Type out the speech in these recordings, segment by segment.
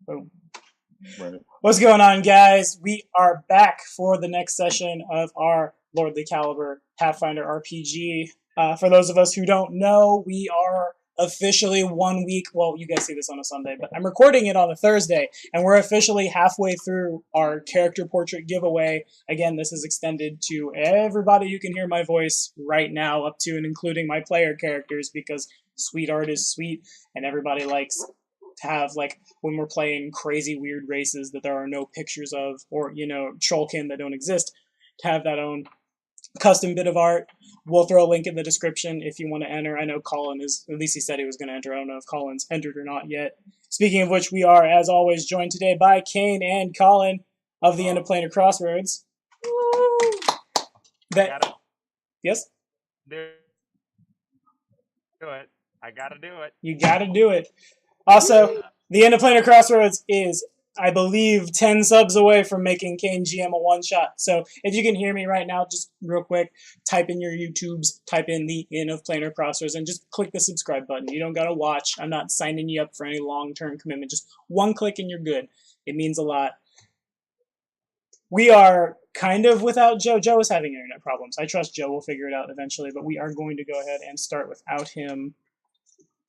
Boom. Right. What's going on, guys? We are back for the next session of our Lordly Caliber Pathfinder RPG. For those of us who don't know, we are officially 1 week. Well, you guys see this on a Sunday, but I'm recording it on a Thursday, and we're officially halfway through our character portrait giveaway. Again, this is extended to everybody who can hear my voice right now, up to and including my player characters, because sweet art is sweet, and everybody likes to have, like, when we're playing crazy weird races that there are no pictures of, or, you know, trollkin that don't exist, to have that own custom bit of art. We'll throw a link in the description if you want to enter. I know Colin is, at least he said he was going to enter. I don't know if Colin's entered or not yet. Speaking of which, we are, as always, joined today by Kane and Colin of the End of Planar Crossroads. Woo! Yes? Do it. I gotta do it. You gotta do it. Also, the End of Planar Crossroads is, I believe, 10 subs away from making Kane GM a one-shot. So if you can hear me right now, just real quick, type in your YouTubes, type in the End of Planar Crossroads, and just click the subscribe button. You don't gotta watch. I'm not signing you up for any long-term commitment. Just one click and you're good. It means a lot. We are kind of without Joe. Joe is having internet problems. I trust Joe will figure it out eventually, but we are going to go ahead and start without him.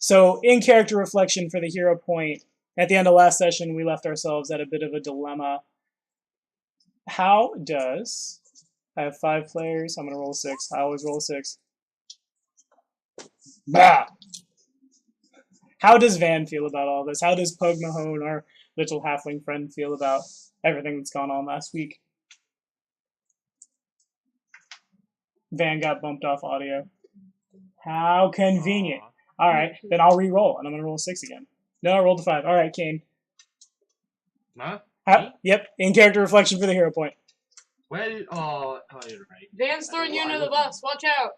So, in character reflection for the hero point, at the end of last session, we left ourselves at a bit of a dilemma. How does... I have 5 players. I'm going to roll a 6. I always roll a 6. Bah! How does Van feel about all this? How does Pug Mahone, our little halfling friend, feel about everything that's gone on last week? Van got bumped off audio. How convenient. All right, then I'll re-roll, and I'm going to roll a 6 again. No, I rolled a 5. All right, Kane. Huh? Yep, in character reflection for the hero point. Well, you're right. Van's throwing you under the bus. Watch out.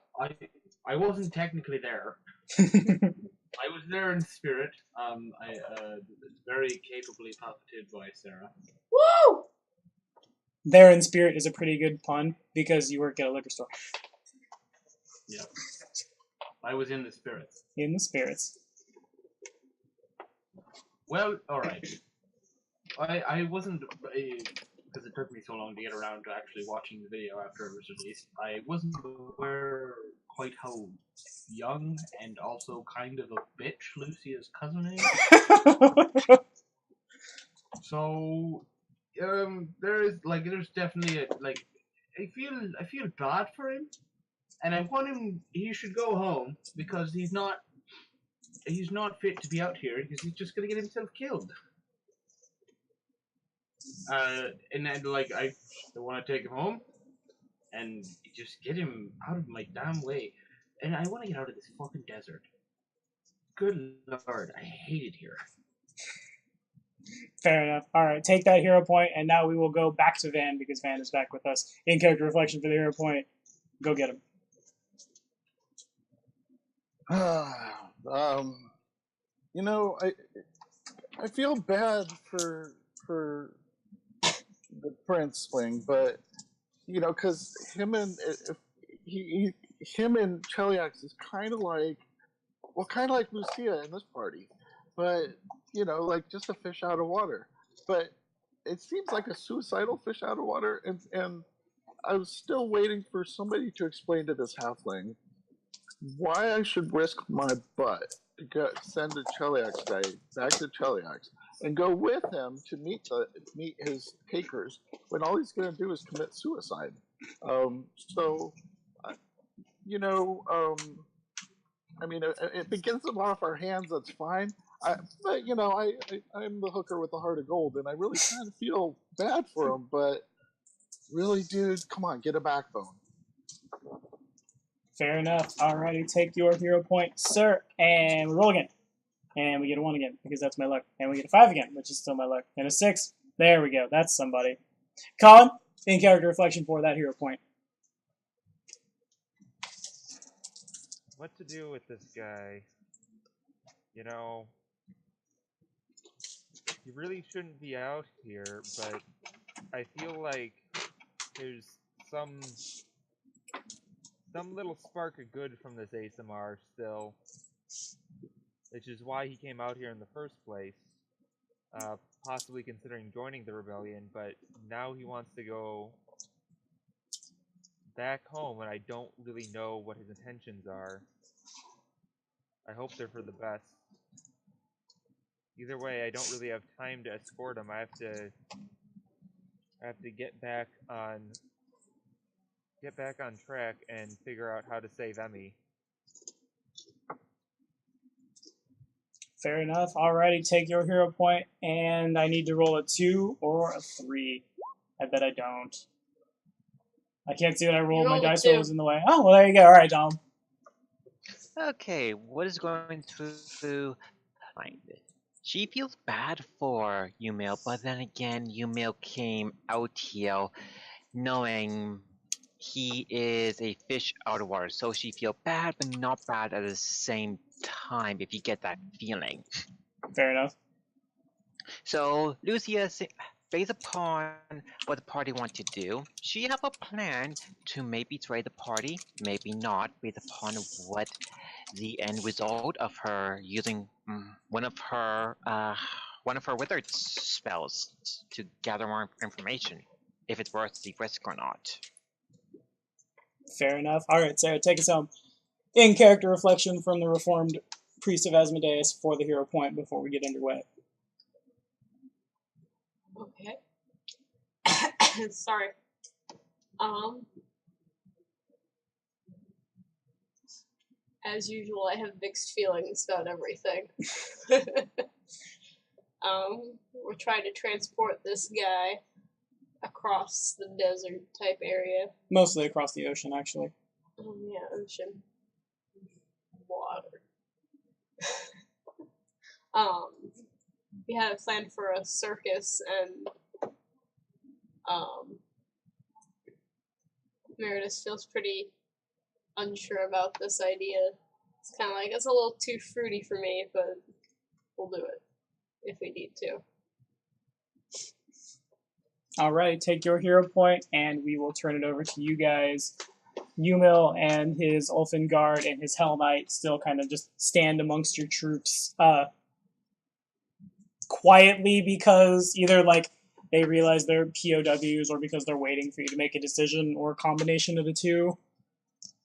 I wasn't technically there. I was there in spirit. Very capably puppeted by Sarah. Woo! There in spirit is a pretty good pun, because you work at a liquor store. Yeah. I was in the spirits. In the spirits. Well, alright. I wasn't, because it took me so long to get around to actually watching the video after it was released, I wasn't aware quite how young and also kind of a bitch Lucia's cousin is. So, there's definitely I feel bad for him. And I want him, he should go home, because he's not fit to be out here, because he's just gonna get himself killed. And then, I want to take him home, and just get him out of my damn way. And I want to get out of this fucking desert. Good lord, I hate it here. Fair enough. Alright, take that hero point, and now we will go back to Van, because Van is back with us. In character reflection for the hero point. Go get him. You know, I feel bad for the prince thing, but you know, because him and Cheliax is kind of like Lucia in this party, but you know, like just a fish out of water. But it seems like a suicidal fish out of water, and I was still waiting for somebody to explain to this halfling why I should risk my butt to send the Cheliax guy back to Cheliax and go with him to meet his takers when all he's going to do is commit suicide. You know, I mean, if it gets him off our hands, that's fine. But you know, I'm the hooker with the heart of gold, and I really kind of feel bad for him. But really, dude, come on, get a backbone. Fair enough. Alrighty, take your hero point, sir. And we roll again. And we get a 1 again, because that's my luck. And we get a 5 again, which is still my luck. And a 6. There we go. That's somebody. Colin, in character reflection for that hero point. What to do with this guy? You know, he really shouldn't be out here, but I feel like there's some little spark of good from this ASMR still, which is why he came out here in the first place. possibly considering joining the rebellion, but now he wants to go back home, and I don't really know what his intentions are. I hope they're for the best. Either way, I don't really have time to escort him. I have to get back on track and figure out how to save Emmy. Fair enough. Alrighty, take your hero point, and I need to roll a 2 or a 3. I bet I don't. I can't see what I rolled. My rolled a dice 2. roll was in the way. Oh, well, there you go. Alright, Dom. Okay, what is going through mind? She feels bad for Yumil, but then again, Yumil came out here knowing he is a fish out of water, so she feels bad, but not bad at the same time, if you get that feeling. Fair enough. So, Lucia, based upon what the party wants to do, she have a plan to maybe betray the party, maybe not, based upon what the end result of her using one of her withered spells to gather more information, if it's worth the risk or not. Fair enough. Alright, Sarah, take us home. In character reflection from the reformed priest of Asmodeus for the hero point before we get underway. Okay. Sorry. As usual, I have mixed feelings about everything. We're trying to transport this guy across the desert type area. Mostly across the ocean, actually. Yeah, ocean. Water. We had a plan for a circus, and Meredith feels pretty unsure about this idea. It's kind of like, it's a little too fruity for me, but we'll do it if we need to. Alright, take your hero point, and we will turn it over to you guys. Yumil and his Ulfin Guard and his Hell Knight still kind of just stand amongst your troops quietly, because either like they realize they're POWs or because they're waiting for you to make a decision, or a combination of the two.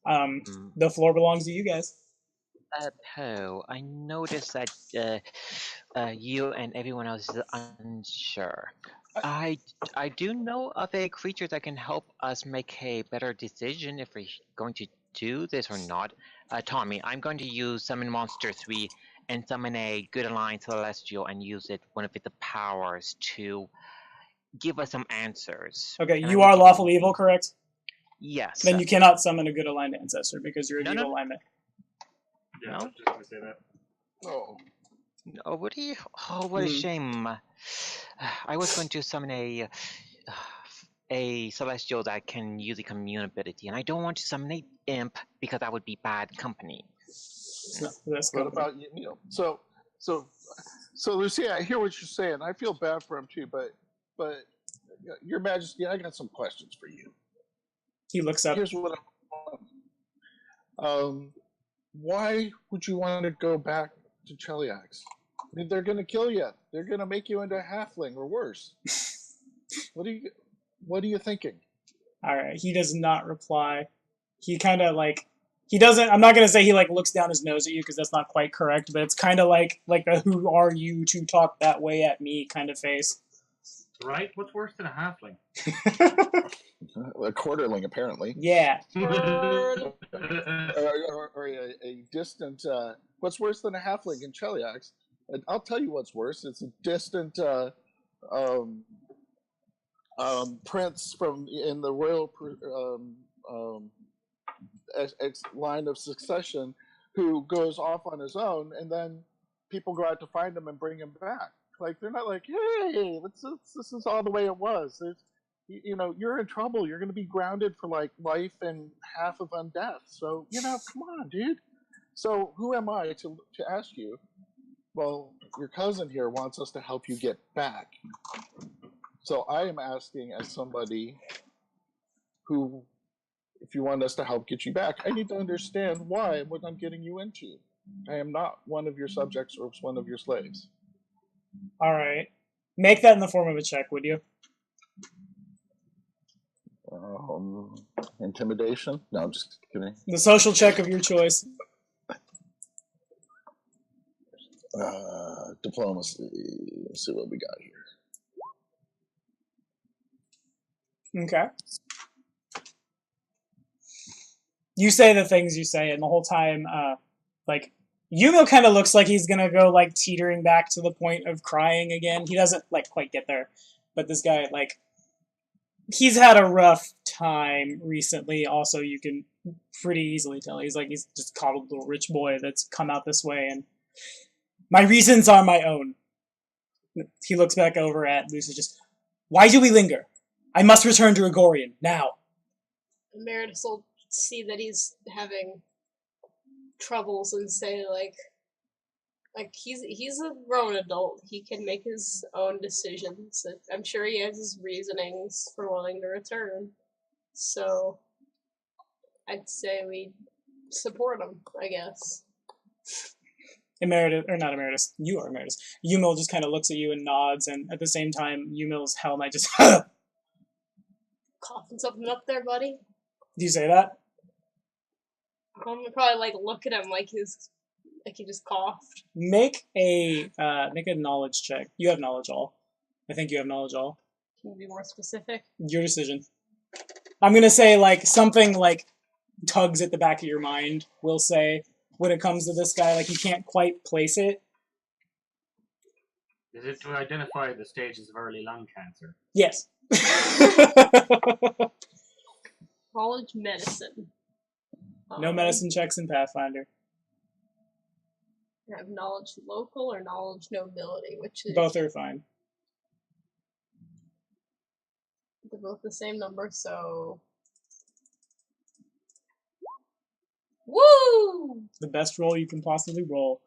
The floor belongs to you guys. Poe, I noticed that you and everyone else is unsure. I do know of a creature that can help us make a better decision if we're going to do this or not. Tommy, I'm going to use Summon Monster 3 and summon a Good Alliance Celestial and use one of its powers to give us some answers. Okay, And you are lawful evil, correct? Yes. Then you cannot summon a good aligned ancestor because you're an No, evil no. alignment. Yeah, No? I was just gonna say that. Oh, Oh, what a shame. I was going to summon a celestial that can use a commune ability, and I don't want to summon a imp because that would be bad company. This what company. about you? So Lucia, I hear what you're saying. I feel bad for him too, but Your Majesty, I got some questions for you. He looks up. Here's what why would you want to go back to Cheliax? I mean, they're going to kill you. They're going to make you into a halfling or worse. What are you thinking? Alright, he does not reply. He kind of like, he doesn't, I'm not going to say he like looks down his nose at you because that's not quite correct, but it's kind of like a who are you to talk that way at me kind of face. Right? What's worse than a halfling? A quarterling, apparently. Yeah. Or a distant. What's worse than a halfling in Cheliax? I'll tell you what's worse. It's a distant prince from in the royal line of succession who goes off on his own, and then people go out to find him and bring him back. Like, they're not like, hey, this is all the way it was. You're in trouble. You're going to be grounded for like life and half of undeath. So, come on, dude. So who am I to ask you? Well, your cousin here wants us to help you get back. So I am asking as somebody who, if you want us to help get you back, I need to understand why and what I'm getting you into. I am not one of your subjects or one of your slaves. Alright. Make that in the form of a check, would you? Intimidation? No, I'm just kidding. The social check of your choice. Diplomacy. Let's see what we got here. Okay. You say the things you say, and the whole time, like, Yumio kind of looks like he's gonna go, like, teetering back to the point of crying again. He doesn't, like, quite get there. But this guy, like, he's had a rough time recently. Also, you can pretty easily tell he's just coddled little rich boy that's come out this way, and my reasons are my own. He looks back over at Lucy, just, why do we linger? I must return to Agorian, now. Meredith will see that he's having troubles and say, like he's a grown adult. He can make his own decisions. I'm sure he has his reasonings for wanting to return. So, I'd say we support him, I guess. Emeritus, or not Emeritus, you are Emeritus. Yumil just kind of looks at you and nods, and at the same time, Yumil's Hell Knight just, Coughing something up there, buddy? Do you say that? I'm gonna probably, like, look at him like he just coughed. Make a knowledge check. You have knowledge all. I think you have knowledge all. Can you be more specific? Your decision. I'm gonna say, like, something, like, tugs at the back of your mind, will say, when it comes to this guy, like, you can't quite place it. Is it to identify the stages of early lung cancer? Yes. Knowledge medicine. No medicine checks in Pathfinder. I have knowledge local or knowledge nobility, which is... Both are fine. They're both the same number, so... Woo! The best roll you can possibly roll.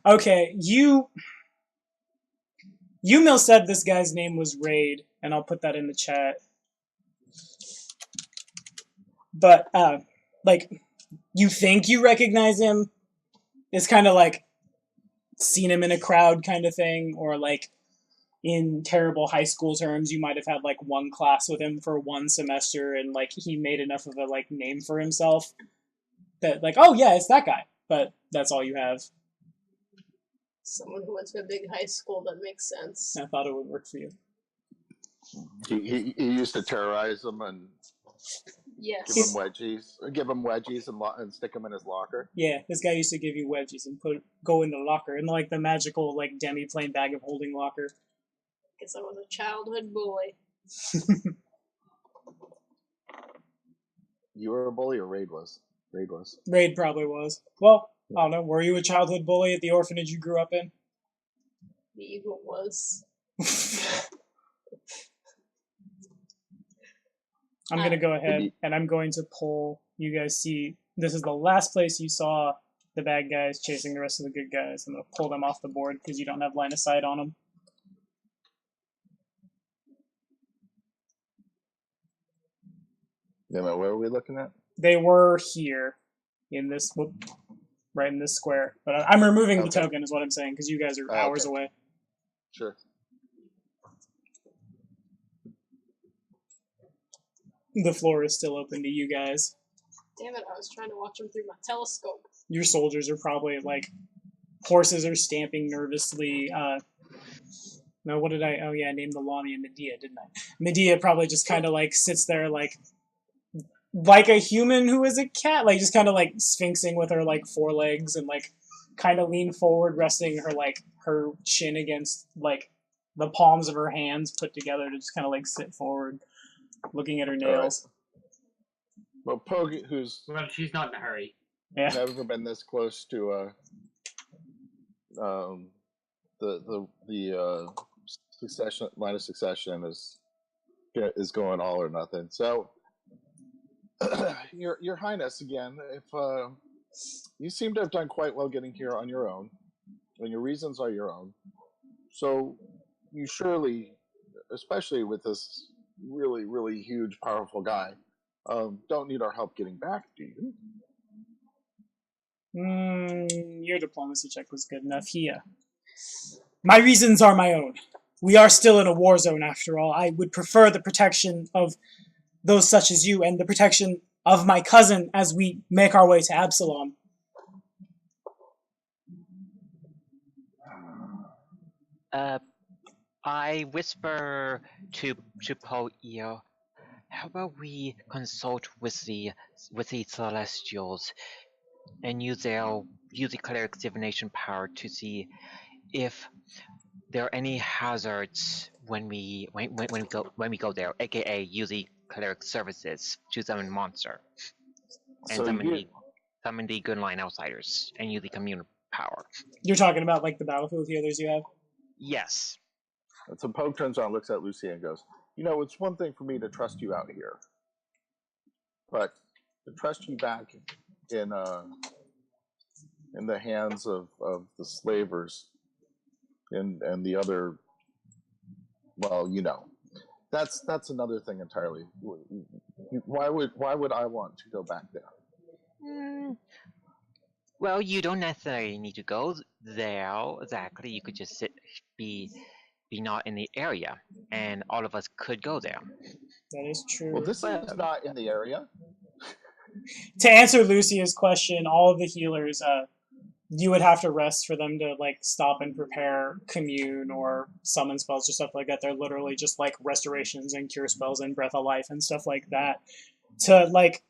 Okay, Yumil said this guy's name was Raid, and I'll put that in the chat. But, like, you think you recognize him? It's kind of like, seen him in a crowd kind of thing, or like, in terrible high school terms, you might have had, like, one class with him for one semester, and, like, he made enough of a, like, name for himself that, like, oh yeah, it's that guy. But that's all you have. Someone who went to a big high school, that makes sense. I thought it would work for you. He used to terrorize them and Yes. give him wedgies and stick them in his locker. Yeah, this guy used to give you wedgies and go in the locker, in, like, the magical, like, demi-plane bag of holding locker. Guess I was a childhood bully. You were a bully, or Raid was? Raid was. Raid probably was. Well, I don't know. Were you a childhood bully at the orphanage you grew up in? The eagle was. I'm going to go ahead and I'm going to pull. You guys see, this is the last place you saw the bad guys chasing the rest of the good guys. I'm going to pull them off the board because you don't have line of sight on them. Yeah, where are we looking at? They were here in this, right in this square. But I'm removing the token is what I'm saying because you guys are hours away. Sure. The floor is still open to you guys. Damn it, I was trying to watch them through my telescope. Your soldiers are probably, like, horses are stamping nervously. No, what did I... Oh, yeah, I named the Lani and Medea, didn't I? Medea probably just kind of, like, sits there, like a human who is a cat. Like, just kind of, like, sphinxing with her, like, forelegs and, like, kind of lean forward, resting her, like, her chin against, like, the palms of her hands put together to just kind of, like, sit forward, looking at her nails. Right. Well, Pogue, who's... Well, she's not in a hurry. Yeah. Never been this close to the succession, line of succession is going all or nothing. So, Your Highness, again, if you seem to have done quite well getting here on your own, and your reasons are your own, so you surely, especially with this really, really huge, powerful guy, don't need our help getting back, do you? Your diplomacy check was good enough. My reasons are my own. We are still in a war zone, after all. I would prefer the protection of those such as you and the protection of my cousin as we make our way to Absalom. I whisper to Poe, how about we consult with the Celestials and use the cleric's divination power to see if there are any hazards when we go there, aka use the cleric services to summon monster and So summon the good line outsiders and use the commune power. You're talking about like the battlefield healers you have? Yes. So Pogue turns around, looks at Lucy, and goes, it's one thing for me to trust you out here, but to trust you back in the hands of the slavers and the other, that's another thing entirely. Why would I want to go back there? Well, you don't necessarily need to go there exactly. You could just be not in the area, and all of us could go there. That is true. Well, this is not in the area. To answer Lucia's question, all of the healers, you would have to rest for them to like stop and prepare commune or summon spells or stuff like that. They're literally just like restorations and cure spells and breath of life and stuff like that. To like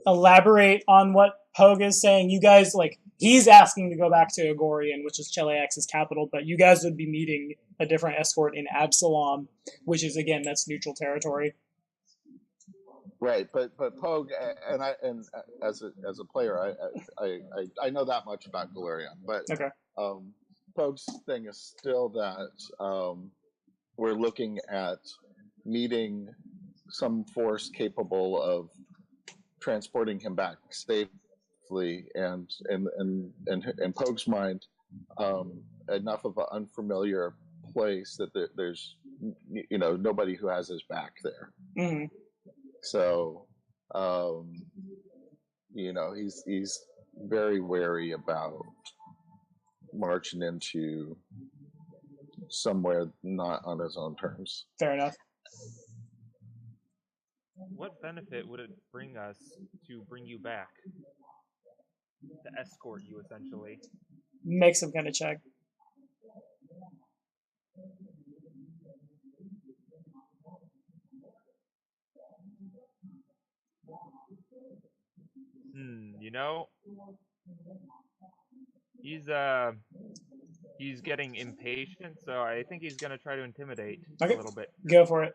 elaborate on what Pogue is saying, you guys like he's asking to go back to Agorian, which is Cheliax's capital, but you guys would be meeting a different escort in Absalom, which is again that's neutral territory. Right, but Pogue and as a player, I know that much about Galarian, but okay. Pogue's thing is still that we're looking at meeting some force capable of transporting him back safely, and in Pogue's mind, enough of an unfamiliar place that there's nobody who has his back there. Mm-hmm. So, he's very wary about marching into somewhere not on his own terms. Fair enough. What benefit would it bring us to bring you back? To escort you, essentially. Make some kind of check. He's getting impatient, so I think he's gonna try to intimidate a little bit. Go for it.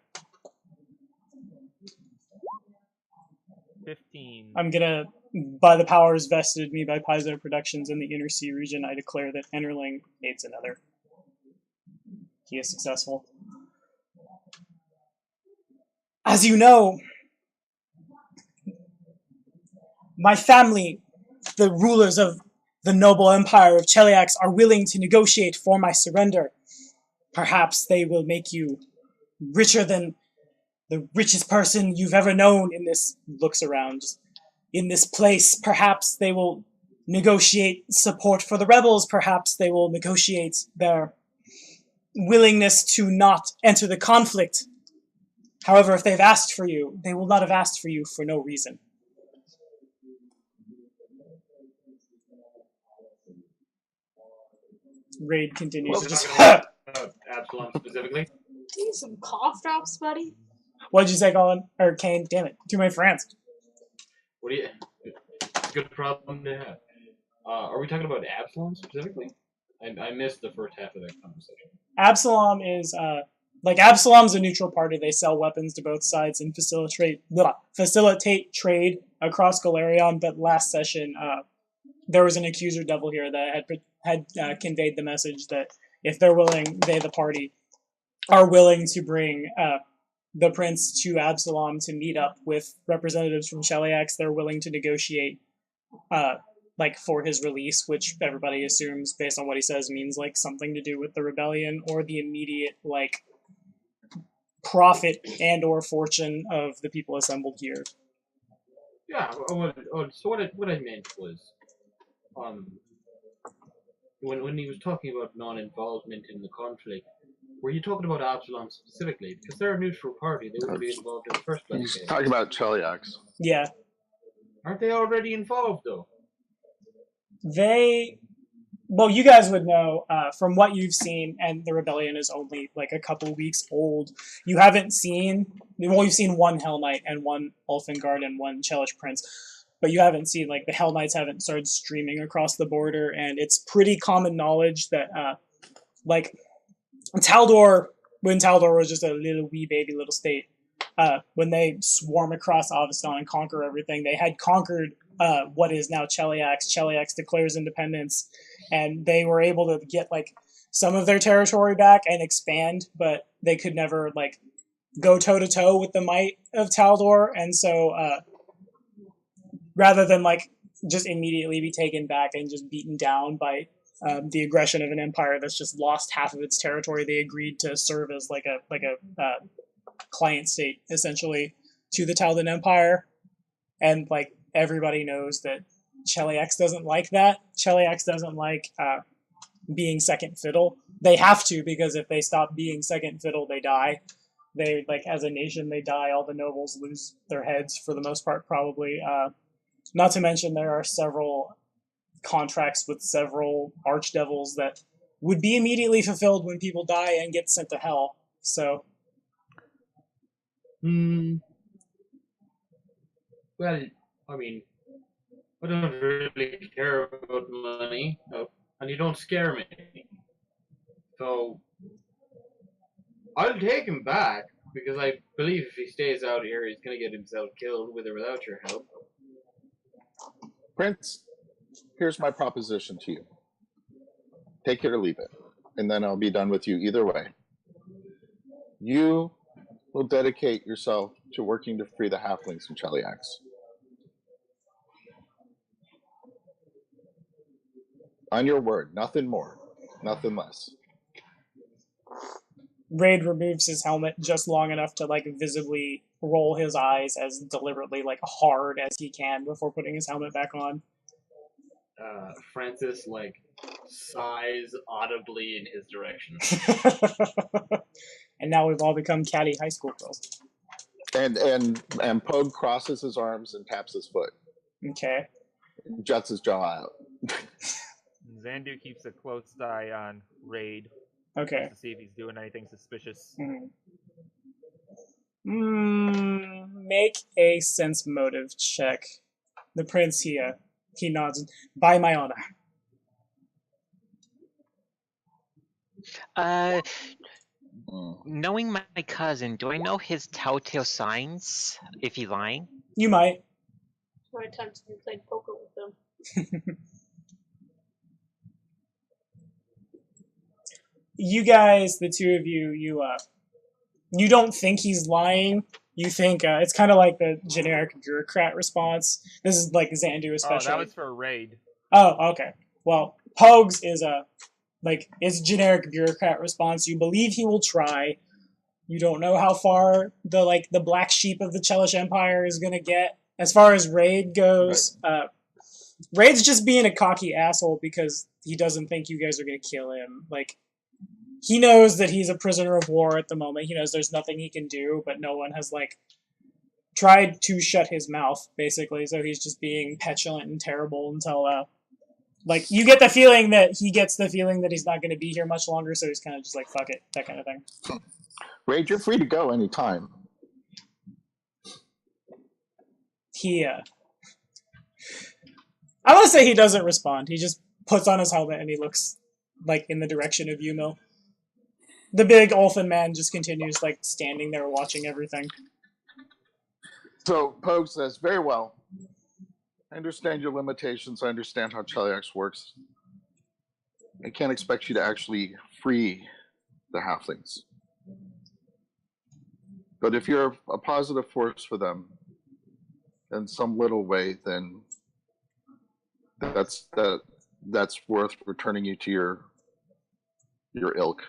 15. I'm gonna, by the powers vested in me by Paizo Productions in the Inner Sea region, I declare that Enterling aids another. He is successful. As you know, my family, the rulers of the noble empire of Cheliax, are willing to negotiate for my surrender. Perhaps they will make you richer than the richest person you've ever known in this, looks around, in this place. Perhaps they will negotiate support for the rebels. Perhaps they will negotiate their willingness to not enter the conflict. However, if they've asked for you, they will not have asked for you for no reason. Raid continues. Well, to just Absalom specifically. Do you need some cough drops, buddy? What'd you say, Colin? Or Kane? Damn it. Too many friends. What do you... It's a good problem to have. Are we talking about Absalom specifically? I missed the first half of that conversation. Absalom is, Absalom's a neutral party. They sell weapons to both sides and facilitate trade across Galarion, but last session, there was an accuser devil here that had conveyed the message that if they're willing, they, the party, are willing to bring the prince to Absalom to meet up with representatives from Cheliax. They're willing to negotiate for his release, which everybody assumes, based on what he says, means something to do with the rebellion or the immediate profit and or fortune of the people assembled here. Yeah. So what I meant was, when he was talking about non-involvement in the conflict, were you talking about Absalom specifically? Because they're a neutral party. They wouldn't be involved in the first place. He's talking about Cheliax. Yeah, Aren't they already involved, though? well, you guys would know from what you've seen, and the rebellion is only like a couple weeks old. You haven't seen, well, you've seen one Hell Knight and one Ulfengard and one Chelish Prince, but you haven't seen, like, the Hell Knights haven't started streaming across the border, and it's pretty common knowledge that, like, Taldor, when Taldor was just a little wee baby little state, when they swarm across Avistan and conquer everything, they had conquered what is now Cheliax. Cheliax declares independence, and they were able to get like some of their territory back and expand, but they could never like go toe to toe with the might of Taldor. And so, rather than like just immediately be taken back and just beaten down by the aggression of an empire that's just lost half of its territory, they agreed to serve as like a client state essentially to the Taldan Empire. And like everybody knows that Cheliax doesn't like that. Cheliax doesn't like being second fiddle. They have to, because if they stop being second fiddle, they die. They, like, as a nation, they die. All the nobles lose their heads for the most part, probably. Not to mention there are several contracts with several archdevils that would be immediately fulfilled when people die and get sent to hell. So, Well, I mean, I don't really care about money, and you don't scare me. So, I'll take him back, because I believe if he stays out here, he's going to get himself killed with or without your help. Prince, here's my proposition to you. Take it or leave it, and then I'll be done with you either way. You will dedicate yourself to working to free the halflings in Cheliax. On your word, nothing more, nothing less. Raid removes his helmet just long enough to like visibly roll his eyes as deliberately like hard as he can before putting his helmet back on. Francis like sighs audibly in his direction. And now we've all become catty high school girls. And Pogue crosses his arms and taps his foot. Okay. Juts his jaw out. Zandu keeps a close eye on Raid. Okay. To see if he's doing anything suspicious. Make a sense motive check. The prince here, he nods. By my honor. Knowing my cousin, do I know his telltale signs if he's lying? You might. How many times have you played poker with them? You guys, the two of you, you don't think he's lying. You think it's kind of like the generic bureaucrat response. This is like Zandu especially. Oh, that was for Raid. Oh, okay. Well, Pogues is it's generic bureaucrat response. You believe he will try. You don't know how far the black sheep of the Chelish Empire is gonna get. As far as Raid goes, Raid's just being a cocky asshole because he doesn't think you guys are gonna kill him. Like, he knows that he's a prisoner of war at the moment. He knows there's nothing he can do, but no one has tried to shut his mouth, basically. So he's just being petulant and terrible until you get the feeling that he gets the feeling that he's not going to be here much longer, so he's kind of just like, fuck it, that kind of thing. Raid, you're free to go anytime. I want to say he doesn't respond. He just puts on his helmet and he looks in the direction of Yumo. The big Ulfin man just continues standing there watching everything. So Pogue says, very well. I understand your limitations. I understand how Cheliax works. I can't expect you to actually free the halflings. But if you're a positive force for them in some little way, then that's worth returning you to your ilk.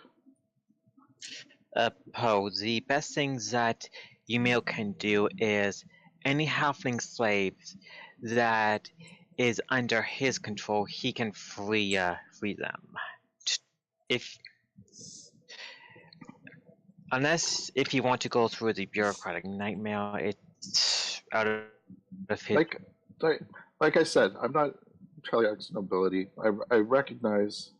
Poe, the best thing that Ymil can do is any halfling slaves that is under his control, he can free them. Unless if you want to go through the bureaucratic nightmare, it's out of his. Like I said, I'm not Cheliax nobility. I recognize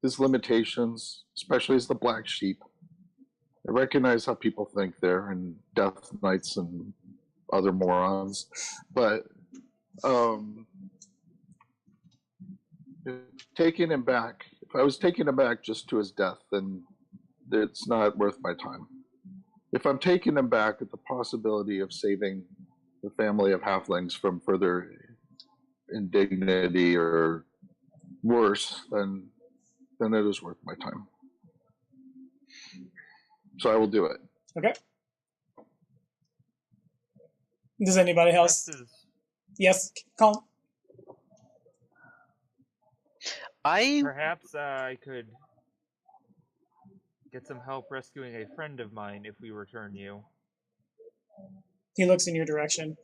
his limitations, especially as the black sheep. I recognize how people think there, and Death Knights and other morons. But taking him back, if I was taking him back just to his death, then it's not worth my time. If I'm taking him back at the possibility of saving the family of halflings from further indignity or worse, then it is worth my time. So I will do it. Okay. Does anybody else? Yes, Colin? Perhaps I could get some help rescuing a friend of mine if we return you. He looks in your direction.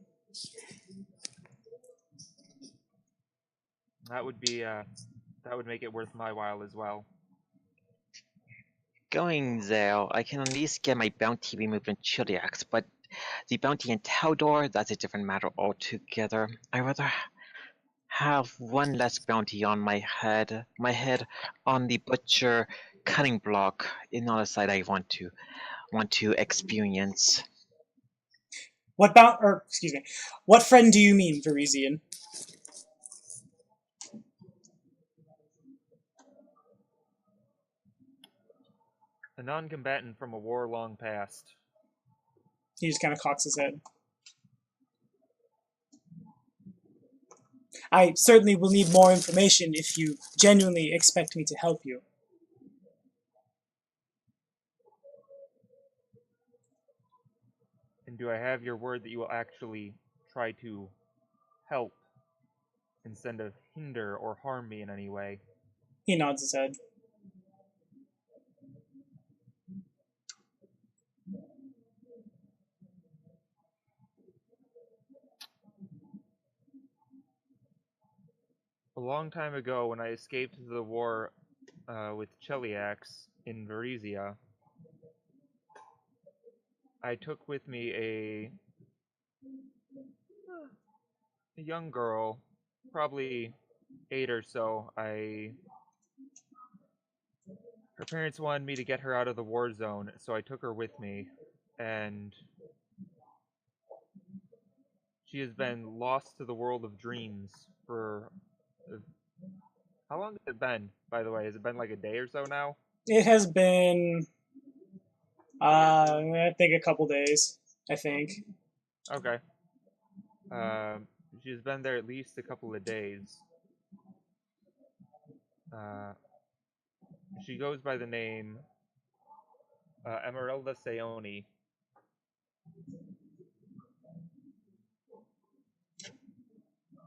That would be that would make it worth my while as well. Going there, I can at least get my bounty removed in Cheliax, but the bounty in Taldor, that's a different matter altogether. I'd rather have one less bounty on my head on the butcher cutting block, is not a sight I want to experience. What friend do you mean, Varisian? A non-combatant from a war long past. He just kind of cocks his head. I certainly will need more information if you genuinely expect me to help you. And do I have your word that you will actually try to help instead of hinder or harm me in any way? He nods his head. A long time ago, when I escaped the war with Cheliax in Varisia, I took with me a young girl, probably 8 or so. Her parents wanted me to get her out of the war zone, so I took her with me, and she has been lost to the world of dreams for... How long has it been, by the way? Has it been like a day or so now? It has been, I think a couple days, I think. Okay. She's been there at least a couple of days. She goes by the name Emeralda Seoni.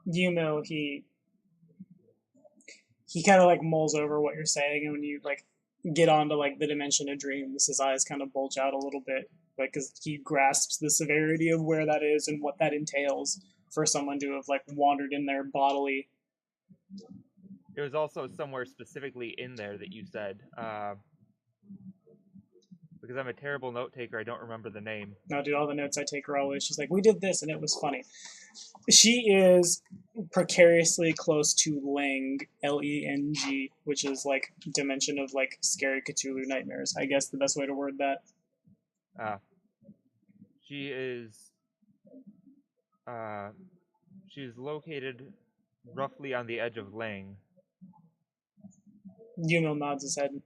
You know, he kind of like mulls over what you're saying, and when you like get onto like the dimension of dreams, his eyes kind of bulge out a little bit, like because he grasps the severity of where that is and what that entails for someone to have like wandered in there bodily. It was also somewhere specifically in there that you said, because I'm a terrible note taker, I don't remember the name. No, dude, all the notes I take are always just like, we did this and it was funny. She is precariously close to Leng, Leng, which is like dimension of like scary Cthulhu nightmares. I guess the best way to word that. She is she's located roughly on the edge of Leng. Yuno nods his head.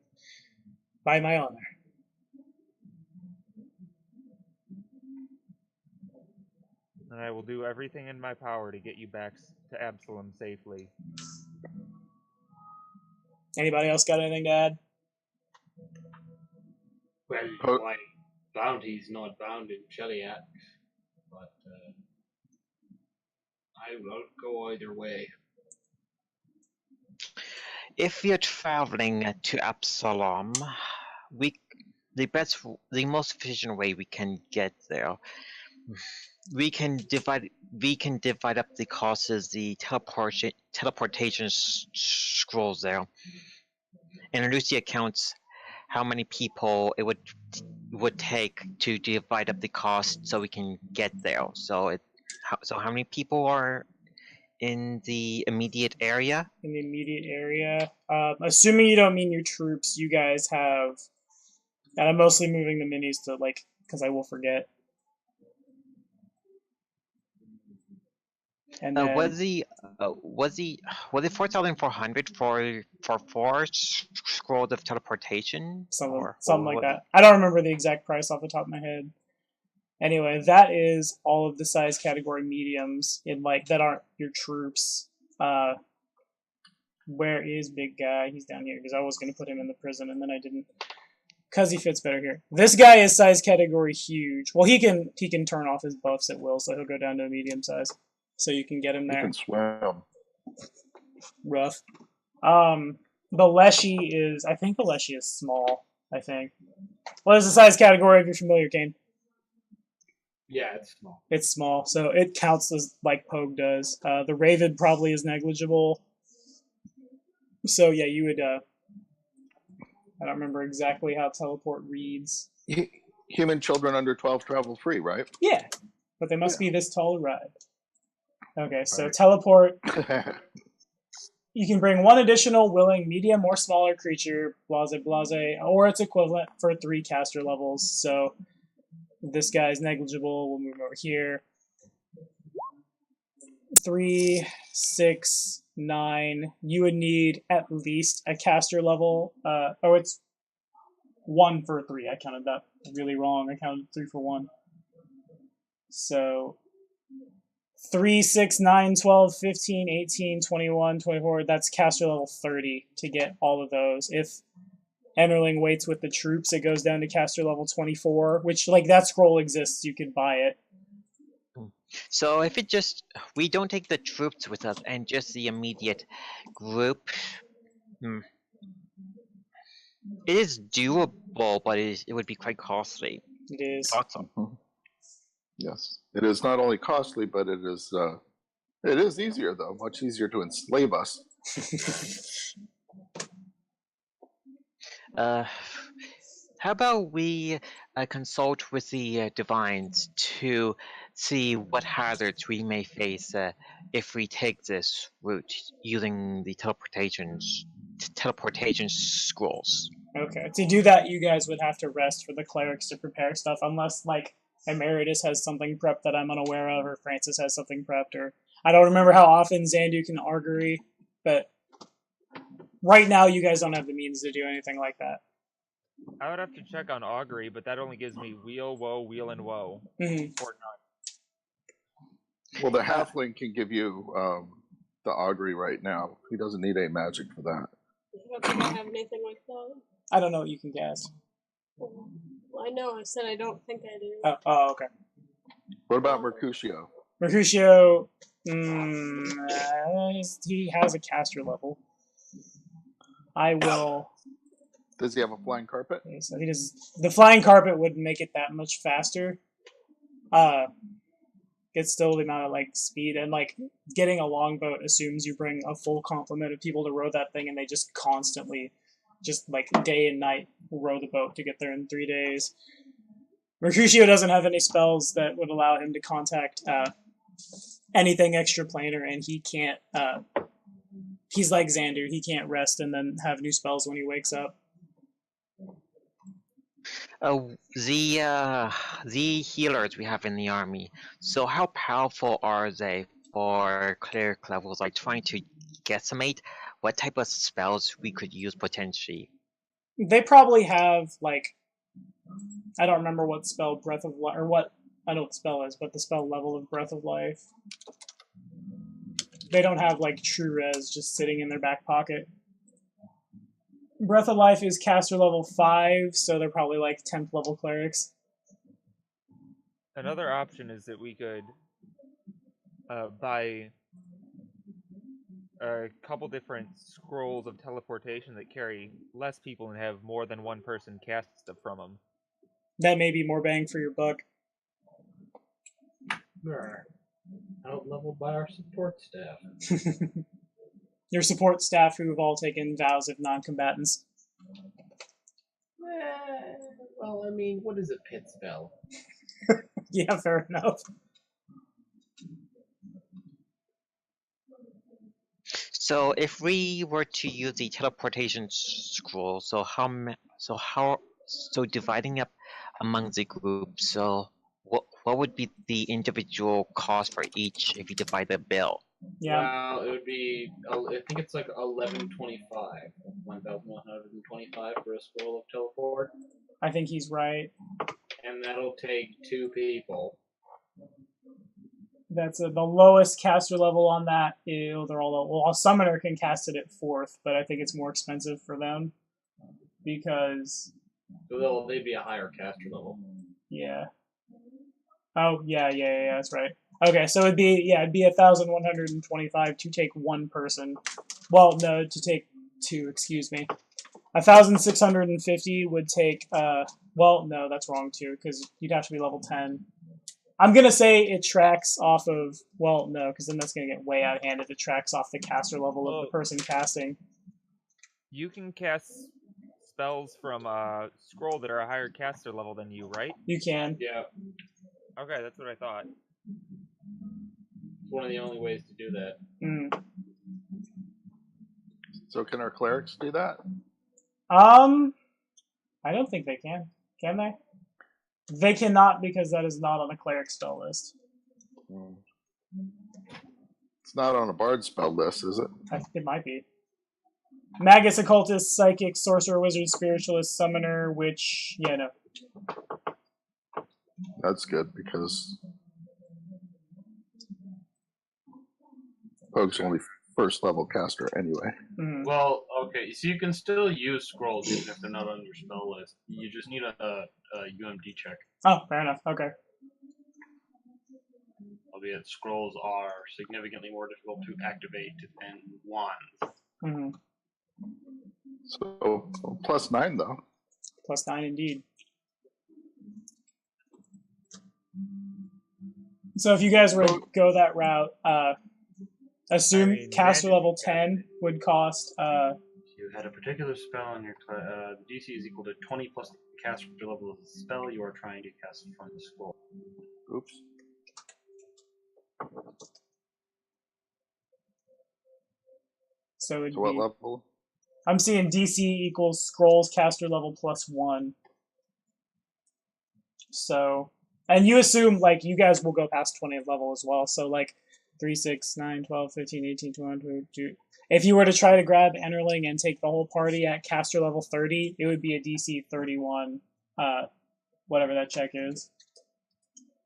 By my honor. And I will do everything in my power to get you back to Absalom safely. Anybody else got anything to add? Well, my bounty's not bound in Cheliax, but I will go either way. If we are traveling to Absalom, the most efficient way we can get there, we can divide up the costs as the teleportation scrolls there, and reduce the accounts how many people it would take to divide up the cost so we can get there. So how many people are in the immediate area? In the immediate area, assuming you don't mean your troops, you guys have. And I'm mostly moving the minis to because I will forget. And then was it 4,400 for 4 scrolls of teleportation? something like that. I don't remember the exact price off the top of my head. Anyway, that is all of the size category mediums in that aren't your troops. Where is big guy? He's down here because I was going to put him in the prison and then I didn't because he fits better here. This guy is size category huge. Well, he can turn off his buffs at will, so he'll go down to a medium size. So you can get him there. You can swim. Rough. The Leshy is, I think the Leshy is small. I think. What is the size category if you're familiar, Kane? Yeah, it's small. It's small, so it counts as like Pogue does. The Raven probably is negligible. So yeah, you would. I don't remember exactly how teleport reads. Human children under 12 travel free, right? Yeah, but they must be this tall to ride. Okay, so Right. teleport. You can bring one additional willing medium or smaller creature, blase blase, or its equivalent for 3 caster levels. So this guy's negligible. We'll move over here. 3, 6, 9. You would need at least a caster level. Oh, it's 1 for 3. I counted that really wrong. I counted 3 for 1. So 3, 6, 9, 12, 15, 18, 21, 24. That's caster level 30 to get all of those. If Enderling waits with the troops, it goes down to caster level 24, which, like, that scroll exists. You could buy it. So if we don't take the troops with us and just the immediate group, it is doable, but it would be quite costly. It is. Awesome. Yes, it is not only costly, but it is easier though. Much easier to enslave us. How about we consult with the divines to see what hazards we may face if we take this route using the teleportation scrolls. Okay. To do that, you guys would have to rest for the clerics to prepare stuff, unless, like, Emeritus has something prepped that I'm unaware of, or Francis has something prepped, or I don't remember how often Zandu can augury, but right now you guys don't have the means to do anything like that. I would have to check on augury, but that only gives me wheel, woe, wheel, and woe. Mm-hmm. Or none. Well, the halfling can give you the augury right now. He doesn't need any magic for that. I don't think I have anything like that. I don't know what you can cast. Well, I know, I said I don't think I do. Oh, okay. What about Mercutio? Mercutio, he has a caster level. I will. Does he have a flying carpet? Okay, so he does. The flying carpet would make it that much faster. It's still the amount of like speed, and like getting a longboat assumes you bring a full complement of people to row that thing, and they just constantly, just like day and night, row the boat to get there in 3 days. Mercutio doesn't have any spells that would allow him to contact anything extraplanar, and he can't. He's like Xander; he can't rest and then have new spells when he wakes up. The healers we have in the army. So how powerful are they for cleric levels? Like trying to guesstimate what type of spells we could use potentially. They probably have like, I don't remember what spell Breath of Life, or what, I know what the spell is, but the spell level of Breath of Life. They don't have like true res just sitting in their back pocket. Breath of Life is caster level 5, so they're probably like 10th level clerics. Another option is that we could buy a couple different scrolls of teleportation that carry less people and have more than one person cast stuff from them. That may be more bang for your buck. We're out-leveled by our support staff. Your support staff who have all taken vows of non-combatants. Well, I mean, what is a pit spell? Yeah, fair enough. So if we were to use the teleportation scroll, so so dividing up among the group, so what would be the individual cost for each if you divide the bill? Yeah. Well, it would be, I think it's like 1125. 1,125 for a scroll of teleport. I think he's right. And that'll take 2 people. That's the lowest caster level on that. They're all low. Well, a summoner can cast it at 4th, but I think it's more expensive for them because. So they'd be a higher caster level. Yeah. Oh yeah, that's right. Okay, so it'd be 1,125 to take one person. Well, no, to take 2. Excuse me. 1,650 would take. Well, no, that's wrong too, because you'd have to be level 10. I'm gonna say it tracks off of. Well, no, because then that's gonna get way out of hand if it tracks off the caster level of the person casting. You can cast spells from a scroll that are a higher caster level than you, right? You can. Yeah. Okay, that's what I thought. It's one of the only ways to do that. Mm. So can our clerics do that? I don't think they can. Can they? They cannot because that is not on the cleric spell list. It's not on a bard spell list, is it? I think it might be. Magus, occultist, psychic, sorcerer, wizard, spiritualist, summoner, witch. Yeah, no. That's good because Pogue's only first level caster anyway. Mm. Well, okay, so you can still use scrolls even if they're not on your spell list. You just need a UMD check. Oh, fair enough. Okay. Albeit scrolls are significantly more difficult to activate than wands. Mm-hmm. So +9 though. +9 indeed. So if you guys were to go that route, assume caster level 10 would cost. If you had a particular spell on your the DC is equal to 20 plus the caster level of the spell you are trying to cast from the scroll. Oops. So what level? I'm seeing DC equals scrolls caster level +1. So, and you assume like you guys will go past 20th level as well. So like 3, 6, 9, 12, 15, 18, 21, 22. If you were to try to grab Enterling and take the whole party at caster level 30, it would be a DC 31, whatever that check is.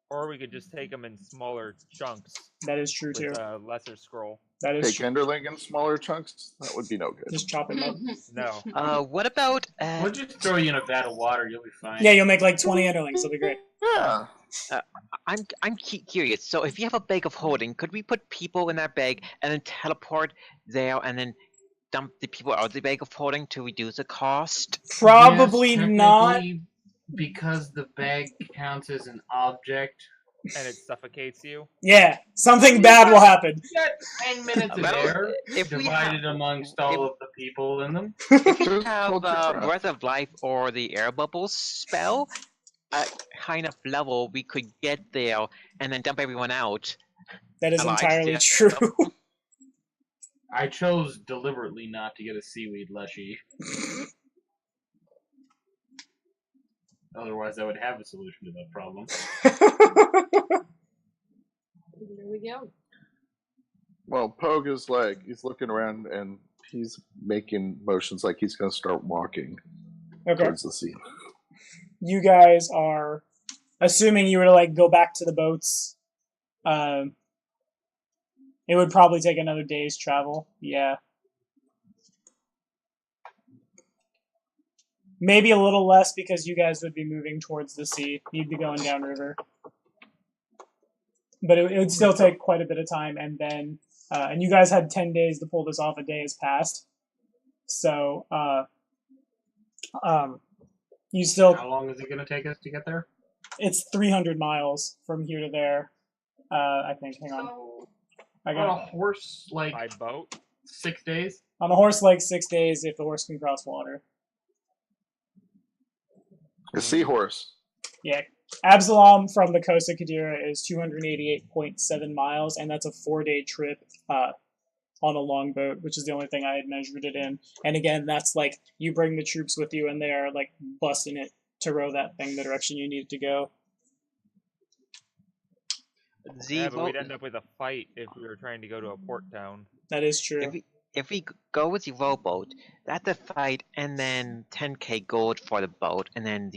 Or we could just take them in smaller chunks. That is true too. With a lesser scroll. That is Take Enderling in smaller chunks? That would be no good. Just chop him up. No. What about? We'll just throw you in a vat of water. You'll be fine. Yeah, you'll make like 20 Enderlings. It'll be great. Yeah. I'm curious. So if you have a bag of holding, could we put people in that bag and then teleport there and then dump the people out of the bag of holding to reduce the cost? Probably Yes, not. Because the bag counts as an object. And it suffocates you? Yeah, something bad will happen. You got 10 minutes of air divided amongst all of the people in them. If you have Breath of Life or the Air Bubbles spell, at kind of level we could get there and then dump everyone out. That is alive. entirely Yeah. true. I chose deliberately not to get a seaweed leshy. Otherwise, I would have a solution to that problem. There we go. Well, Pogue is like, he's looking around and he's making motions like he's going to start walking towards the sea. You guys are, assuming you were to like go back to the boats, it would probably take another day's travel. Yeah. Maybe a little less because you guys would be moving towards the sea. You'd be going downriver. But it would still take quite a bit of time. And then, and you guys had 10 days to pull this off. A day has passed. So, you still... How long is it going to take us to get there? It's 300 miles from here to there, I think. Hang on. So, I got on a horse, like... By boat? 6 days? On a horse, like 6 days if the horse can cross water. A seahorse. Yeah. Absalom from the coast of Kadira is 288.7 miles, and that's a 4-day trip on a longboat, which is the only thing I had measured it in. And again, that's like you bring the troops with you, and they are like busting it to row that thing the direction you need it to go. Yeah, but we'd end up with a fight if we were trying to go to a port town. That is true. If we go with the rowboat, that's a fight, and then 10k gold for the boat, and then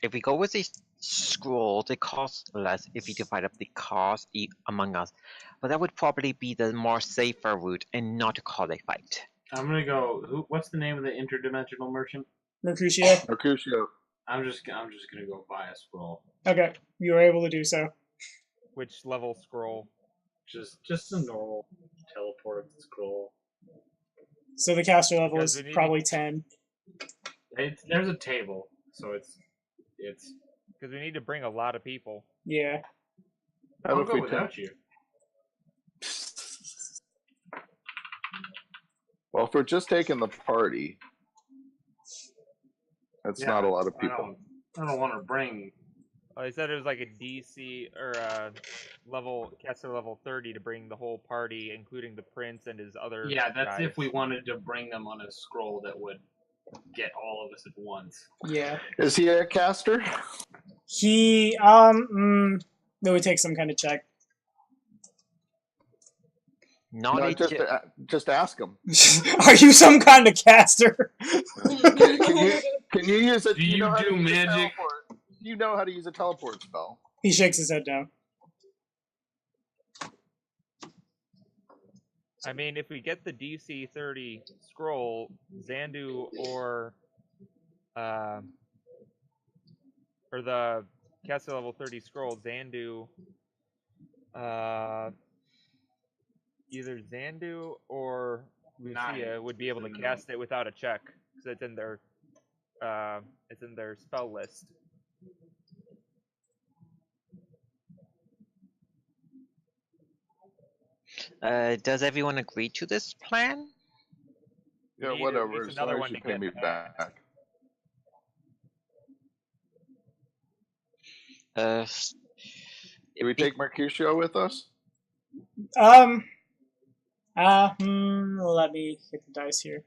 if we go with the scroll, it costs less if we divide up the cost among us. But that would probably be the more safer route, and not to call a fight. I'm gonna go. What's the name of the interdimensional merchant? Mercutio. Mercutio. I'm just gonna go buy a scroll. Okay, you were able to do so. Which level scroll? Just a normal teleport scroll. So the caster level Because is we need probably 10. There's a table, so it's. Because we need to bring a lot of people. Yeah. I'll go without you. Well, if we're just taking the party, that's not a lot of people. I don't want to bring. Oh, they said it was like a DC or a caster level 30 to bring the whole party, including the prince and his other. Yeah, that's guys. if we wanted to bring them on a scroll that would get all of us at once. Yeah. Is he a caster? He it would take some kind of check. No, just ask him. Are you some kind of caster? Can you use it? Do you do magic? You know how to use a teleport spell. He shakes his head no. I mean, if we get the DC 30 scroll, Zandu or the caster level 30 scroll, Zandu, either Zandu or Lucia would be able to cast it without a check because it's in their spell list. Does everyone agree to this plan? Yeah, whatever. As long as you pay me back. Do we take Mercutio with us? Let me hit the dice here.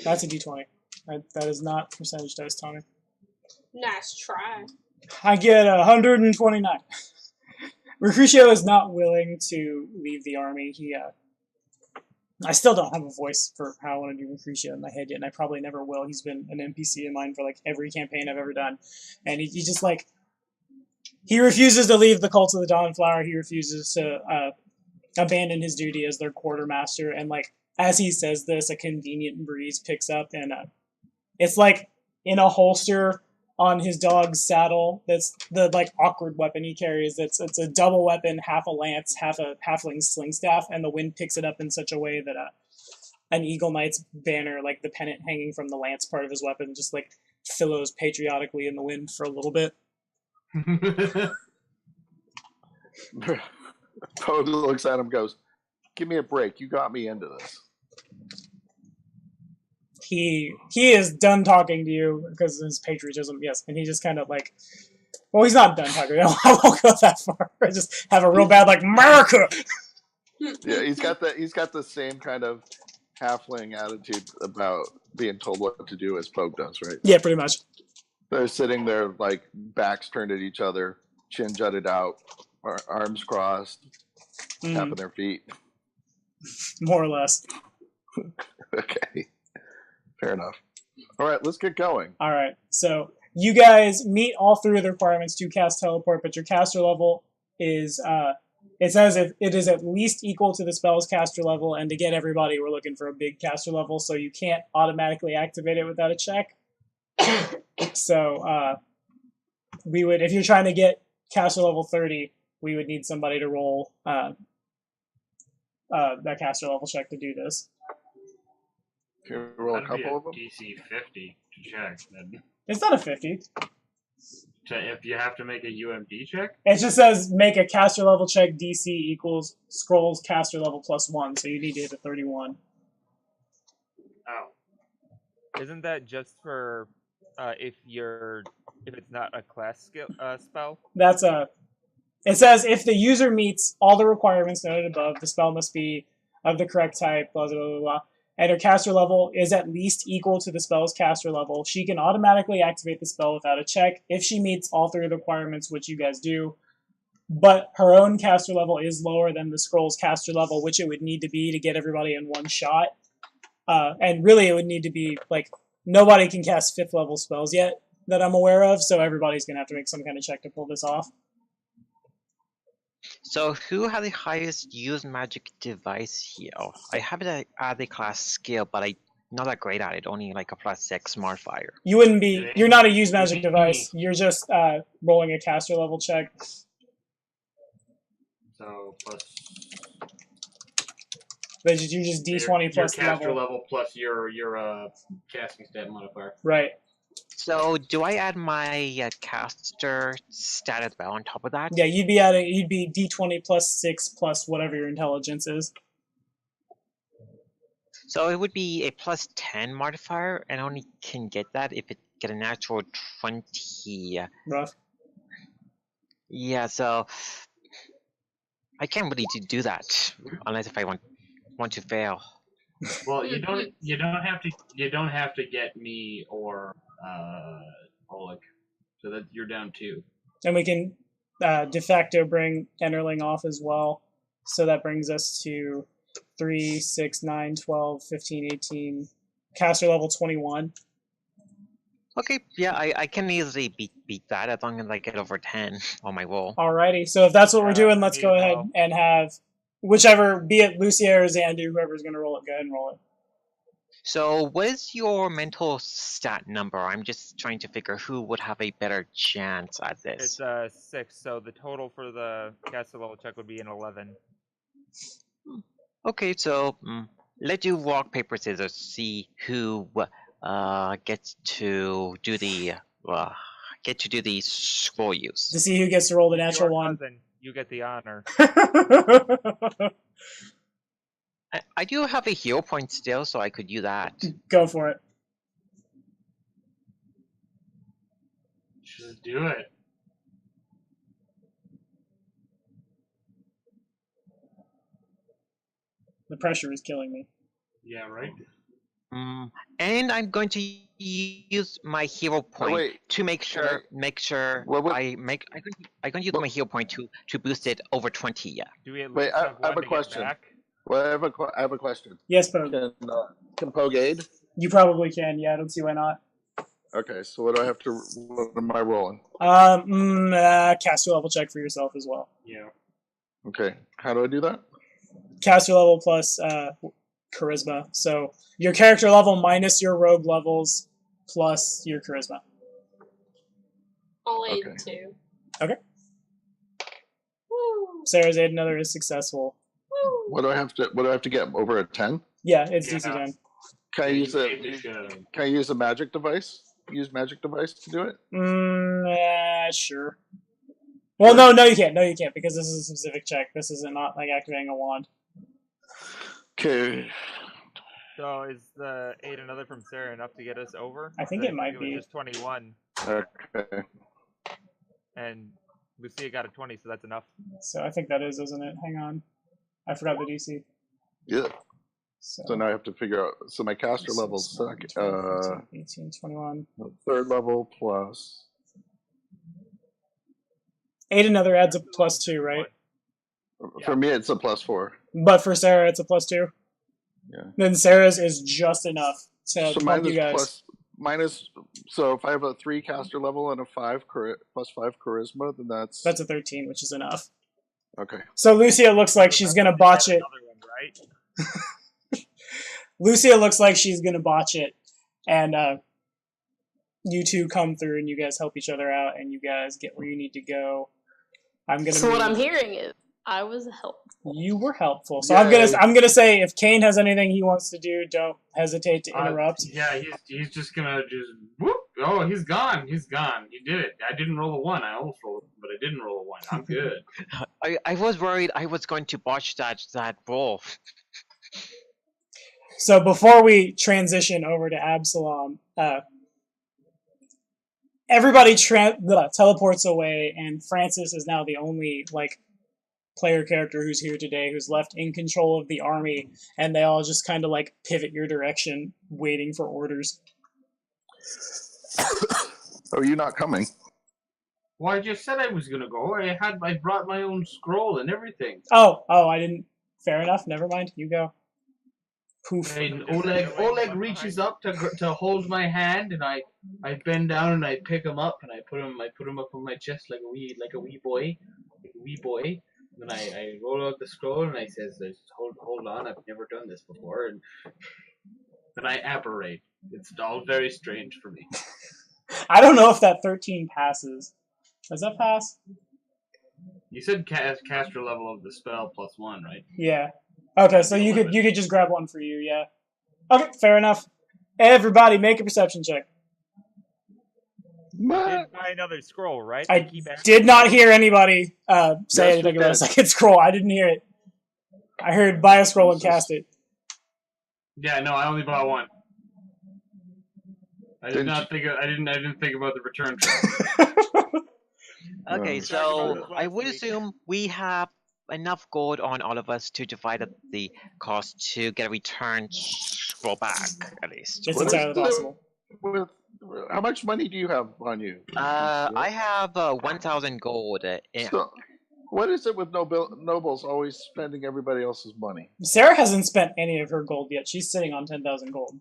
That's a d20. That is not percentage dice, Tommy. Nice try. I get 129. Mercutio is not willing to leave the army. I still don't have a voice for how I want to do Mercutio in my head yet, and I probably never will. He's been an NPC of mine for like every campaign I've ever done, and he just like he refuses to leave the Cult of the Dawnflower. He refuses to abandon his duty as their quartermaster, and like as he says this, a convenient breeze picks up, and it's like in a holster on his dog's saddle. That's the like awkward weapon he carries. It's a double weapon, half a lance, half a halfling sling staff, and the wind picks it up in such a way that an Eagle Knight's banner, like the pennant hanging from the lance part of his weapon, just like billows patriotically in the wind for a little bit. Toad looks at him, goes, "Give me a break. You got me into this." He is done talking to you because of his patriotism, yes, and he just kind of like, well, he's not done talking. I won't go that far. I just have a real bad like America. Yeah, he's got the same kind of halfling attitude about being told what to do as Pogue does, right? Yeah, pretty much. They're sitting there like backs turned at each other, chin jutted out, arms crossed, tapping their feet. More or less. Okay. Fair enough. All right, let's get going. All right, so you guys meet all three of the requirements to cast teleport, but your caster level is, it says it is at least equal to the spell's caster level, and to get everybody, we're looking for a big caster level, so you can't automatically activate it without a check. So we would, if you're trying to get caster level 30, we would need somebody to roll that caster level check to do this. Can we roll a That'd be couple of them? DC 50 to check. Then. It's not a 50. If you have to make a UMD check? It just says make a caster level check DC equals scrolls caster level +1, so you need to hit a 31. Oh. Isn't that just for if it's not a class skill spell. That's a. It says if the user meets all the requirements noted above, the spell must be of the correct type, blah, blah, blah, blah, and her caster level is at least equal to the spell's caster level. She can automatically activate the spell without a check if she meets all 3 of the requirements, which you guys do. But her own caster level is lower than the scroll's caster level, which it would need to be to get everybody in one shot. And really, it would need to be, like, nobody can cast 5th level spells yet that I'm aware of, so everybody's going to have to make some kind of check to pull this off. So who has the highest use magic device here? I have it at the class skill, but I'm not that great at it. Only like a +6 modifier. You wouldn't be. You're not a use magic device. You're just rolling a caster level check. So plus. But you're just D20 plus your caster level. level plus your casting stat modifier. Right. So do I add my caster stat as well on top of that? Yeah, you'd be D20 plus 6 plus whatever your intelligence is. So it would be a +10 modifier, and I only can get that if it get a natural 20. Rough. Yeah, so I can't really do that unless if I want to fail. Well, you don't have to get me or Oleg, so that you're down 2. And we can de facto bring Enterling off as well. So that brings us to 3, 6, 9, 12, 15, 18. Caster level 21. Okay, yeah, I can easily beat that as long as I get over 10 on my roll. Alrighty, so if that's what we're doing, let's go ahead and have whichever, be it Lucia or Zandu, whoever's going to roll it, go ahead and roll it. So what is your mental stat number? I'm just trying to figure who would have a better chance at this. It's 6, so the total for the caster level check would be an 11. Okay, so let's do rock, paper, scissors. See who gets to do the scroll use. To see who gets to roll the natural one. Cousin, you get the honor. I do have a hero point still, so I could use that. Go for it. Just do it. The pressure is killing me. Yeah, right. And I'm going to use my hero point to make sure I'm going to use my hero point to boost it over 20. Yeah. Do we at Wait, least I have have one a to question. get back? Well, I have a question. Yes, Pogue. Can Pogue aid? You probably can. Yeah, I don't see why not. Okay, so what am I rolling? Caster level check for yourself as well. Yeah. Okay, how do I do that? Caster level plus charisma. So your character level minus your rogue levels plus your charisma. I'll aid Okay. 2. Okay. Woo! Sarah's aid another is successful. Woo! What do I have to get over a 10? Yeah, it's Yeah. DC 10. Can I use a magic device? Use magic device to do it? Sure. Well, no, you can't. No, you can't because this is a specific check. This isn't not like activating a wand. Okay. So is the 8 another from Sarah enough to get us over? I think it might be. was just 21, Okay. and Lucia got a 20, so that's enough. So I think that is, isn't it? Hang on. I forgot the DC. Yeah. So So now I have to figure out. So my caster level's 18, 21. 3rd level plus. 8 another adds a +2, right? For me, it's a +4. But for Sarah, it's a +2. Yeah. Then Sarah's is just enough to So help mine you guys. is minus. So if I have a 3 caster level and a 5 plus 5 charisma, then that's That's a 13, which is enough. okay. So Lucia looks like she's gonna botch it. Another one, right? Lucia looks like she's gonna botch it, and you two come through and you guys help each other out, and you guys get where you need to go. I'm gonna. So what I'm hearing is I was helpful. You were helpful. So Yay. I'm gonna say if Kane has anything he wants to do, don't hesitate to interrupt. Yeah, he's just gonna whoop. Oh, he's gone. He's gone. He did it. I didn't roll a 1. I almost rolled, but I didn't roll a 1. I'm good. I was worried I was going to botch that roll. So before we transition over to Absalom, everybody teleports away, and Francis is now the only like player character who's here today who's left in control of the army, and they all just kind of like pivot your direction, waiting for orders. Are you not coming? Well, I just said I was gonna go. I brought my own scroll and everything. Oh, I didn't. Fair enough. Never mind. You go. Poof. And Oleg reaches up to hold my hand, and I bend down and I pick him up and I put him up on my chest like a wee boy. And I roll out the scroll and I says, "Hold on, I've never done this before." And then I apparate. It's all very strange for me. I don't know if that 13 passes. Does that pass? You said caster level of the spell +1, right? Yeah. Okay, so you could just grab one for you, yeah. Okay, fair enough. Everybody, make a perception check. I did buy another scroll, right? I did not hear anybody say anything about a second scroll. I didn't hear it. I heard buy a scroll and cast it. Yeah, no, I only bought one. I didn't think about the return trip. Okay, so I would assume we have enough gold on all of us to divide up the cost to get a return scroll back, at least. It's entirely possible. How much money do you have on you? I have 1,000 gold. So, what is it with nobles always spending everybody else's money? Sarah hasn't spent any of her gold yet. She's sitting on 10,000 gold.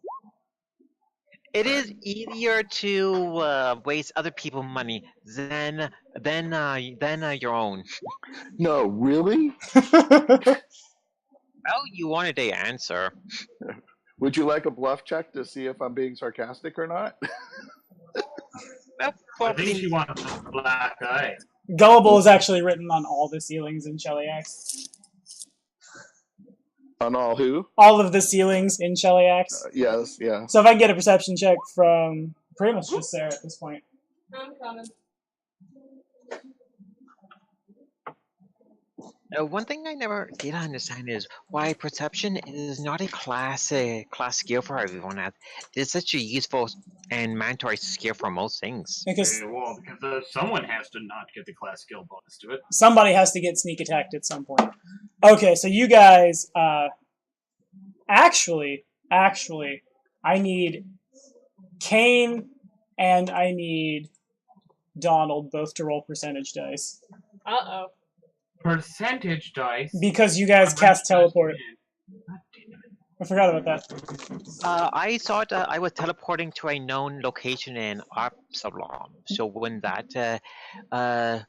It is easier to waste other people's money than your own. No, really? Well, you wanted the answer. Would you like a bluff check to see if I'm being sarcastic or not? I think she wants a black eye. Gullible is actually written on all the ceilings in Cheliax. On all who? All of the ceilings in Cheliax. Yes, yeah. So if I can get a perception check from pretty much just Sarah at this point. I'm coming. One thing I never did understand is why perception is not a class skill for everyone. It's such a useful and mandatory skill for most things. Because someone has to not get the class skill bonus to it. somebody has to get sneak attacked at some point. Okay, so you guys, actually, I need Kane and I need Donald both to roll percentage dice. Uh-oh. Percentage dice? Because you guys cast teleport. I forgot about that. I thought I was teleporting to a known location in Absalom. So wouldn't that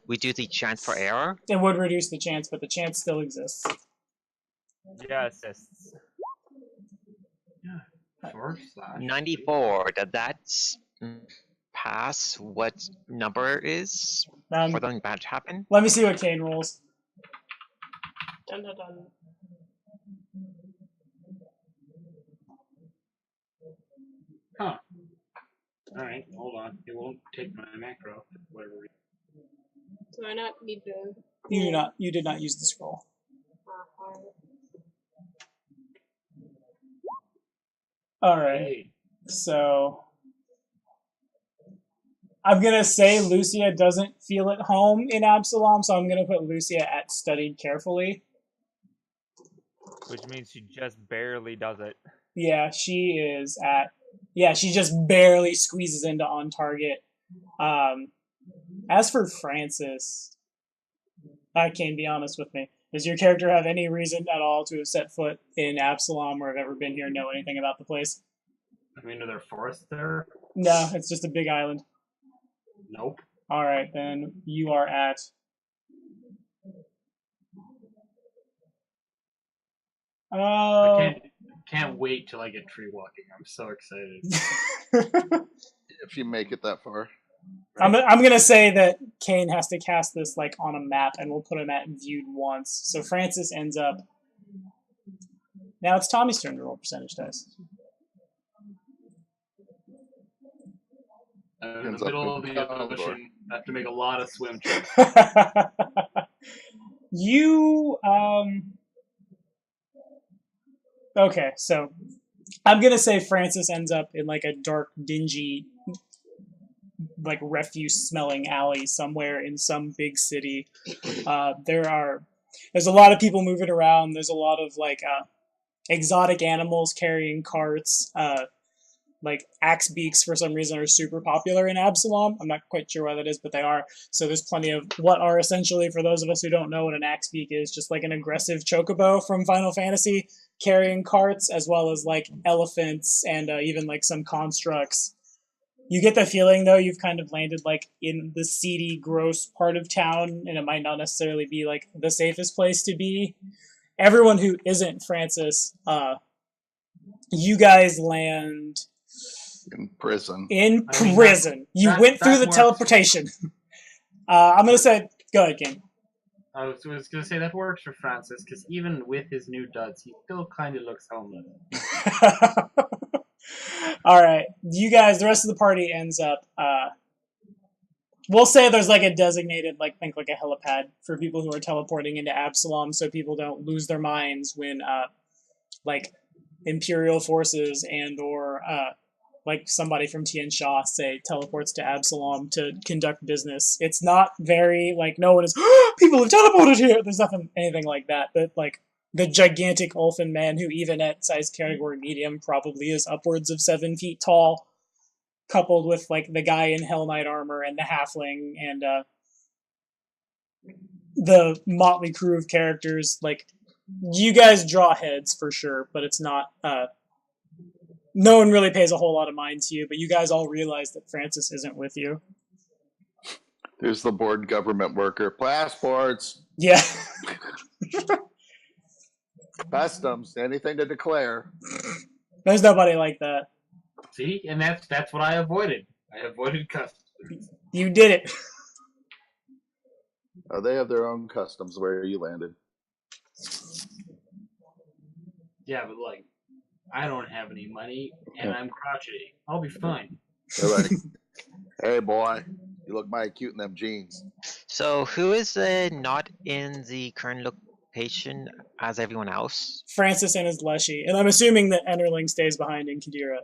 reduce the chance for error? It would reduce the chance, but the chance still exists. Yes. 94. Does that pass what number is for something bad to happen? Let me see what Kane rolls. Dun dun dun. Huh. Alright, hold on. It won't take my macro. Whatever. Do I not need to... You did not use the scroll. Alright. Hey. So I'm gonna say Lucia doesn't feel at home in Absalom, so I'm gonna put Lucia at studied carefully. Which means she just barely does it. Yeah, she is at... Yeah, she just barely squeezes into on target. As for Francis, Kane, be honest with me. Does your character have any reason at all to have set foot in Absalom or have ever been here, know anything about the place? I mean, are there forests there? No, it's just a big island. Nope. Alright, then you are at... I can't wait till I get tree walking. I'm so excited. If you make it that far. I'm gonna say that Kane has to cast this like on a map, and we'll put him at viewed once. So Francis ends up. Now it's Tommy's turn to roll percentage dice. I'm in the middle of the ocean. I have to make a lot of swim trips. You Okay, so I'm gonna say Francis ends up in like a dark, dingy like refuse-smelling alley somewhere in some big city. There's a lot of people moving around. There's a lot of like exotic animals carrying carts. Like axe beaks for some reason are super popular in Absalom. I'm not quite sure why that is, but they are. So there's plenty of what are essentially, for those of us who don't know what an axe beak is, just like an aggressive chocobo from Final Fantasy carrying carts, as well as like elephants and even like some constructs. You get the feeling though you've kind of landed like in the seedy, gross part of town, and it might not necessarily be like the safest place to be. Everyone who isn't Francis, you guys land in prison. In I mean, prison. You went through the works. teleportation. I'm going to say, go ahead, King. I was going to say that works for Francis, because even with his new duds, he still kind of looks homeless. All right. You guys, the rest of the party ends up, we'll say there's like a designated, like, think like a helipad for people who are teleporting into Absalom so people don't lose their minds when, like, Imperial forces and or, like somebody from Tian Sha, say, teleports to Absalom to conduct business. It's not very, like, no one is, people have teleported here! There's anything like that. But, like, the gigantic Ulfin man, who even at size category medium probably is upwards of 7 feet tall, coupled with, like, the guy in Hell Knight armor and the halfling and the motley crew of characters, like, you guys draw heads for sure, but it's not, no one really pays a whole lot of mind to you, but you guys all realize that Francis isn't with you. There's the bored government worker. Passports. Yeah. Customs. Anything to declare. There's nobody like that. See, and that's what I avoided. I avoided customs. You did it. Oh, they have their own customs where you landed. Yeah, but like, I don't have any money, and I'm crotchety. I'll be fine. They're like, hey boy, you look mighty cute in them jeans. So who is not in the current location as everyone else? Francis and his Leshy. And I'm assuming that Enterling stays behind in Kadira.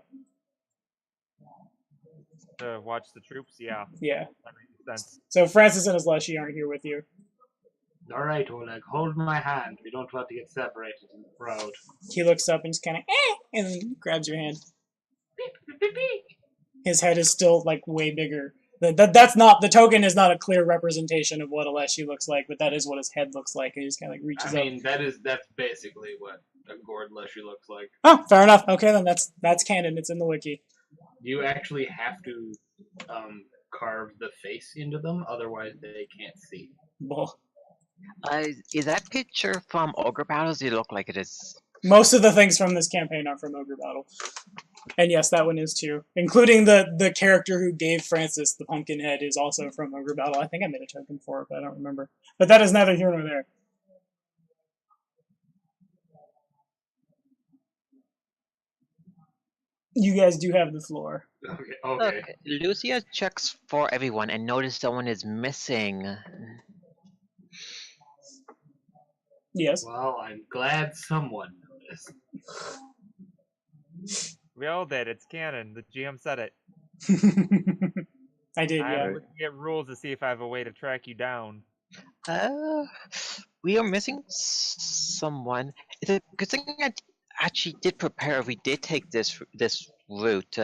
To watch the troops, yeah. Yeah. That makes sense. So Francis and his Leshy aren't here with you. All right, Oleg, hold my hand. We don't want to get separated in the crowd. He looks up and just kind of, and then grabs your hand. His head is still, like, way bigger. That's not, the token is not a clear representation of what a Leshy looks like, but that is what his head looks like. He just kind of, like, reaches up. I mean, that's basically what a gourd leshy looks like. Oh, fair enough. Okay, then that's canon. It's in the wiki. You actually have to carve the face into them, otherwise they can't see. Bull. Is that picture from Ogre Battles? Does it look like it is? Most of the things from this campaign are from Ogre Battle. And yes, that one is too. Including the character who gave Francis the pumpkin head is also from Ogre Battle. I think I made a token for it, but I don't remember. But that is neither here nor there. You guys do have the floor. Okay. Lucia checks for everyone and notices someone is missing. Yes. Well, I'm glad someone noticed. We all did. It's canon. The GM said it. I did, yeah. I'm looking at rules to see if I have a way to track you down. We are missing someone. It's a good thing I actually did prepare. We did take this route.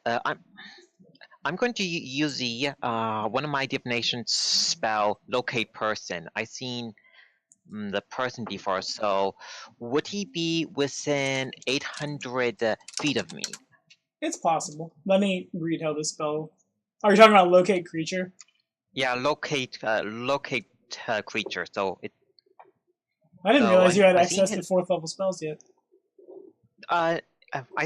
I'm going to use the one of my divination spell, locate person. I seen the person before, so would he be within 800 feet of me? It's possible. Let me read how this spell... Are you talking about locate creature? Yeah, locate creature. So it. I didn't realize you had I access seen to 4th level spells yet. I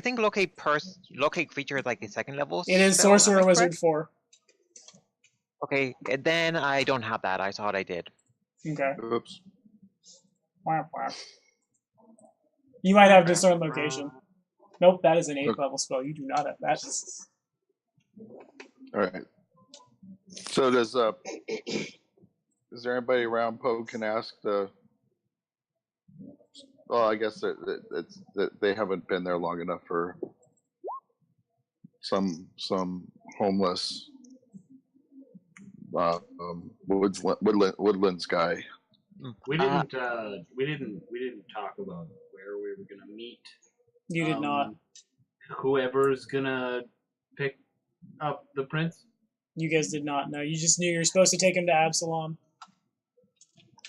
think locate creature is like a 2nd level. It is spell, am I Sorcerer Wizard correct? 4. Okay, then I don't have that. I thought I did. Okay. Oops. Wah, wah. You might have discern location. Nope, that is an 8th level spell. You do not have that. All right. So does is there anybody around Poe can ask the? Well, I guess it's that they haven't been there long enough for some homeless Woodlands guy. We Uh, didn't talk about where we were gonna meet. You did not. Whoever's gonna pick up the prince. You guys did not know. You just knew you were supposed to take him to Absalom.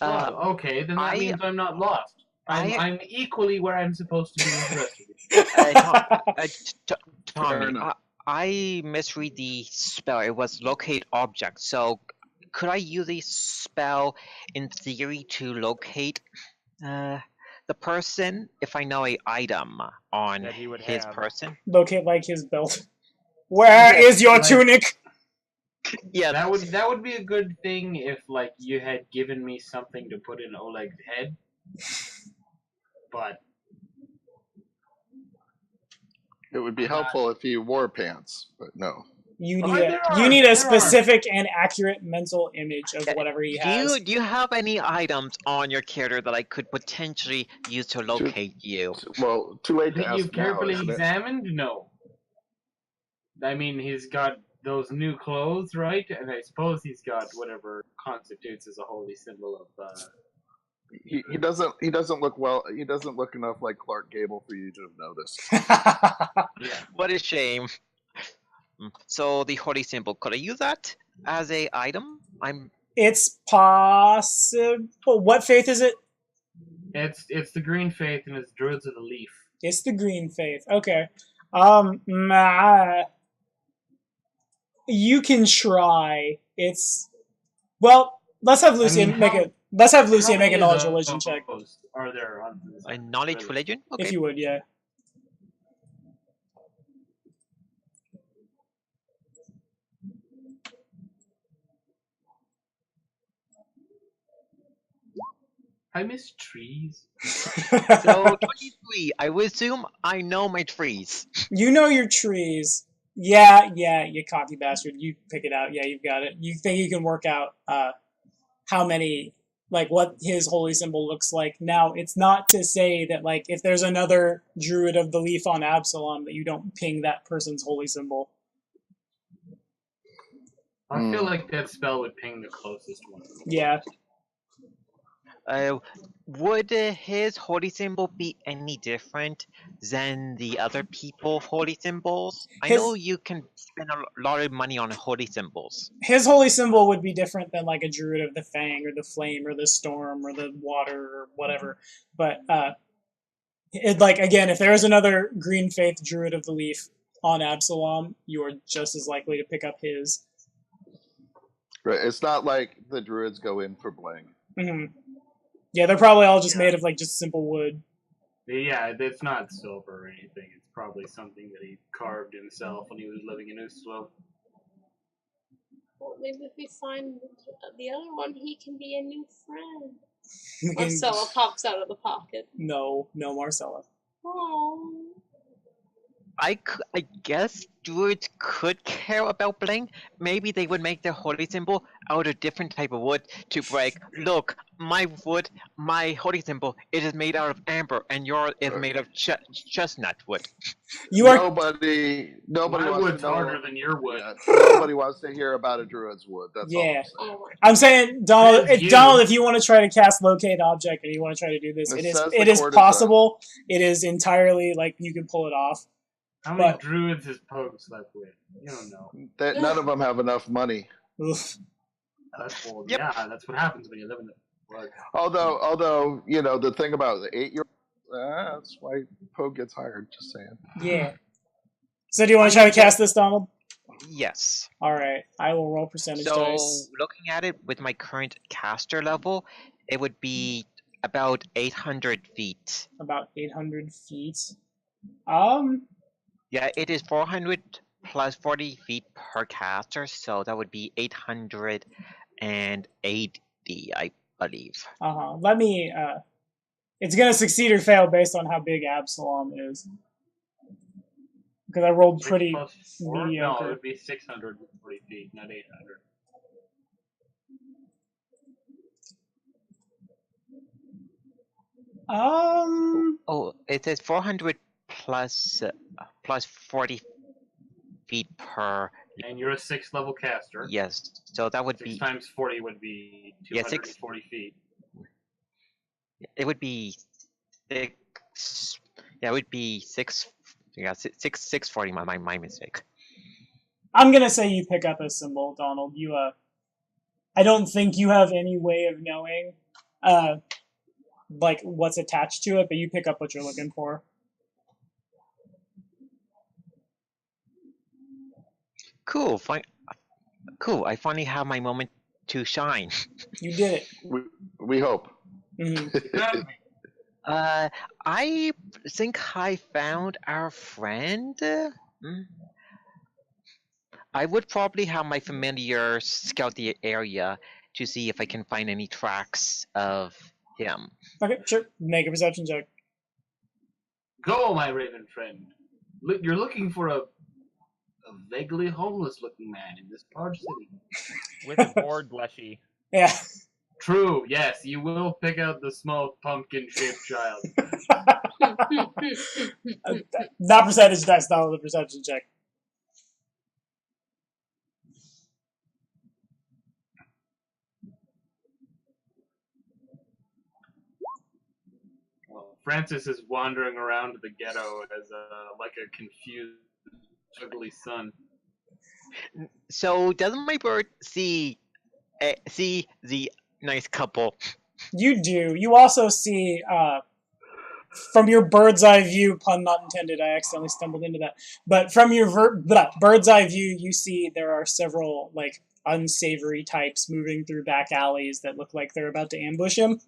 Oh, okay, then that I- means I'm not lost. I'm equally where I'm supposed to be with the rest of you. Tommy, enough. I misread the spell. It was locate object. So, could I use a spell in theory to locate the person if I know a item on That he would his have. person? Locate like his belt. Where is your like- tunic? Yeah, That would be a good thing if like you had given me something to put in Oleg's head. But It would be helpful if he wore pants, but no. You Well, need there a are- you need there a are. specific and accurate mental image of whatever he has. do you have any items on your character that I could potentially use to locate you? Well, too late to that ask you've now, carefully isn't it? examined? No. I mean, he's got those new clothes, right? And I suppose he's got whatever constitutes as a holy symbol of. He doesn't look well. He doesn't look enough like Clark Gable for you to have noticed. Yeah. What a shame. So the holy symbol, could I use that as a item? It's possible. What faith is it? It's the green faith and it's druids of the leaf. It's the green faith. Okay. You can try. It's well. Let's have Lucian mean, make how- a. Let's have Lucian How make a many knowledge of religion check, those are there on this? A knowledge religion? Okay. if you would. Yeah. I miss trees. So 23. I would assume I know my trees. You know your trees. Yeah, you cocky bastard. You pick it out. Yeah, you've got it. You think you can work out how many, like, what his holy symbol looks like. Now, it's not to say that, like, if there's another druid of the leaf on Absalom, that you don't ping that person's holy symbol. I feel like that spell would ping the closest one. Yeah. Would his holy symbol be any different than the other people's holy symbols? I His- know you can spend a lot of money on holy symbols. His holy symbol would be different than, like, a druid of the fang or the flame or the storm or the water or whatever. But, like, again, if there is another green faith druid of the leaf on Absalom, you are just as likely to pick up his. Right. It's not like the druids go in for bling. Mm-hmm. Yeah, they're probably all just Yeah. made of, like, just simple wood. Yeah, it's not silver or anything. It's probably something that he carved himself when he was living in Uslo. Well, maybe if we find the other one, he can be a new friend. We can- Marcella pops out of the pocket. No, Marcella. Oh. I guess druids could care about bling. Maybe they would make their holy symbol out of different type of wood to break. Look, my wood, my holy symbol, it is made out of amber, and yours is made of chestnut wood. You are Nobody My wants wood's to know. harder than your wood. Yeah, nobody wants to hear about a druid's wood. That's all Yeah. I'm saying. Oh my. I'm saying, Donald, Says if Donald, you. if you want to try to cast locate object and you want to try to do this, It it is says the it is courtesan. possible. It is entirely like you can pull it off. How many But- druids has Pogue slept with? You don't know. None of them have enough money. Oof. That's well, Yep. yeah, that's what happens when you live in the blood. Although you know the thing about the 8-year-old, that's why Poe gets hired. Just saying. Yeah. So do you want to try to cast this, Donald? Yes. All right, I will roll percentage So dice. looking at it with my current caster level, it would be about 800 feet. About 800 feet. Yeah, it is 400 plus 40 feet per caster, so that would be 880, I believe. Let me. It's gonna succeed or fail based on how big Absalom is. Because I rolled pretty 6 plus 4? No, mediocre. it would be 640 feet, not 800. Oh, it says 400 plus 40 feet per And you're a 6th level caster. Yes, so that would 6 be times 40 would be Yeah, 240 feet. it would be 6. Yeah, it would be 6. Yeah, 640. My mistake. I'm gonna say you pick up a symbol, Donald. I don't think you have any way of knowing, like what's attached to it, but you pick up what you're looking for. Cool. Cool. I finally have my moment to shine. You did it. We hope. hmm I think I found our friend. I would probably have my familiar scout the area to see if I can find any tracks of him. Okay, sure. Make a perception check. Go, my raven friend. Look, you're looking for a vaguely homeless-looking man in this large city. With a bored Leshy. Yeah. True, yes, you will pick out the small pumpkin-shaped child. Not percentage dice, not the perception check. Well, Francis is wandering around the ghetto as like a confused, ugly son. So doesn't my bird see the nice couple? You do. You also see, from your bird's eye view, pun not intended, I accidentally stumbled into that. But from your bird's eye view, you see there are several, like, unsavory types moving through back alleys that look like they're about to ambush him.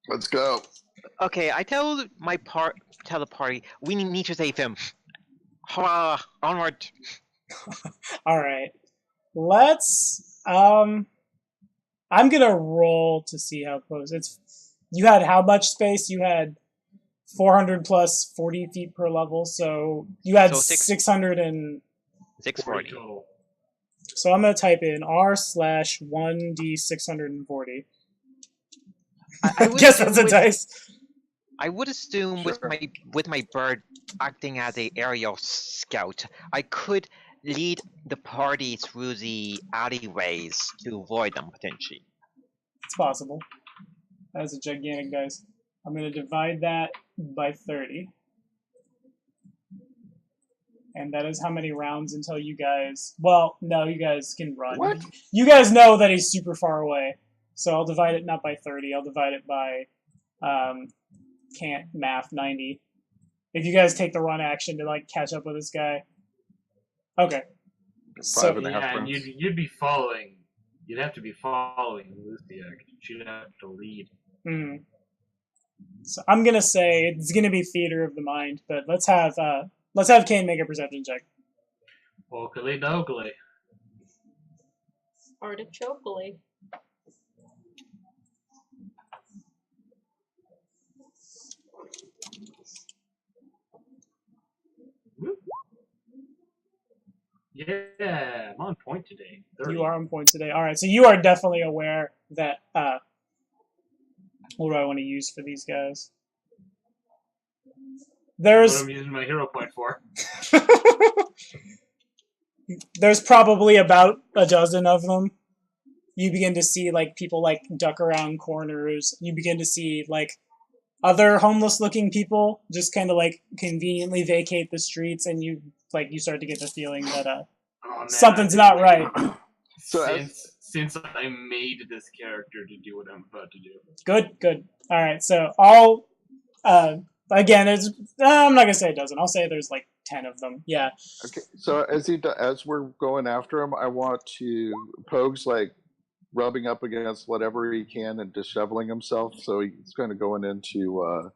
Let's go. Okay, I tell the party we need to save him. Hurrah! Onward! Alright. Let's, I'm gonna roll to see how close. You had how much space? You had 400 plus 40 feet per level, so you had 600 and... 640. Total. So I'm gonna type in r/1d640. I guess that's a dice. I would assume Sure. with my bird acting as a aerial scout, I could lead the party through the alleyways to avoid them potentially. It's possible. That's a gigantic dice. I'm gonna divide that by 30. And that is how many rounds until you guys... Well, no, you guys can run. What? You guys know that he's super far away. So I'll divide it not by 30, I'll divide it by... can't math, 90. If you guys take the run action to, like, catch up with this guy. Okay. Five and a half Yeah, and rounds. you'd be following. You'd have to be following Lucia. She'd have to lead. So I'm gonna say it's gonna be theater of the mind, but let's have Kane make a perception check. Okily dokily. Artichokely. Yeah, I'm on point today. 30. You are on point today. All right, so you are definitely aware that. What do I want to use for these guys? That's what I'm using my hero point for. There's probably about a dozen of them. You begin to see like people like duck around corners. You begin to see like other homeless-looking people just kind of like conveniently vacate the streets, and you start to get the feeling that Oh, man, something's not right. So Since I made this character to do what I'm about to do. Good. All right, so I'll again, I'm not gonna say a dozen. I'll say there's like 10 of them. Yeah. Okay, so as we're going after him, I want to Pogue's like rubbing up against whatever he can and disheveling himself. So he's kind of going into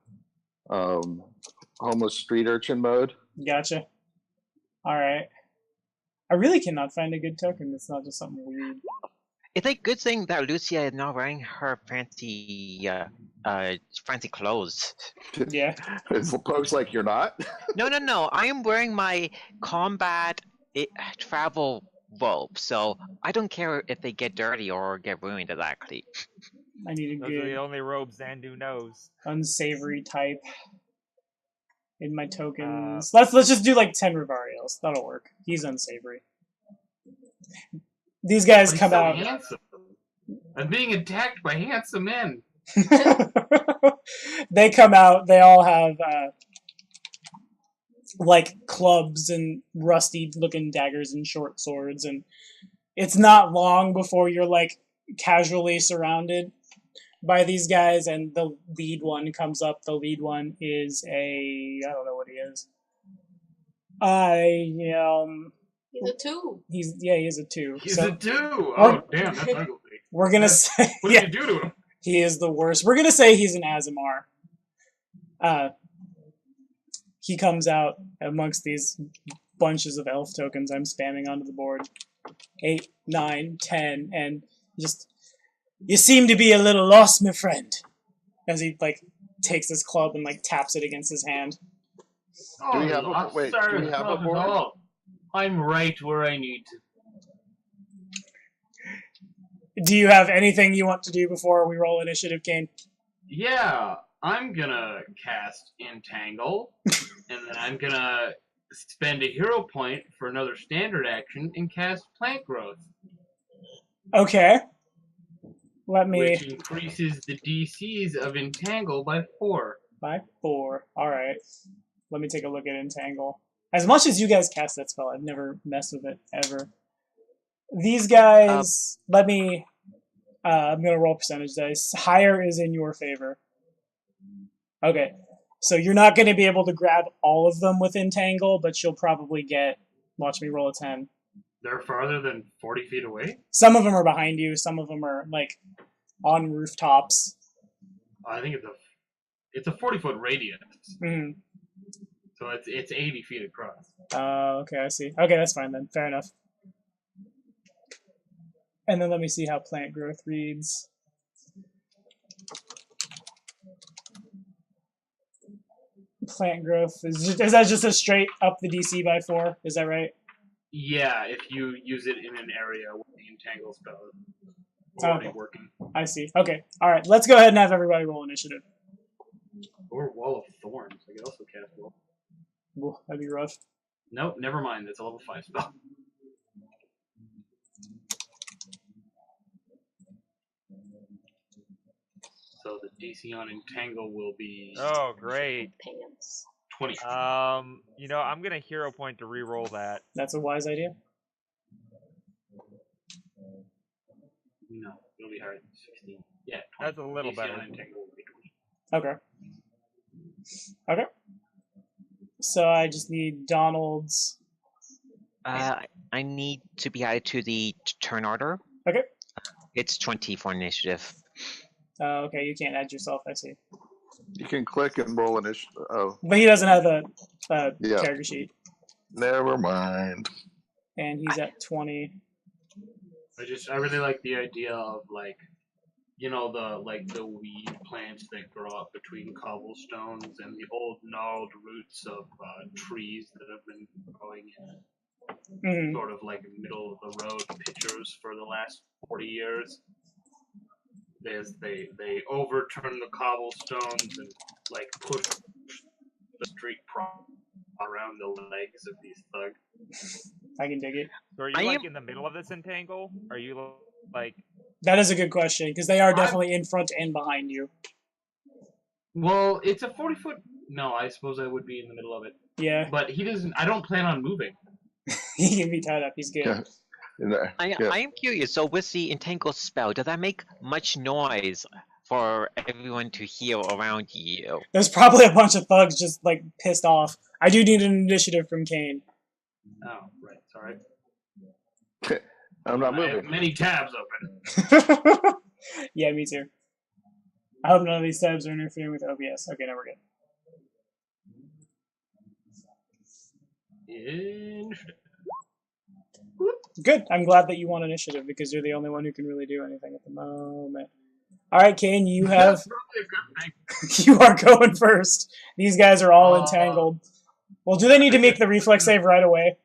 homeless street urchin mode. Gotcha. All right. I really cannot find a good token that's not just something weird. It's a good thing that Lucia is not wearing her fancy clothes. Yeah. Pogue's like, you're not? No. I am wearing my combat travel robe, so I don't care if they get dirty or get ruined exactly. I need a Those are the good only robes Zandu knows. unsavory type in my tokens. Let's just do like 10 Rivarios. That'll work. He's unsavory. These guys But he's come so out. handsome. I'm being attacked by handsome men. They come out. They all have like clubs and rusty-looking daggers and short swords, and it's not long before you're like casually surrounded by these guys. And the lead one comes up. The lead one is I don't know what he is. He's a 2. He is a 2. He's So a 2. Oh, damn, that's ugly. we're gonna say What did you do to him? he is the worst. We're gonna say he's an Azamar. He comes out amongst these bunches of elf tokens I'm spamming onto the board. 8, 9, 10, and just you seem to be a little lost, my friend. As he like takes his club and like taps it against his hand. Do we Oh, have a- lost, wait, sir, do we have a not at board? all. I'm right where I need to. Do you have anything you want to do before we roll initiative, Kane? Yeah, I'm gonna cast Entangle, and then I'm gonna spend a hero point for another standard action and cast Plant Growth, Okay. Let me which increases the DCs of Entangle by 4. by 4. Alright. Let me take a look at Entangle. As much as you guys cast that spell, I've never messed with it ever. These guys, let me I'm gonna roll percentage dice. Higher is in your favor. Okay. So you're not gonna be able to grab all of them with Entangle, but you'll probably get, watch me roll a 10. They're farther than 40 feet away? Some of them are behind you, some of them are like on rooftops. I think it's a 40-foot radius, Hmm. so it's 80 feet across. Okay, I see. Okay, that's fine then. Fair enough. And then let me see how plant growth reads. Plant growth is that just a straight up the DC by 4? Is that right? Yeah, if you use it in an area where the Entangle spell is already Okay. working. I see. Okay. All right. Let's go ahead and have everybody roll initiative. Or Wall of Thorns. I could also cast Wall. Ooh, that'd be rough. Nope, never mind. That's a level 5 spell. So the DC on Entangle will be Oh, great. Pants. 20. You know, I'm gonna hero point to re-roll that. That's a wise idea. No, it'll be higher than 16. Yeah, 20. That's a little DC better. on Entangle will be 20. Okay. Okay. So I just need Donald's. I need to be added to the turn order. Okay. It's 20 for initiative. Okay, you can't add yourself. I see. You can click and roll initiative. Oh, But he doesn't have a Yeah. character sheet, never mind. and he's at 20. I really like the idea of like, you know, the weed plants that grow up between cobblestones and the old gnarled roots of trees that have been growing in Mhm. sort of like middle of the road pitchers for the last 40 years. They overturn the cobblestones and like push the street around the legs of these thugs. I can dig it. So are you like in the middle of this entangle? Are you like? That is a good question because they are definitely in front and behind you. Well, it's a 40-foot. No, I suppose I would be in the middle of it. Yeah, But he doesn't. I don't plan on moving. he can be tied up. He's good. Yeah. I am curious. So with the entangle spell, does that make much noise for everyone to hear around you? There's probably a bunch of thugs just like pissed off. I do need an initiative from Kane. Oh, right. Sorry. I'm not I have moving. many tabs open. Yeah, me too. I hope none of these tabs are interfering with OBS. Okay, now we're good. Initiative. Good. I'm glad that you want initiative because you're the only one who can really do anything at the moment. All right, Kane, you have That's probably a good thing. you are going first. These guys are all entangled. Well, do they need to make the reflex save right away?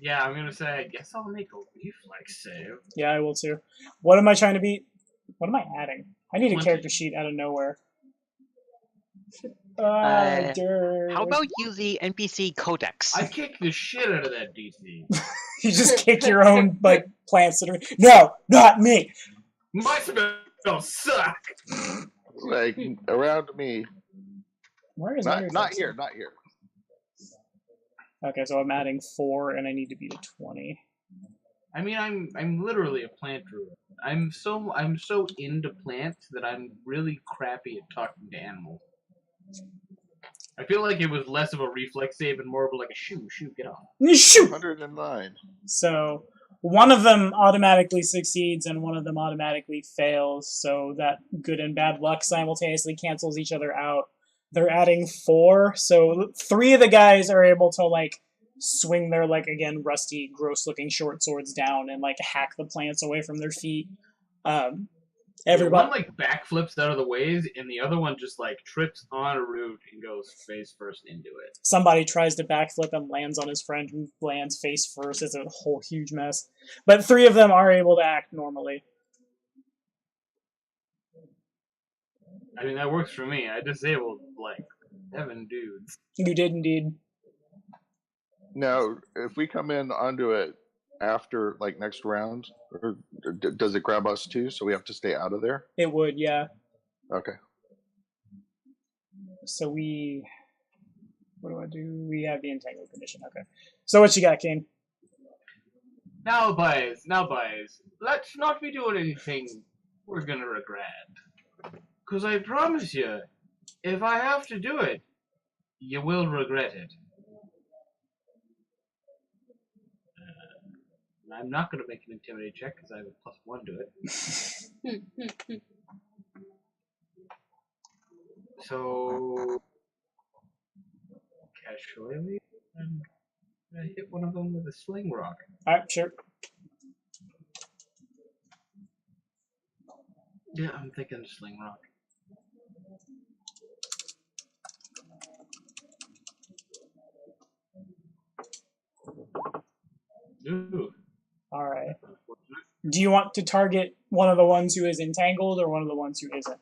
Yeah, I'm gonna say. I guess I'll make a reflex save. Yeah, I will too. What am I trying to beat? What am I adding? I need a 20. character sheet out of nowhere. Dirt. How about you the NPC Codex? I kicked the shit out of that DC. You just kick your own like plants that are no, not me. My spells suck. Like around me. Where is Not here. Not here. Okay, so I'm adding 4, and I need to beat a 20. I mean, I'm literally a plant druid. I'm so into plants that I'm really crappy at talking to animals. I feel like it was less of a reflex save and more of like a shoo, get off. Shoot! 109. So one of them automatically succeeds, and one of them automatically fails. So that good and bad luck simultaneously cancels each other out. They're adding 4, so 3 of the guys are able to like swing their like again rusty, gross-looking short swords down and like hack the plants away from their feet. Everybody one like backflips out of the ways, and the other one just like trips on a root and goes face first into it. Somebody tries to backflip and lands on his friend, who lands face first. It's a whole huge mess. But 3 of them are able to act normally. I mean, that works for me. I disabled like 7 dudes. You did indeed. Now, if we come in onto it after like next round, or does it grab us too? So we have to stay out of there. It would, yeah. Okay. So what do I do? We have the entangled condition. Okay. So what you got, Kane? Now, boys, let's not be doing anything we're gonna regret. Because I promise you, if I have to do it, you will regret it. I'm not going to make an intimidate check because I have a +1 to it. So, casually, I'm going to hit one of them with a sling rock. Alright, sure. Yeah, I'm thinking sling rock. Ooh. Alright. Do you want to target one of the ones who is entangled or one of the ones who isn't?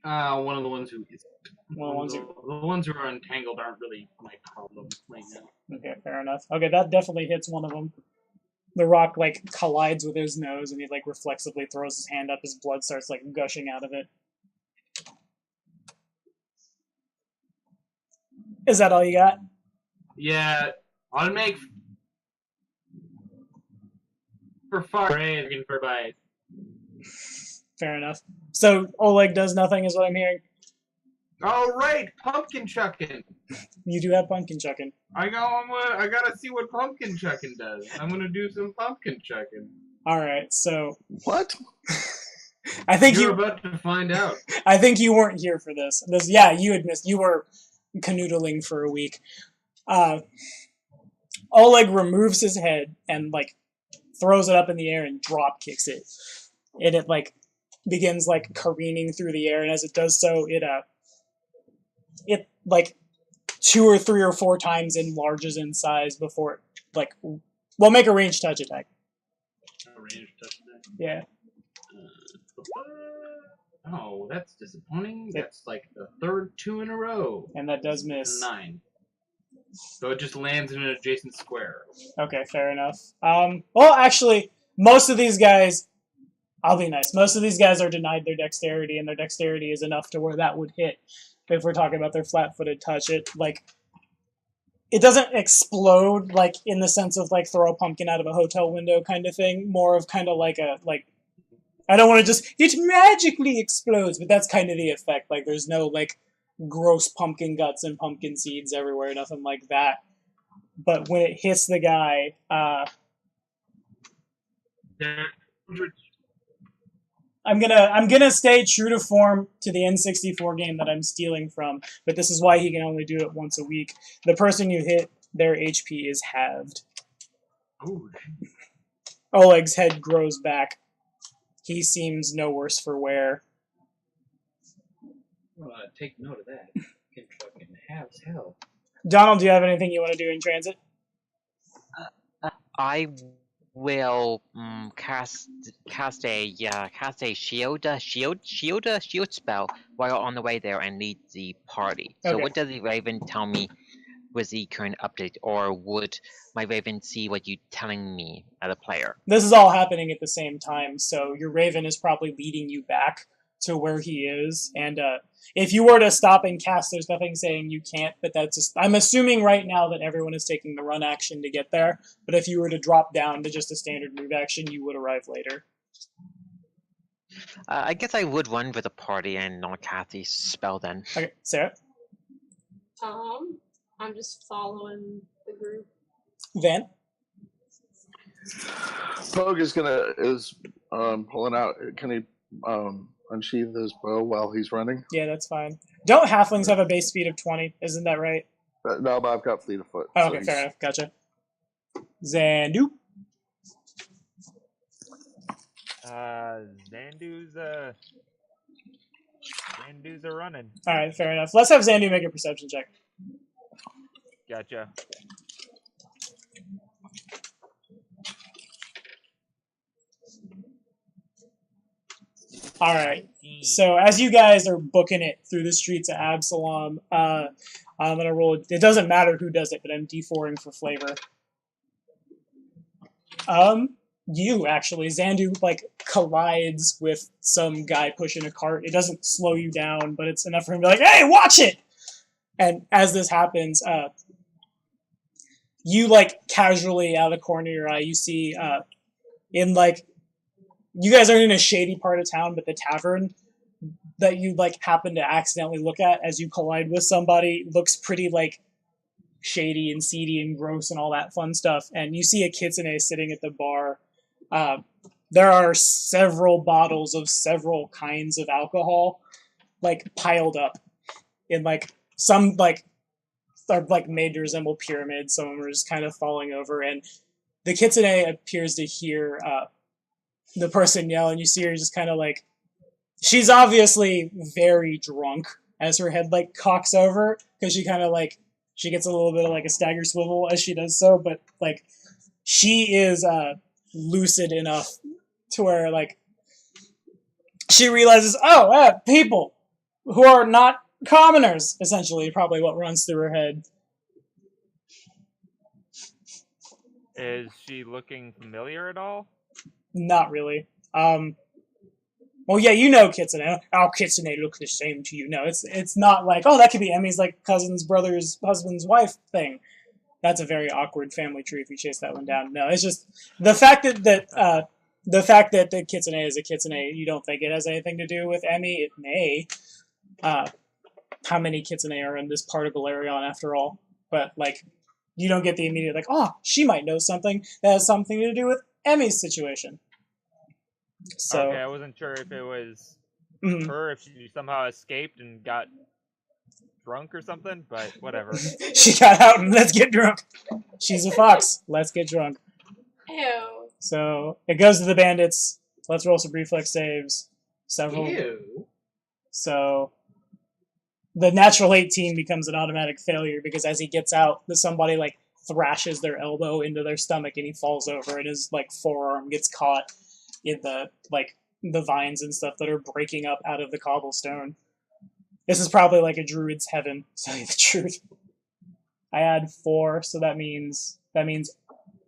One of the ones who isn't. The ones who are entangled aren't really my problem right now. Okay, fair enough. Okay, that definitely hits one of them. The rock like collides with his nose, and he like reflexively throws his hand up. His blood starts like gushing out of it. Is that all you got? Yeah, I'll make for far looking for bite. Fair enough. So Oleg does nothing, is what I'm hearing. All right, pumpkin chucking. You do have pumpkin chucking. I gotta see what pumpkin chucking does. I'm gonna do some pumpkin chucking. All right, so What? I think You're about to find out. I think you weren't here for this. Yeah, you had missed. You were canoodling for a week. Oleg removes his head and like throws it up in the air and drop kicks it, and it like begins like careening through the air. And as it does so, it like 2 or 3 or 4 times enlarges in size before it like well make a ranged touch attack. A ranged touch attack. Yeah. Oh, that's disappointing. That's like the 3rd 2 in a row. And that does miss. 9. So it just lands in an adjacent square. Okay, fair enough. Well, actually, most of these guys, I'll be nice. Most of these guys are denied their dexterity, and their dexterity is enough to where that would hit. If we're talking about their flat-footed touch, it doesn't explode like in the sense of like throw a pumpkin out of a hotel window kind of thing. More of kind of like I don't want to just it magically explodes, but that's kind of the effect. Like there's no like gross pumpkin guts and pumpkin seeds everywhere, nothing like that. But when it hits the guy, I'm gonna stay true to form to the N64 game that I'm stealing from, but this is why he can only do it once a week. The person you hit, their HP is halved. Ooh. Oleg's head grows back. He seems no worse for wear. Take note of that. Can fucking have hell. Donald, do you have anything you want to do in transit? I will cast a shield spell while on the way there and lead the party. So Okay. what does the Raven tell me with the current update, or would my Raven see what you're telling me as a player? This is all happening at the same time, so your Raven is probably leading you back to where he is. And if you were to stop and cast, there's nothing saying you can't, but that's just, I'm assuming right now that everyone is taking the run action to get there, but if you were to drop down to just a standard move action, you would arrive later. I guess I would run with the party and not cast the spell then. Okay, Sarah? I'm just following the group. Van? Pogue is pulling out. Can he unsheath his bow while he's running? Yeah, that's fine. Don't halflings have a base speed of 20? Isn't that right? No, but I've got fleet of foot. Oh, so okay, fair enough. Gotcha. Zandu? Zandu's a running. Alright, fair enough. Let's have Zandu make a perception check. Gotcha. Alright, so as you guys are booking it through the streets of Absalom, I'm gonna roll. It doesn't matter who does it, but I'm D4ing for flavor. You actually, Zandu like collides with some guy pushing a cart. It doesn't slow you down, but it's enough for him to be like, "Hey, watch it!" And as this happens, you like casually out of the corner of your eye, you see in like. You guys are in a shady part of town, but the tavern that you like happen to accidentally look at as you collide with somebody looks pretty like shady and seedy and gross and all that fun stuff. And you see a kitsune sitting at the bar. There are several bottles of several kinds of alcohol like piled up in like some like are like made to resemble pyramids. Some of them are just kind of falling over, and the kitsune appears to hear the person yell, and you see her just kind of like, she's obviously very drunk as her head like cocks over, because she kind of like, she gets a little bit of like a stagger swivel as she does so, but like she is lucid enough to where like she realizes, people who are not commoners, essentially, probably what runs through her head. Is she looking familiar at all? Not really. Well, yeah, you know Kitsune. Our Kitsune look the same to you. No, it's not like, oh, that could be Emmy's like cousin's brother's husband's wife thing. That's a very awkward family tree if you chase that one down. No, it's just the fact that the Kitsune is a Kitsune, you don't think it has anything to do with Emmy. It may. How many Kitsune are in this part of Galarion after all? But like, you don't get the immediate like, oh, she might know something that has something to do with Emmy's situation. So, okay, I wasn't sure if it was her, if she somehow escaped and got drunk or something, but whatever. She got out and let's get drunk. She's a fox. Let's get drunk. Ew. So it goes to the bandits. Let's roll some reflex saves. Several. Ew. So the natural 18 becomes an automatic failure because as he gets out, somebody like thrashes their elbow into their stomach and he falls over and his like forearm gets caught in the vines and stuff that are breaking up out of the cobblestone. This is probably like a druid's heaven, to tell you the truth. I add 4, so that means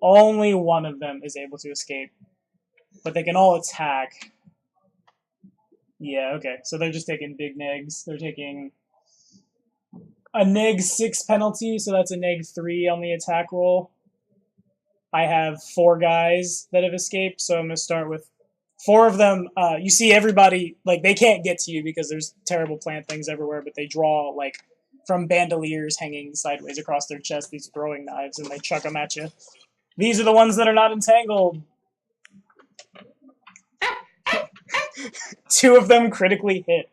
only one of them is able to escape. But they can all attack. Yeah, okay. So they're just taking big negs. They're taking a neg 6 penalty, so that's a neg 3 on the attack roll. I have 4 guys that have escaped, so I'm going to start with 4 of them. You see everybody, like, they can't get to you because there's terrible plant things everywhere, but they draw, like, from bandoliers hanging sideways across their chest, these throwing knives, and they chuck them at you. These are the ones that are not entangled. 2 of them critically hit.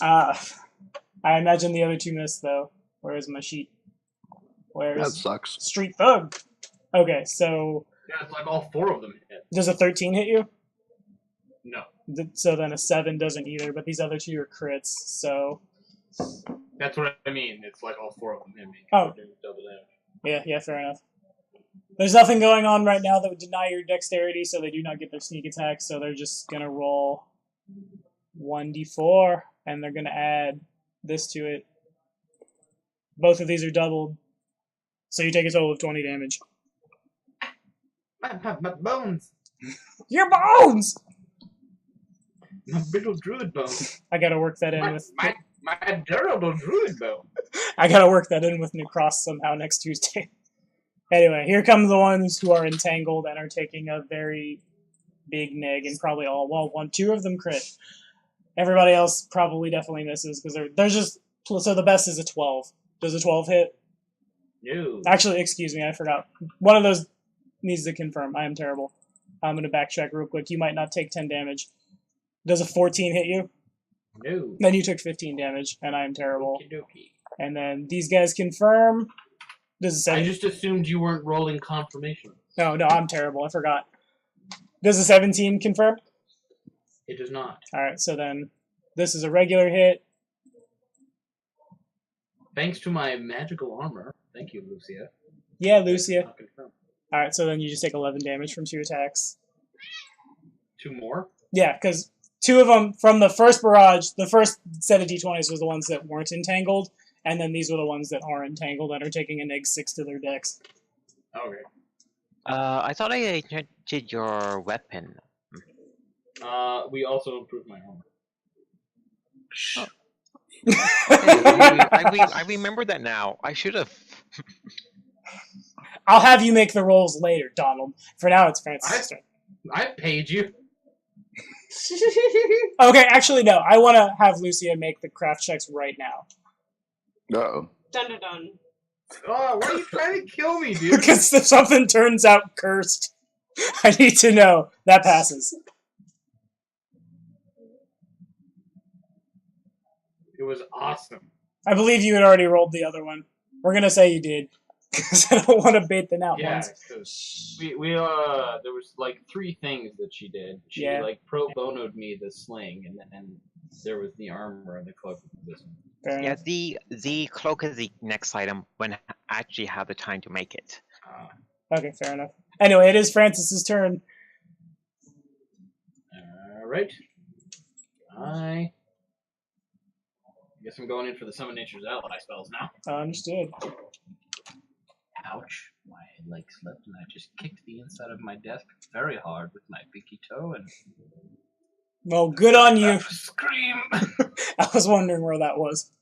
I imagine the other 2 missed, though. Where is my sheet? Where's That sucks. Street Thug? Okay, so... Yeah, it's like all 4 of them hit. Does a 13 hit you? No. So then a 7 doesn't either, but these other 2 are crits, so... That's what I mean. It's like all 4 of them hit me. Oh. Double damage. Yeah, fair enough. There's nothing going on right now that would deny your dexterity, so they do not get their sneak attack, so they're just going to roll 1d4, and they're going to add this to it. Both of these are doubled, so you take a total of 20 damage. My bones! Your bones! My brittle druid bones! I gotta work that in with... My durable druid bone! I gotta work that in with Necross somehow next Tuesday. Anyway, here come the ones who are entangled and are taking a very big neg, and probably all, well, two of them crit. Everybody else probably definitely misses, because they're just, so the best is a 12. Does a 12 hit? No. Actually, excuse me, I forgot. One of those needs to confirm. I am terrible. I'm going to backtrack real quick. You might not take 10 damage. Does a 14 hit you? No. Then you took 15 damage, and I am terrible. Okey-dokey. And then these guys confirm. Does a 17? I just assumed you weren't rolling confirmation. No, I'm terrible. I forgot. Does a 17 confirm? It does not. Alright, so then this is a regular hit. Thanks to my magical armor. Thank you, Lucia. Yeah, Lucia. Not confirmed. Alright, so then you just take 11 damage from 2 attacks. 2 more? Yeah, because 2 of them from the first barrage, the first set of d20s was the ones that weren't entangled, and then these were the ones that are entangled and are taking a -6 to their dex. Okay. I thought I did your weapon. We also improved my armor. Oh. I remember that now. I should have. I'll have you make the rolls later, Donald. For now, it's Francis' turn. I paid you. Okay, actually, no. I want to have Lucia make the craft checks right now. Uh-oh. Dun dun dun. Oh, why are you trying to kill me, dude? Because if something turns out cursed, I need to know. That passes. It was awesome. I believe you had already rolled the other one. We're going to say you did. Because I don't want to bait them out Yeah, once. because there was like 3 things that she did. She like pro bonoed me the sling, and then there was the armor and the cloak. Fair Yeah, enough. the cloak is the next item when I actually have the time to make it. Okay, fair enough. Anyway, it is Francis's turn. Alright. I guess I'm going in for the Summon Nature's Ally spells now. Understood. Ouch. My leg slipped and I just kicked the inside of my desk very hard with my pinky toe and... Well, good on you. Scream! I was wondering where that was.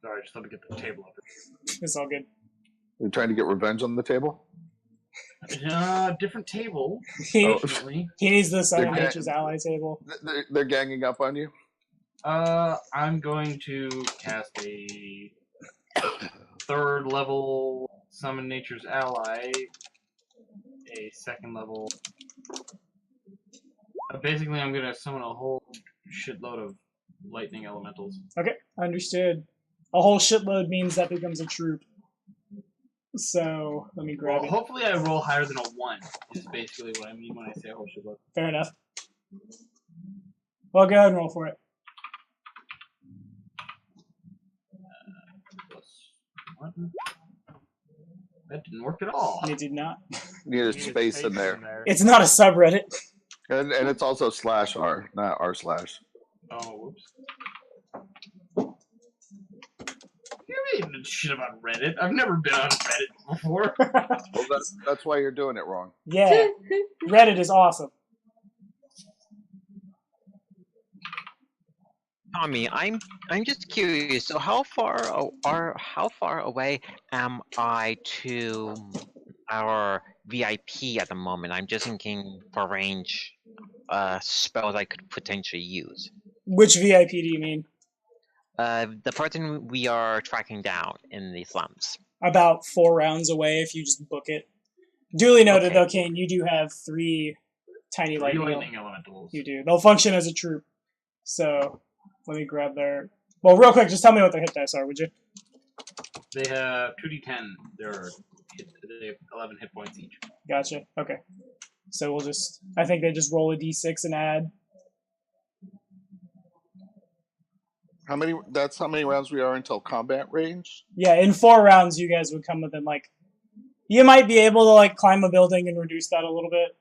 Sorry, just let me get the table up. It's all good. You're trying to get revenge on the table? Different table. He, Fortunately. he needs the Summon Okay. Nature's Ally table. They're ganging up on you? I'm going to cast a 3rd level Summon Nature's Ally, a 2nd level. Basically, I'm going to summon a whole shitload of lightning elementals. Okay, understood. A whole shitload means that becomes a troop. So, let me grab it. Hopefully I roll higher than a 1, is basically what I mean when I say a whole shitload. Fair enough. Well, go ahead and roll for it. +1. That didn't work at all. It did not. You need a space in there. It's not a subreddit. And it's also /r, not r/. Oh, whoops. You mean shit about Reddit? I've never been on Reddit before. Well, that's why you're doing it wrong. Yeah, Reddit is awesome. Tommy, I'm just curious. So how far away am I to our VIP at the moment? I'm just thinking for range spells I could potentially use. Which VIP do you mean? The person we are tracking down in the slums. About 4 rounds away if you just book it. Duly noted, Okay. though, Kane, you do have 3 tiny Lightning elementals. You do. They'll function as a troop. So, let me grab their... Well, real quick, just tell me what their hit dice are, would you? They have 2d10. They have 11 hit points each. Gotcha. Okay. So we'll just, I think they just roll a d6 and add. That's how many rounds we are until combat range? Yeah, in 4 rounds, you guys would come within, like, you might be able to, like, climb a building and reduce that a little bit.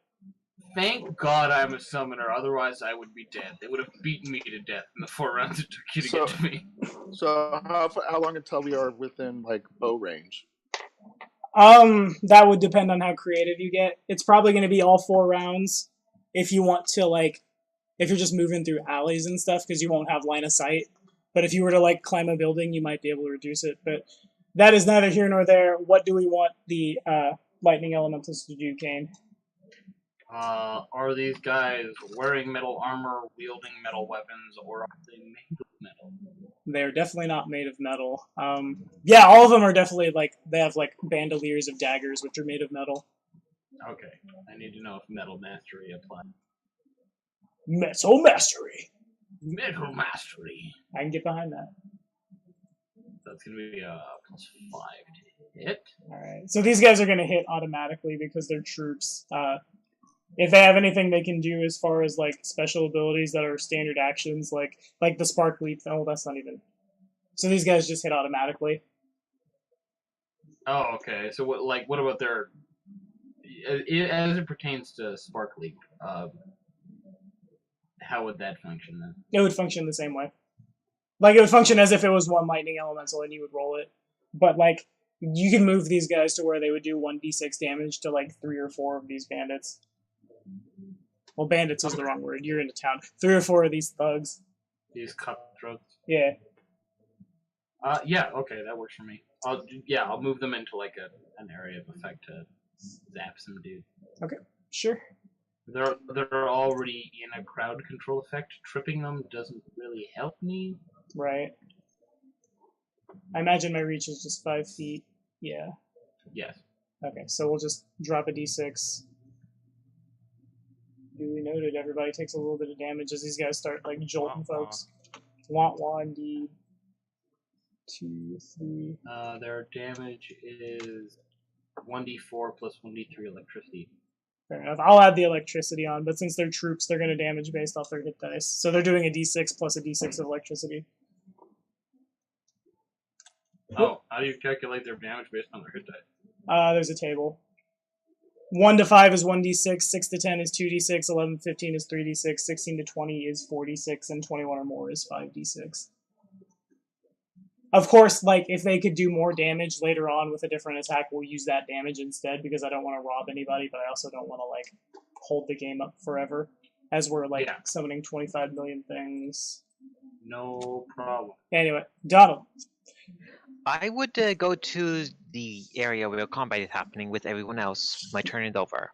Thank God I'm a summoner, otherwise I would be dead. They would have beaten me to death in the 4 rounds it took you to get to me. So how long until we are within, like, bow range? That would depend on how creative you get. It's probably going to be all 4 rounds if you want to, like, if you're just moving through alleys and stuff, because you won't have line of sight. But if you were to, like, climb a building, you might be able to reduce it. But that is neither here nor there. What do we want the lightning elementals to do, Kane? Are these guys wearing metal armor, wielding metal weapons, or are they made of metal? They're definitely not made of metal. Yeah, all of them are definitely, like, they have, like, bandoliers of daggers, which are made of metal. Okay, I need to know if metal mastery applies. Metal mastery. Metal mastery. I can get behind that. That's gonna be +5 to hit. Alright, so these guys are going to hit automatically because they're troops. If they have anything they can do as far as, like, special abilities that are standard actions, like the Spark Leap, oh, that's not even... So these guys just hit automatically. Oh, okay. So what about their... As it pertains to Spark Leap, how would that function then? It would function the same way. Like, it would function as if it was one lightning elemental and you would roll it. But, like, you can move these guys to where they would do 1d6 damage to, like, 3 or 4 of these bandits. Well, bandits is the wrong word. You're into town. 3 or 4 of these thugs. These cutthroats? Yeah. Yeah, okay, that works for me. I'll move them into, like, an area of effect to zap some dude. Okay, sure. They're already in a crowd control effect. Tripping them doesn't really help me. Right. I imagine my reach is just 5 feet. Yeah. Yes. Okay, so we'll just drop a d6. Duly noted, everybody takes a little bit of damage as these guys start, like, jolting folks. Wah, indeed. 2, 3. Their damage is 1d4 plus 1d3 electricity. Fair enough. I'll add the electricity on, but since they're troops, they're going to damage based off their hit dice. So they're doing a d6 plus a d6 of electricity. Oh, how do you calculate their damage based on their hit dice? There's a table. 1 to 5 is 1d6, 6 to 10 is 2d6, 11 to 15 is 3d6, 16 to 20 is 4d6, and 21 or more is 5d6. Of course, like, if they could do more damage later on with a different attack, we'll use that damage instead, because I don't want to rob anybody, but I also don't want to, like, hold the game up forever, as we're, like, summoning 25 million things. No problem. Anyway, Donald. I would go to the area where combat is happening with everyone else. My turn is over.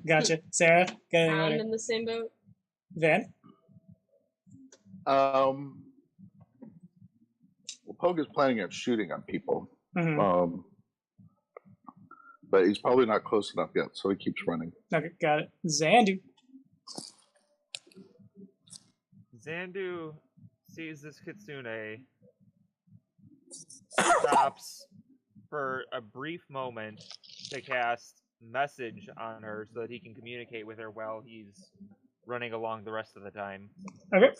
Gotcha. Sarah? Got anything I'm ready? in the same boat. Van? Well, Pogue is planning on shooting on people. Mm-hmm. But he's probably not close enough yet, so he keeps running. Okay, got it. Zandu. Zandu sees this kitsune, stops for a brief moment to cast message on her so that he can communicate with her while he's running along the rest of the time. Okay.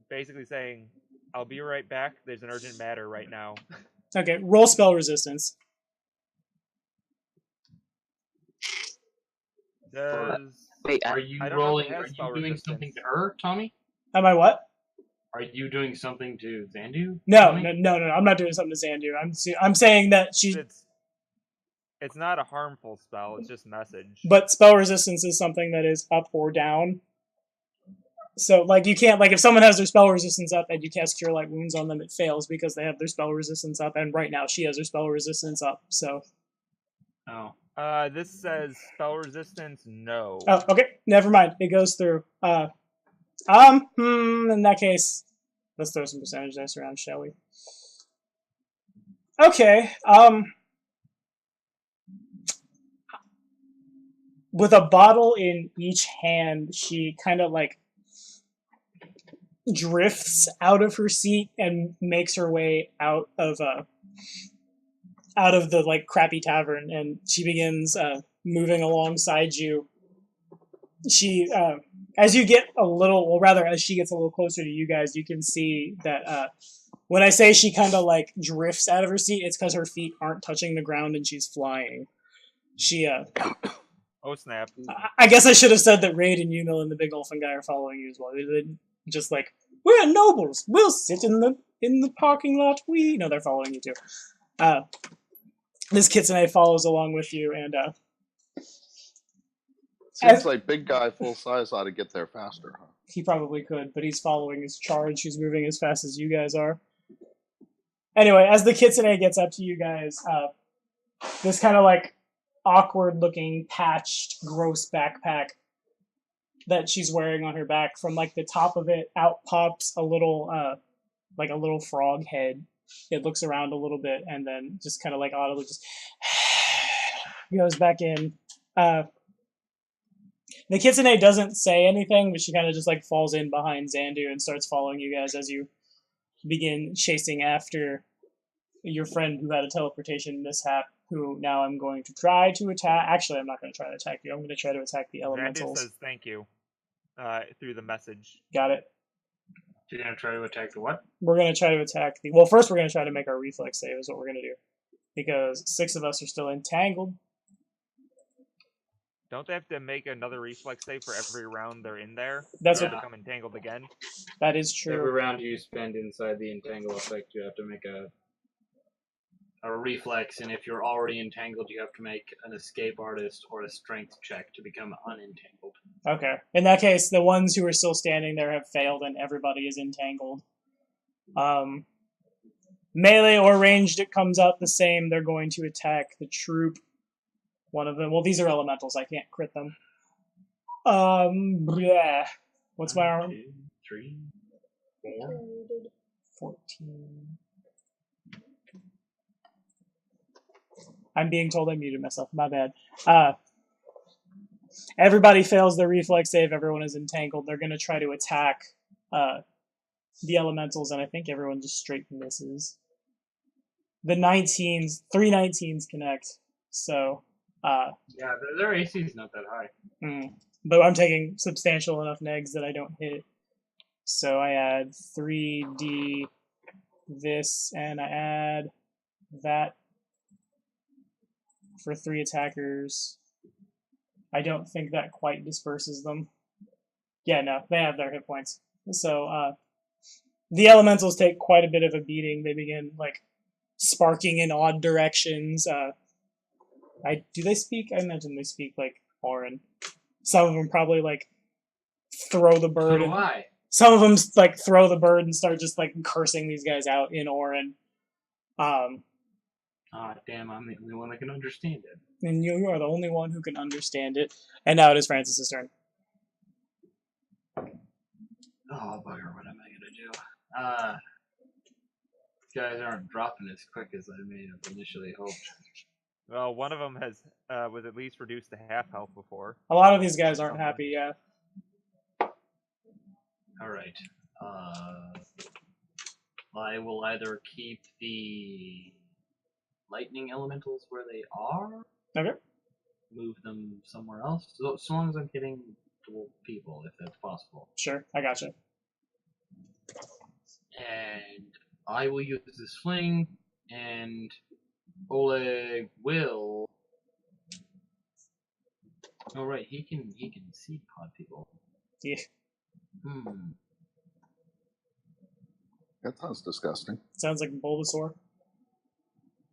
Basically saying, I'll be right back, there's an urgent matter right now. Okay, roll spell resistance. Wait, Are you rolling? Are you doing something to her, Tommy? Am I what? Are you doing something to Zandu? No, no, I'm not doing something to Zandu. I'm saying that she... It's not a harmful spell, it's just message. But spell resistance is something that is up or down. So, like, you can't, like, if someone has their spell resistance up and you cast Cure Light Wounds on them, it fails because they have their spell resistance up, and right now she has her spell resistance up, so... Oh. This says spell resistance, no. Oh, okay, never mind. It goes through. In that case, let's throw some percentage dice around, shall we? Okay, with a bottle in each hand, she kind of, like, drifts out of her seat and makes her way out of the, like, crappy tavern, and she begins moving alongside you. She, as you get a little, well, rather, as she gets a little closer to you guys, you can see that when I say she kind of like drifts out of her seat, it's because her feet aren't touching the ground and she's flying. She, Oh snap! I guess I should have said that Raid and Yumil and the big elfin guy are following you as well. They're just like, we're nobles. We'll sit in the parking lot. No, they're following you too. This kitsune follows along with you, and Seems like big guy full size ought to get there faster, huh? he probably could, but he's following his charge. He's moving as fast as you guys are. Anyway, as the kitsune gets up to you guys, this kind of like awkward-looking, patched, gross backpack that she's wearing on her back, from like the top of it out pops a little, like a little frog head. It looks around a little bit and then just kind of like audibly just goes back in. The kitsune doesn't say anything, but she kind of just like falls in behind Zandu and starts following you guys as you begin chasing after your friend who had a teleportation mishap, who now I'm going to try to attack. Actually, I'm not going to try to attack you. I'm going to try to attack the elementals. Bandit says thank you through the message. Got it. You're gonna try to attack the what? We're going to try to attack the... Well, first we're going to try to make our reflex save is what we're going to do. Because 6 of us are still entangled. Don't they have to make another reflex save for every round they're in there? That's Or what... become entangled again? That is true. Every round you spend inside the entangle effect, you have to make a reflex, and if you're already entangled, you have to make an escape artist or a strength check to become unentangled. Okay. In that case, the ones who are still standing there have failed and everybody is entangled. Melee or ranged, it comes out the same. They're going to attack the troop. One of them... Well, these are elementals. I can't crit them. Yeah. What's my arm? 1, 2, 3, 4. 14... I'm being told I muted myself. My bad. Everybody fails their reflex save. Everyone is entangled. They're going to try to attack the elementals, and I think everyone just straight misses. The 19s, 3 19s connect. So, Yeah, their AC is not that high. But I'm taking substantial enough negs that I don't hit. So I add 3d this, and I add that for 3 attackers. I don't think that quite disperses them. Yeah, no, they have their hit points. So, the elementals take quite a bit of a beating. They begin, like, sparking in odd directions. Do they speak? I imagine they speak, like, Auran. Some of them probably, like, throw the bird. So do I. Some of them, like, throw the bird and start just, like, cursing these guys out in Auran. Damn, I'm the only one that can understand it. And you are the only one who can understand it. And now it is Francis's turn. Oh, bugger, what am I gonna do? These guys aren't dropping as quick as I may have initially hoped. Well, one of them has was at least reduced to half health before. A lot of these guys aren't happy, yeah. Alright. I will either keep the lightning elementals where they are. Okay. Move them somewhere else. So long as I'm hitting the people, if that's possible. Sure, I gotcha. And I will use this fling, and Oleg will. Oh right, he can seed pod people. Yeah. That sounds disgusting. Sounds like Bulbasaur.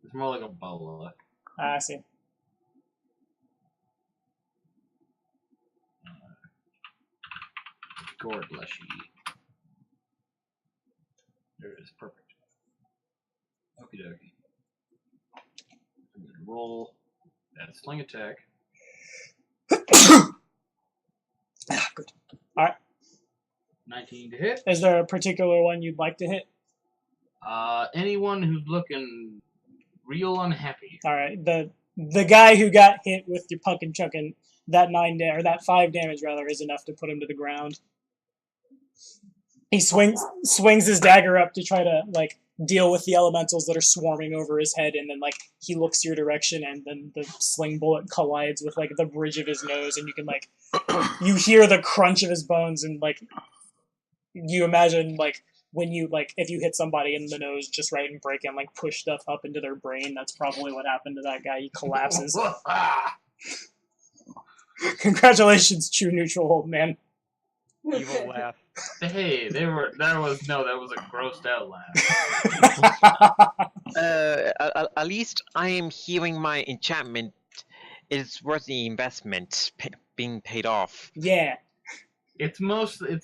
It's more like a bola. I see. God bless you. There it is, perfect. Okie dokie. I'm gonna roll that sling attack. Good. Alright. 19 to hit. Is there a particular one you'd like to hit? Anyone who's looking real unhappy. Alright, the guy who got hit with your pumpkin chucking, that 5 damage rather, is enough to put him to the ground. He swings his dagger up to try to, like, deal with the elementals that are swarming over his head, and then like he looks your direction, and then the sling bullet collides with like the bridge of his nose, and you can like you hear the crunch of his bones, and like you imagine like when you like if you hit somebody in the nose just right and break and like push stuff up into their brain, that's probably what happened to that guy. He collapses. Congratulations, true neutral old man. Evil laugh. Hey, that was a grossed out laugh. At least I am hearing my enchantment is worth the investment being paid off. Yeah. It's mostly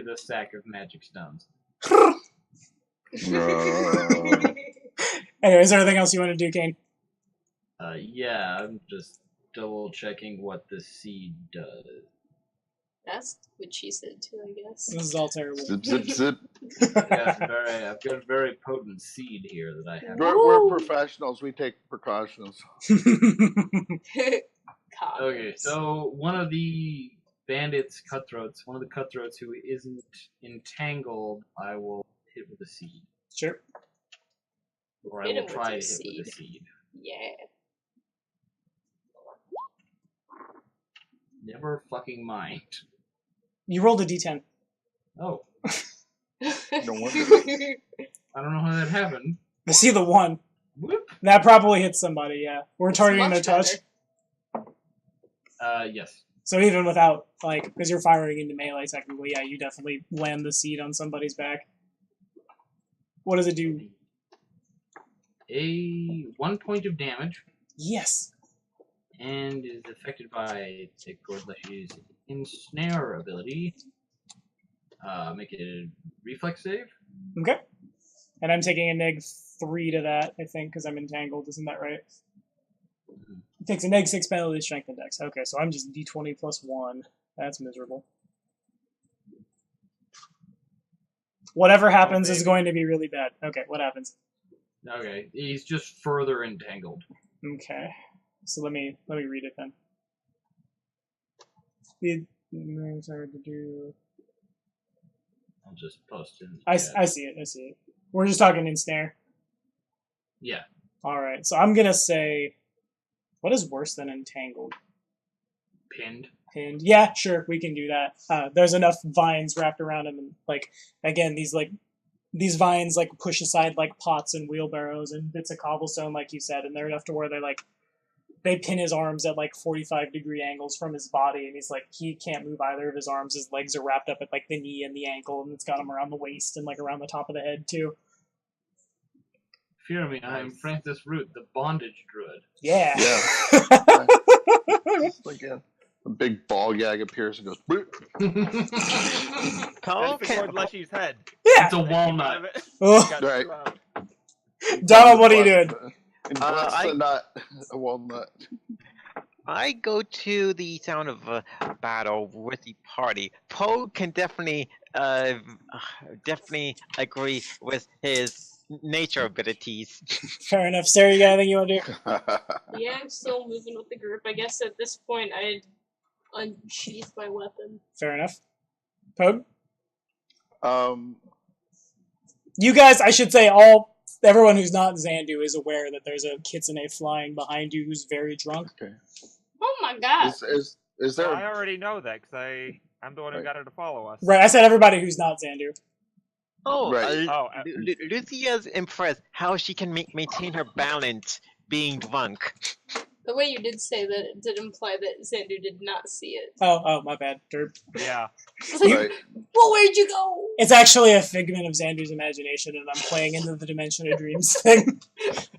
the sack of magic stones. Anyway, is there anything else you want to do, Kane? Yeah, I'm just double checking what the seed does. That's what she said too, I guess. This is all terrible. Zip, zip, zip. I've got a very potent seed here that I have. We're professionals. We take precautions. Okay, so one of the bandits' cutthroats, one of the cutthroats who isn't entangled, I will hit with a seed. Sure. Or I Hit will him with try your to hit seed. with a seed. Yeah. Never fucking mind. You rolled a d10. Oh, No wonder. I don't know how that happened. I see the 1. Whoop. That probably hits somebody, yeah. We're It's targeting much their touch. Yes. So even without, like, because you're firing into melee technically, yeah, you definitely land the seed on somebody's back. What does it do? 1 point of damage, Yes. and is affected by Gordlesh's ensnare ability. Make it a reflex save. Okay. And I'm taking a -3 to that, I think, because I'm entangled. Isn't that right? It takes a -6 penalty, strength, and dex. Okay, so I'm just d20 plus 1. That's miserable. Whatever happens is going to be really bad. Okay, what happens? Okay, he's just further entangled. Okay. So let me read it then. The hard to do. I'll just post in. I see it. We're just talking ensnare. Yeah. Alright, so I'm gonna say, what is worse than entangled? Pinned. Pinned. Yeah, sure, we can do that. There's enough vines wrapped around him, and like again, these vines like push aside like pots and wheelbarrows and bits of cobblestone, like you said, and they're enough to where they pin his arms at like 45-degree angles from his body, and he's like he can't move either of his arms. His legs are wrapped up at like the knee and the ankle, and it's got him around the waist and like around the top of the head too. Fear me, I am Francis Root, the bondage druid. Yeah. Just like a big ball gag appears and goes. Boop. That's the Gordleshi's head. Yeah. It's a walnut. Oh, Got Right. two out. Donald, what are you doing? And bless the nut, a walnut. I go to the sound of a battle with the party. Poe can definitely agree with his nature abilities. Fair enough. Sarah, you got anything you want to do? Yeah, I'm still moving with the group. I guess at this point I'd unsheath my weapon. Fair enough. Pogue? um, You guys, I should say, everyone who's not Zandu is aware that there's a kitsune flying behind you who's very drunk. okay. Oh my god! Is there? I already know that because I'm the one who got her to follow us. Right, I said everybody who's not Zandu. Oh, Right. Lucia's impressed how she can maintain her balance being drunk. The way you did say that it did imply that Zandu did not see it. Oh, my bad. Derp. Yeah. It's like, Right. well, where'd you go? It's actually a figment of Zandu's imagination, and I'm playing into the Dimension of Dreams thing.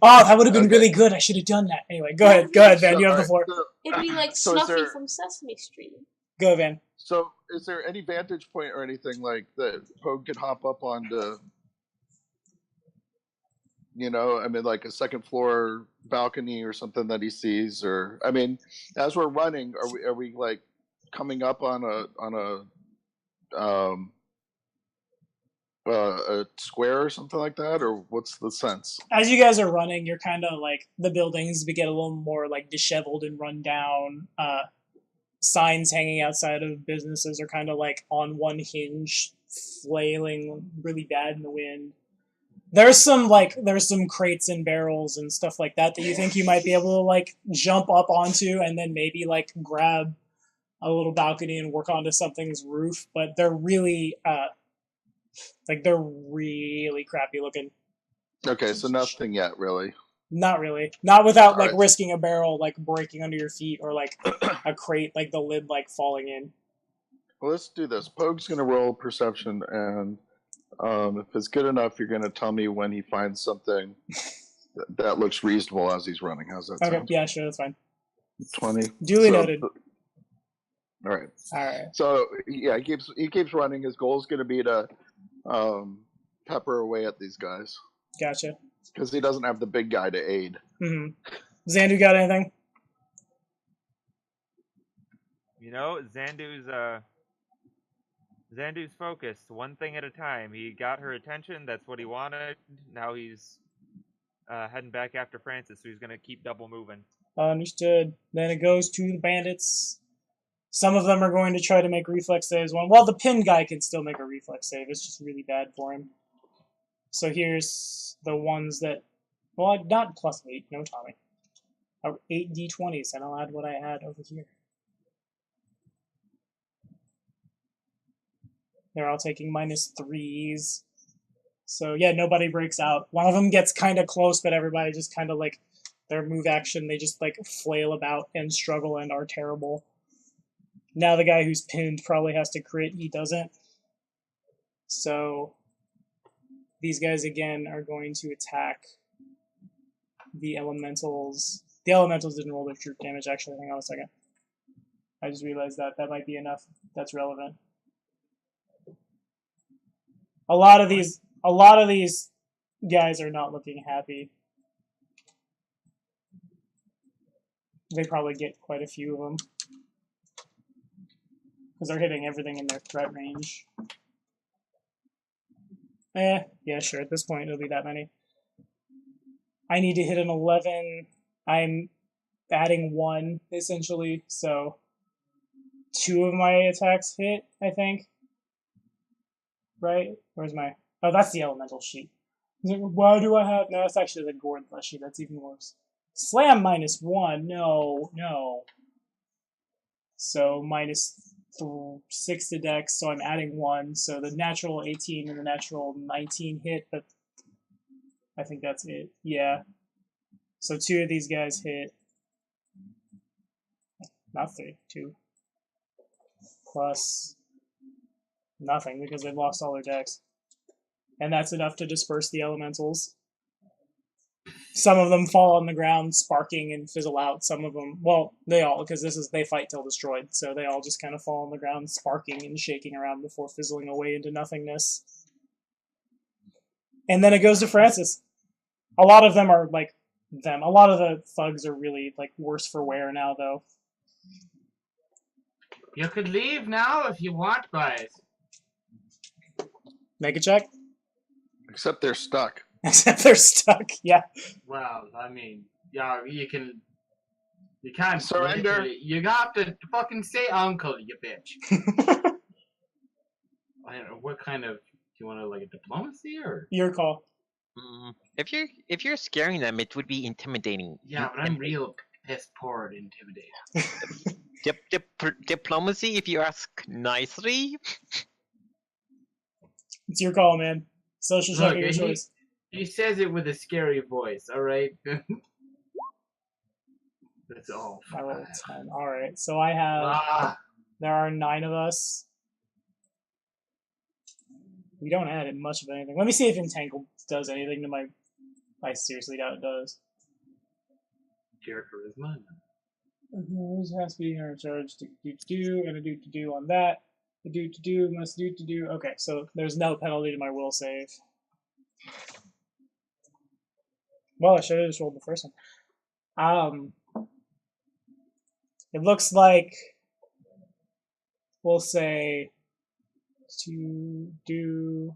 Oh, that would have been Okay. really good. I should have done that. Anyway, go ahead, Van. You have the floor. It'd be like So is Snuffy there- from Sesame Street. Go, Van. So, is there any vantage point or anything like that Pogue could hop up onto? I mean, like a second floor balcony or something that he sees, or I mean, as we're running, are we like coming up on a square or something like that, or what's the sense? As you guys are running, you're kind of like the buildings get a little more like disheveled and run down. Signs hanging outside of businesses are kind of like on one hinge, flailing really bad in the wind. There's some crates and barrels and stuff like that you think you might be able to like jump up onto and then maybe like grab a little balcony and work onto something's roof, but they're really they're really crappy looking. Okay, so nothing yet, really. Not really. Not without like Alright. risking a barrel like breaking under your feet or like a crate like the lid like falling in. Well, let's do this. Pogue's gonna roll perception, and if it's good enough, you're gonna tell me when he finds something that looks reasonable as he's running. How's that Okay, sound? yeah, sure, that's fine. 20. Duly noted. All right. Alright. So yeah, he keeps running. His goal is going to be to pepper away at these guys Gotcha. because he doesn't have the big guy to aid. Mm-hmm. Zandu got anything? You know, Zandu's focused, one thing at a time. He got her attention, that's what he wanted. Now he's heading back after Francis, so he's going to keep double moving. Understood. Then it goes to the bandits. Some of them are going to try to make reflex saves. Well, the pin guy can still make a reflex save. It's just really bad for him. So here's the ones that... Well, not +8. No, Tommy. 8 d20s, and I'll add what I had over here. They're all taking -3s. So yeah, nobody breaks out. One of them gets kind of close, but everybody just kind of like... Their move action, they just like flail about and struggle and are terrible. Now the guy who's pinned probably has to crit. He doesn't. So these guys again are going to attack the elementals. The elementals didn't roll their troop damage, actually. Hang on a second. I just realized that might be enough. That's relevant. A lot of these guys are not looking happy. They probably get quite a few of them. Because they're hitting everything in their threat range. Yeah, sure. At this point, it'll be that many. I need to hit an 11. I'm adding 1, essentially. So 2 of my attacks hit, I think. Right? Where's my... Oh, that's the elemental sheet. Why do I have... No, that's actually the gourd flesh sheet. That's even worse. Slam -1. No. So -6 to dex, so I'm adding 1. So the natural 18 and the natural 19 hit, but I think that's it. Yeah. So 2 of these guys hit. Not 3, 2. Plus nothing because they've lost all their dex. And that's enough to disperse the elementals. Some of them fall on the ground, sparking and fizzle out. Some of them, well, they all, because they fight till destroyed, so they all just kind of fall on the ground, sparking and shaking around before fizzling away into nothingness. And then it goes to Francis. A lot of them are like them. A lot of the thugs are really like worse for wear now, though. You could leave now if you want, guys. Make a check. Except they're stuck. Except they're stuck. Yeah. Well, I mean, yeah, you can't Surrender. You got to fucking say uncle, you bitch. I don't know, what kind of, do you want to like a diplomacy or? Your call. If you're scaring them, it would be intimidating. Yeah, but I'm real piss poor at intimidating. Diplomacy, if you ask nicely. It's your call, man. Social check of your choice. He says it with a scary voice, alright? That's all. I rolled 10. Alright, so I have... There are 9 of us. We don't add much of anything. Let me see if Entangled does anything to my... I seriously doubt it does. Your charisma? Who's has to be in charge to do, and a do on that. A do must do. Okay, so there's no penalty to my will save. Well, I should have just rolled the first one. It looks like we'll say to do.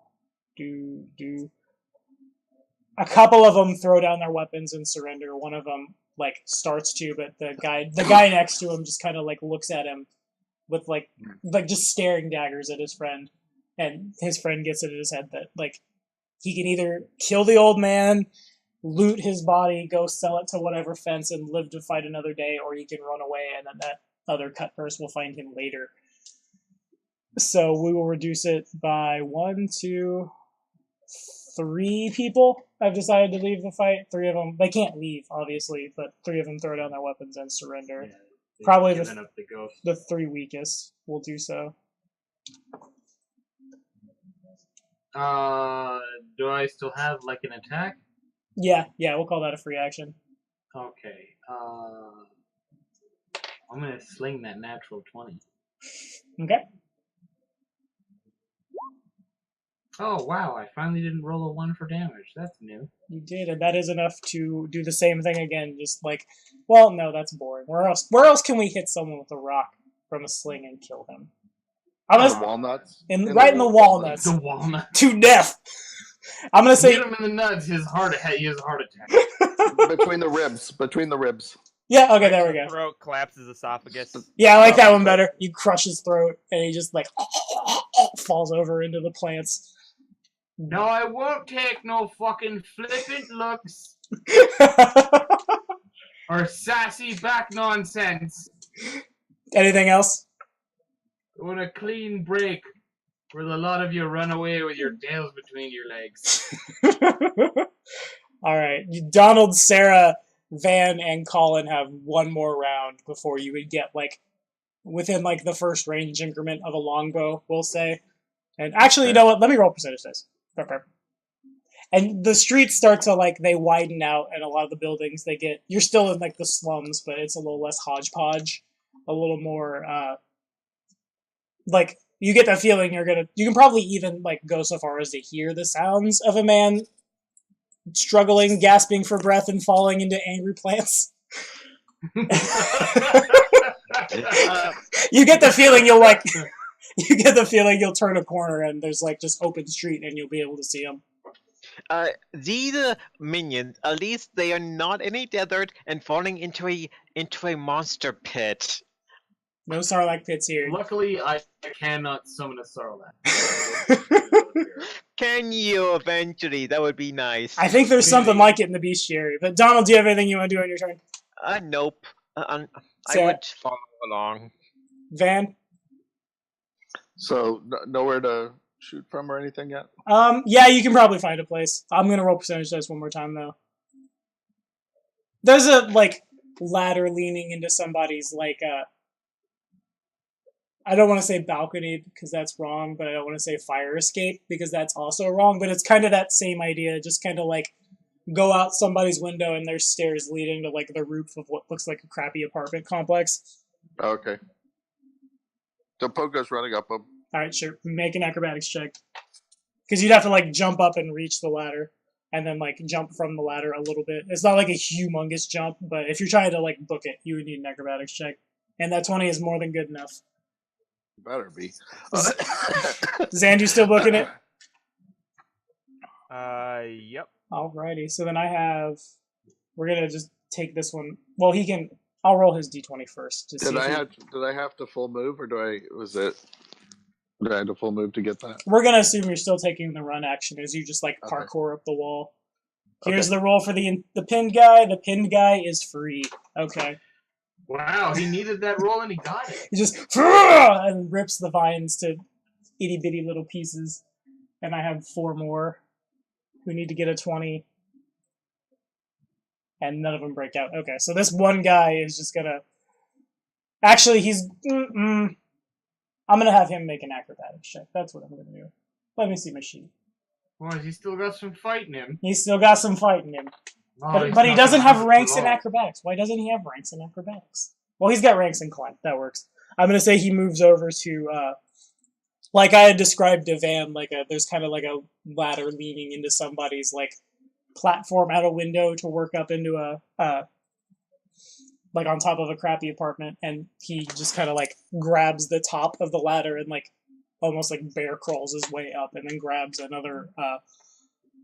A couple of them throw down their weapons and surrender. One of them like starts to, but the guy next to him just kind of like looks at him with like just staring daggers at his friend, and his friend gets it in his head that like he can either kill the old man, loot his body, go sell it to whatever fence, and live to fight another day, or he can run away, and then that other cut purse will find him later. So we will reduce it by 1, 2, 3 people have decided to leave the fight. 3 of them, they can't leave, obviously, but 3 of them throw down their weapons and surrender. Yeah, they've Probably given up the ghost. the 3 weakest will do so. Do I still have like an attack? Yeah, we'll call that a free action. Okay. I'm gonna sling that natural 20. Okay. Oh wow! I finally didn't roll a 1 for damage. That's new. You did, and that is enough to do the same thing again. Just like, well, no, that's boring. Where else can we hit someone with a rock from a sling and kill them? I'm The gonna walnuts. right in the walnuts The walnut. to death. I'm gonna say Hit him in the nuts. He has a heart attack. Between the ribs. Between the ribs. yeah. Okay, there we go. Throat collapses esophagus. Yeah, I like that one better. You crush his throat, and he just like falls over into the plants. No, I won't take no fucking flippant looks or sassy back nonsense. Anything else? I want a clean break where a lot of you run away with your tails between your legs. All right, Donald, Sarah, Van, and Colin have one more round before you would get like within like the first range increment of a longbow, we'll say. And actually, you know what? Let me roll percentage dice. And the streets start to like they widen out, and a lot of the buildings they get. You're still in like the slums, but it's a little less hodgepodge, a little more like you get that feeling you can probably even like go so far as to hear the sounds of a man struggling, gasping for breath, and falling into angry plants. You get the feeling you'll turn a corner and there's like just open street and you'll be able to see them. These minions, at least they are not in a desert and falling into a monster pit. No Sarlacc pits here. Luckily, I cannot summon a Sarlacc. Can you eventually? That would be nice. I think there's something like it in the bestiary. But Donald, do you have anything you want to do on your turn? Nope. I Sarah? would follow along. Van? So, nowhere to shoot from or anything yet? Yeah, you can probably find a place. I'm gonna roll percentage dice one more time, though. There's a, like, ladder leaning into somebody's, like, I don't want to say balcony, because that's wrong, but I don't want to say fire escape, because that's also wrong, but it's kind of that same idea, just kind of, like, go out somebody's window and there's stairs leading to, like, the roof of what looks like a crappy apartment complex. Okay. So Pogo's running up them. Alright, sure. Make an acrobatics check. Because you'd have to, like, jump up and reach the ladder, and then, like, jump from the ladder a little bit. It's not, like, a humongous jump, but if you're trying to, like, book it, you would need an acrobatics check. And that 20 is more than good enough. Better be. Zandu still booking it? Yep. Alrighty, so then we're gonna just take this one. Well, I'll roll his d20 first. To Did I have to full move, or did I have to full move to get that? We're gonna assume you're still taking the run action as you just like parkour up the wall. Here's the roll for the pinned guy. The pinned guy is free. Okay. Wow, he needed that roll and he got it. He just and rips the vines to itty bitty little pieces. And I have 4 more who need to get a 20. And none of them break out. Okay, so this one guy is just gonna... Actually, I'm gonna have him make an acrobatics check. That's what I'm gonna do. Let me see my sheet. Well, he's still got some fight in him. He's still got some fight in him. Oh, But he doesn't have ranks in long. acrobatics. Why doesn't he have ranks in acrobatics? Well, he's got ranks in climb. That works. I'm going to say he moves over to, like I had described to Van, there's kind of like a ladder leaning into somebody's, like, platform out a window to work up into like, on top of a crappy apartment, and he just kind of, like, grabs the top of the ladder and, like, almost, like, bear crawls his way up, and then grabs another,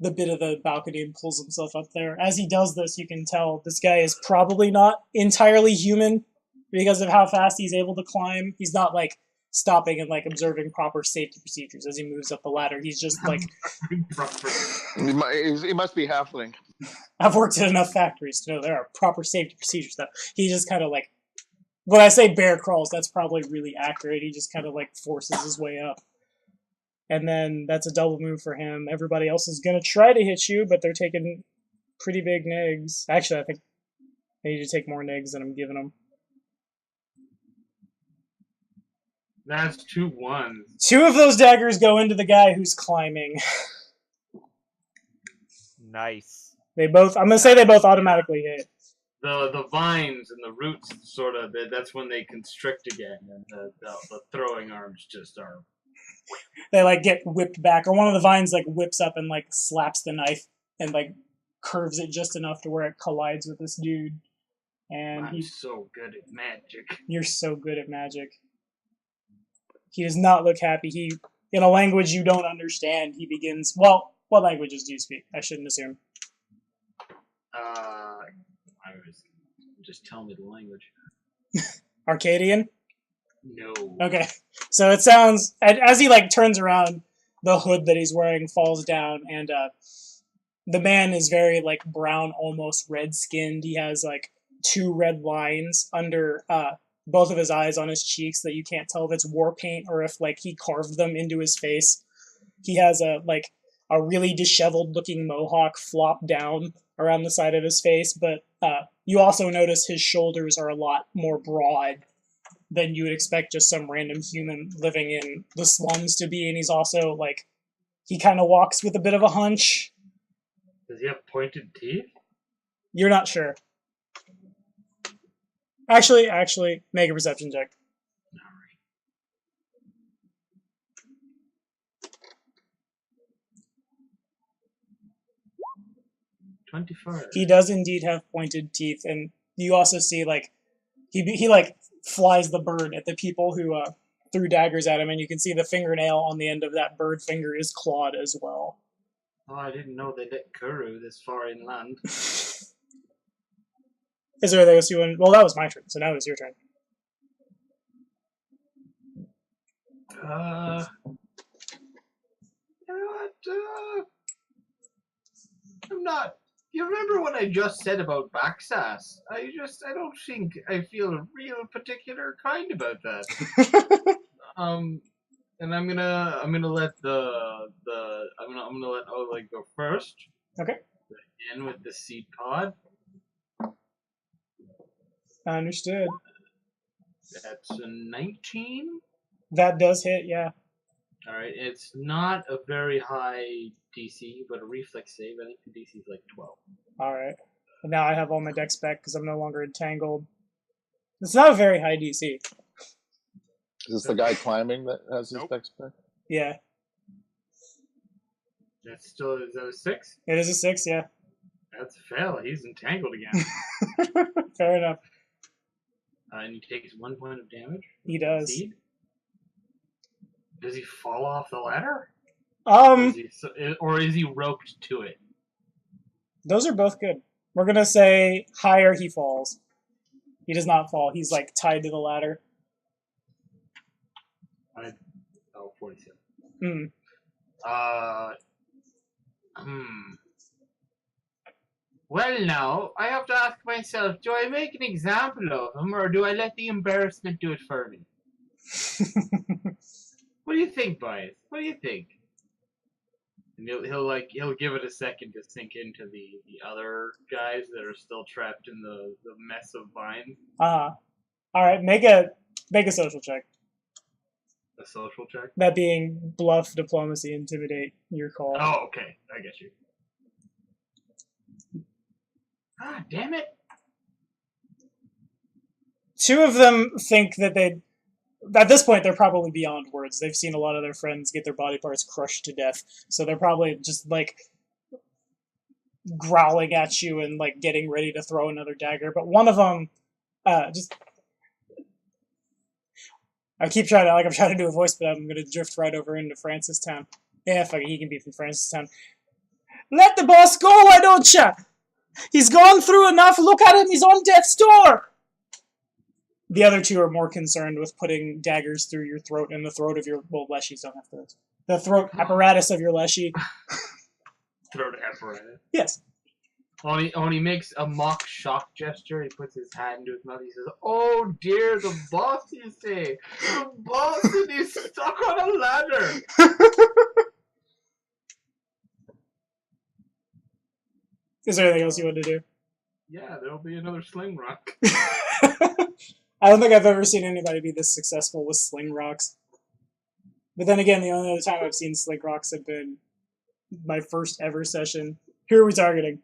the bit of the balcony and pulls himself up there. As he does this, you can tell this guy is probably not entirely human because of how fast he's able to climb. He's not, like, stopping and like observing proper safety procedures as he moves up the ladder. He's just like, He must be halfling. I've worked at enough factories to know there are proper safety procedures. Though he just kind of like, when I say bear crawls, that's probably really accurate. He just kind of like forces his way up. And then that's a double move for him. Everybody else is going to try to hit you, but they're taking pretty big negs. Actually, I think they need to take more negs than I'm giving them. That's 2 1s. 2 of those daggers go into the guy who's climbing. Nice. They both, I'm going to say they both automatically hit. The vines and the roots sort of, that's when they constrict again, and the throwing arms just are. They like get whipped back, or one of the vines like whips up and like slaps the knife and like curves it just enough to where it collides with this dude. And I'm so good at magic. You're so good at magic. He does not look happy. He, in a language you don't understand, he begins. Well, what languages do you speak? I shouldn't assume. Just tell me the language. Arcadian? No. Okay. So it sounds, as he like turns around, the hood that he's wearing falls down, and the man is very like brown, almost red skinned. He has like 2 red lines under both of his eyes on his cheeks that you can't tell if it's war paint or if like he carved them into his face. He has a really disheveled looking mohawk flop down around the side of his face, but you also notice his shoulders are a lot more broad than you would expect just some random human living in the slums to be, and he's also like, he kind of walks with a bit of a hunch. Does he have pointed teeth? You're not sure. Actually, make a perception check. 24. He does indeed have pointed teeth, and you also see like he like flies the bird at the people who threw daggers at him, and you can see the fingernail on the end of that bird finger is clawed as well. Oh, I didn't know they let Kuru this far inland. Is there anything else you want? Well, that was my turn, so now it's your turn. You know what? I'm not. You remember what I just said about Baxas? I don't think I feel a real particular kind about that. And I'm gonna let I'm gonna let Oleg go first. Okay. In with the seed pod. Understood. That's a 19. That does hit, yeah. Alright, it's not a very high DC, but a reflex save. I think the DC is like 12. Alright. And now I have all my decks back because I'm no longer entangled. It's not a very high DC. Is this the guy climbing that has his Nope. dex back? Yeah. That's still, is that a 6? It is a 6, yeah. That's a fail. He's entangled again. Fair enough. And he takes 1 point of damage. He does. Seed. Does he fall off the ladder? Or is he roped to it? Those are both good. We're gonna say higher he falls. He does not fall. He's like tied to the ladder. 47. Mm. Well, now, I have to ask myself, do I make an example of him, or do I let the embarrassment do it for me? What do you think, boys? What do you think? And he'll give it a second to sink into the other guys that are still trapped in the mess of vines. Alright, make a social check. A social check? That being bluff, diplomacy, intimidate, your call. Oh, okay. I get you. Ah, damn it. 2 of them think that at this point, they're probably beyond words. They've seen a lot of their friends get their body parts crushed to death, so they're probably just, like, growling at you and, like, getting ready to throw another dagger. But one of them, I'm trying to do a voice, but I'm gonna drift right over into Francistown. Yeah, fuck it, he can be from Francistown. Let the boss go, why don't ya? He's gone through enough, look at him, he's on death's door! The other two are more concerned with putting daggers through your throat and the throat of your leshies don't have throats. The throat apparatus of your leshy. Throat apparatus. Yes. When he makes a mock shock gesture, he puts his hand into his mouth. He says, "Oh dear, the boss, you say? The boss, and he's stuck on a ladder." Is there anything else you want to do? Yeah, there'll be another sling rock. I don't think I've ever seen anybody be this successful with sling rocks. But then again, the only other time I've seen sling rocks have been my first ever session. Who are we targeting?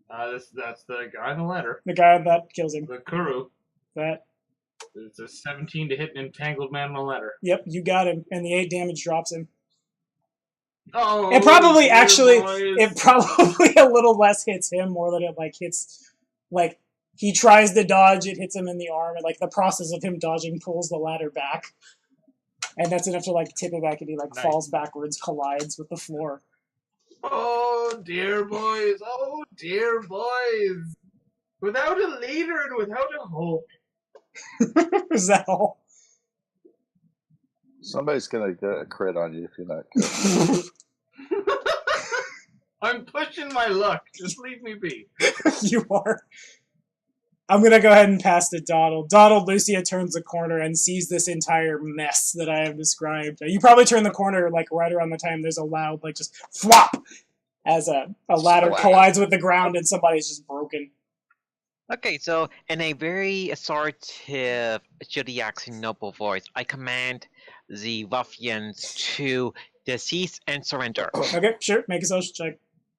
That's the guy on the ladder. The guy that kills him. The Kuru. That. It's a 17 to hit an entangled man on the ladder. Yep, you got him. And the 8 damage drops him. Oh, it probably boys. it probably a little less hits him more than it hits, he tries to dodge, it hits him in the arm, and the process of him dodging pulls the ladder back. And that's enough to tip it back and he Nice. falls backwards, collides with the floor. Oh dear boys, oh dear boys. Without a leader and without a hope. Is that all? Somebody's gonna get a crit on you if you're not good. I'm pushing my luck. Just leave me be. You are. I'm going to go ahead and pass to Donald. Donald, Lucia turns the corner and sees this entire mess that I have described. You probably turn the corner right around the time there's a loud just flop as a ladder collides with the ground and somebody's just broken. Okay, so in a very authoritative Cheliax noble voice, I command the ruffians to cease and surrender. Okay, sure. Make a social check.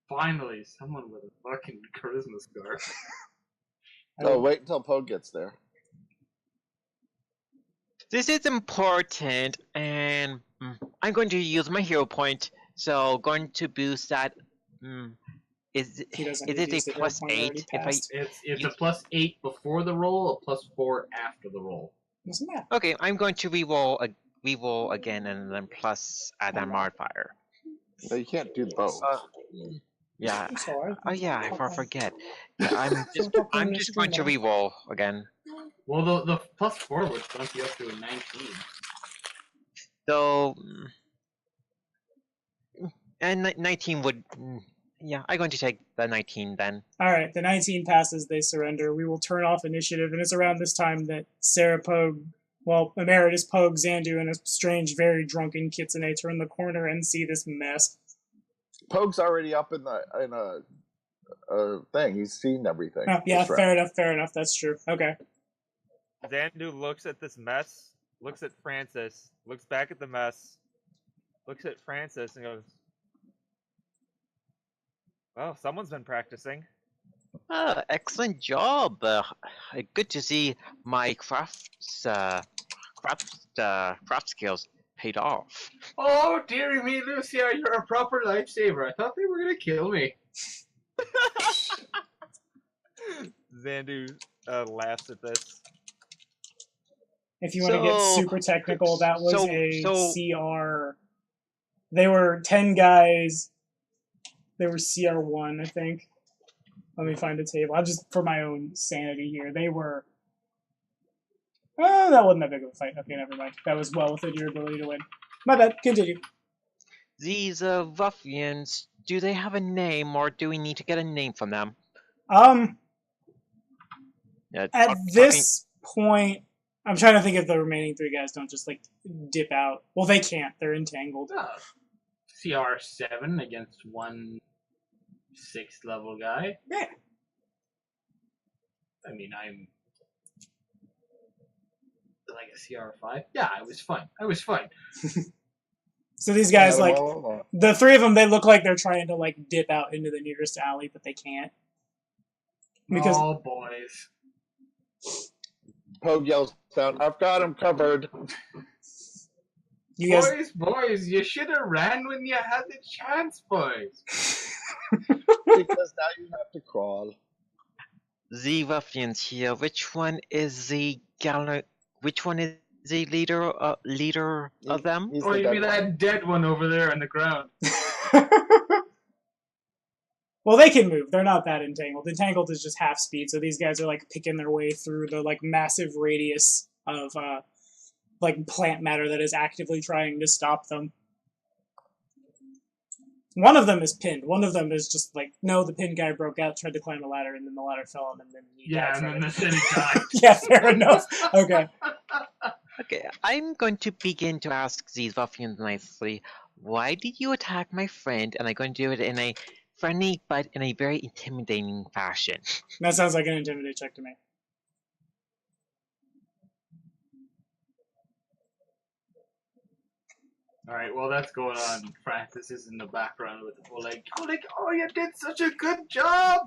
Finally, someone with a fucking charisma scar. Oh, wait until Poe gets there. This is important, and I'm going to use my hero point, so going to boost that. Is it a plus 8? It's a plus 8 before the roll, a plus 4 after the roll. Isn't that? Okay, I'm going to re-roll again and then plus add a modifier. No, you can't do both. Yeah. I'm sorry. Oh yeah, I forget. Yeah, I'm just going to re-roll again. Well, the plus 4 would bump you up to a 19. So, and 19 would. Yeah, I'm going to take the 19 then. Alright, the 19 passes, they surrender. We will turn off initiative, and it's around this time that Sarah Pogue, Emeritus Pogue, Zandu, and a strange, very drunken Kitsune turn the corner and see this mess. Pogue's already up in a thing. He's seen everything. Oh, yeah, fair enough, that's true. Okay. Zandu looks at this mess, looks at Francis, looks back at the mess, looks at Francis, and goes, "Well, someone's been practicing." Excellent job. Good to see my craft skills paid off. Oh, dearie me, Lucia, you're a proper lifesaver. I thought they were gonna kill me. Zandu laughs at this. If you want to get super technical, that was CR. They were 10 guys. They were CR1, I think. Let me find a table. I'm just, for my own sanity here. They were... Oh, that wasn't that big of a fight. Okay, never mind. That was well within your ability to win. My bad. Continue. These ruffians, do they have a name, or do we need to get a name from them? At this point, I'm trying to think if the remaining 3 guys don't just, dip out. Well, they can't. They're entangled. CR7 against 1 6th level guy. Yeah. I mean, I'm like a CR5. Yeah, I was fine. So these guys, the 3 of them, they look like they're trying to, dip out into the nearest alley, but they can't. Because oh, boys. Pogue yells down, "I've got him covered." You guys... Boys, you should have ran when you had the chance, boys. Because now you have to crawl. The ruffians here, which one is the leader of them? Or you mean that dead one over there on the ground? Well, they can move. They're not that entangled. Entangled is just half speed, so these guys are like picking their way through the like massive radius of like plant matter that is actively trying to stop them. One of them is pinned. One of them is just like, no, the pinned guy broke out, tried to climb a ladder, and then the ladder fell on him, and then he died. and then he died. Yeah, fair enough. Okay. Okay, I'm going to begin to ask these ruffians nicely. Why did you attack my friend? And I'm going to do it in a friendly but in a very intimidating fashion. That sounds like an intimidate check to me. Alright, well that's going on. Francis is in the background with the whole like, oh, you did such a good job!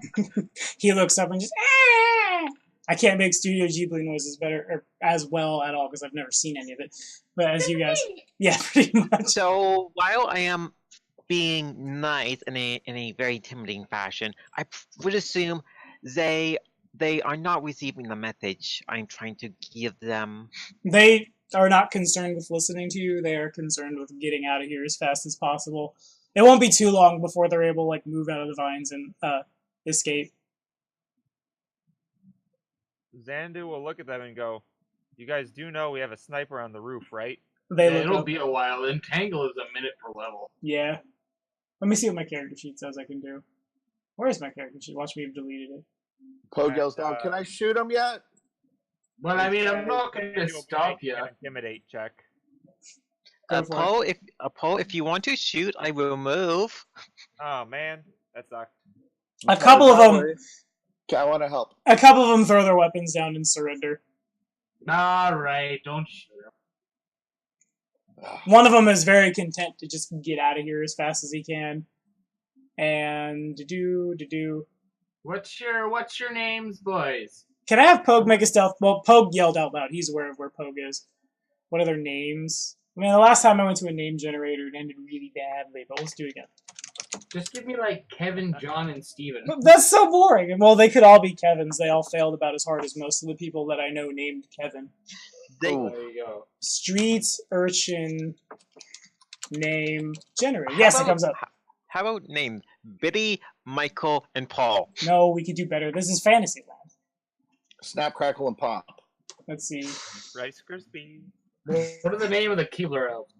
He looks up and just, ah! I can't make Studio Ghibli noises better or as well at all because I've never seen any of it. But as you guys, yeah, pretty much. So while I am being nice in a very intimidating fashion, I would assume they are not receiving the message I'm trying to give them. They are not concerned with listening to you. They are concerned with getting out of here as fast as possible. It won't be too long before they're able to like move out of the vines and escape. Zandu will look at them and go, "You guys do know we have a sniper on the roof, right?" They Yeah, look it'll up. be a while. Entangle is a minute per level. Yeah. Let me see what my character sheet says I can do. Where is my character sheet? Watch me have deleted it. Poe Alright, yells down, can I shoot him yet? Well, I mean, I'm not going to Zandu will stop make you. an intimidate check. Go for it. Poe, if you want to shoot, I will move. Oh man, that sucked. A couple of them. Okay, I want to help. A couple of them throw their weapons down and surrender. Alright, don't shoot him. One of them is very content to just get out of here as fast as he can. And do. What's your names, boys? Can I have Pogue make a stealth? Well, Pogue yelled out loud. He's aware of where Pogue is. What are their names? I mean, the last time I went to a name generator, it ended really badly, but let's do it again. Just give me like Kevin, John, and Steven. That's so boring. Well, they could all be Kevins. They all failed about as hard as most of the people that I know named Kevin. They, There you go. Street urchin name generator. Yes, it comes up. How about names? Biddy, Michael, and Paul. No, we could do better. This is Fantasyland. Snap, crackle, and pop. Let's see. Rice Krispies. What are the name of the Keebler elves?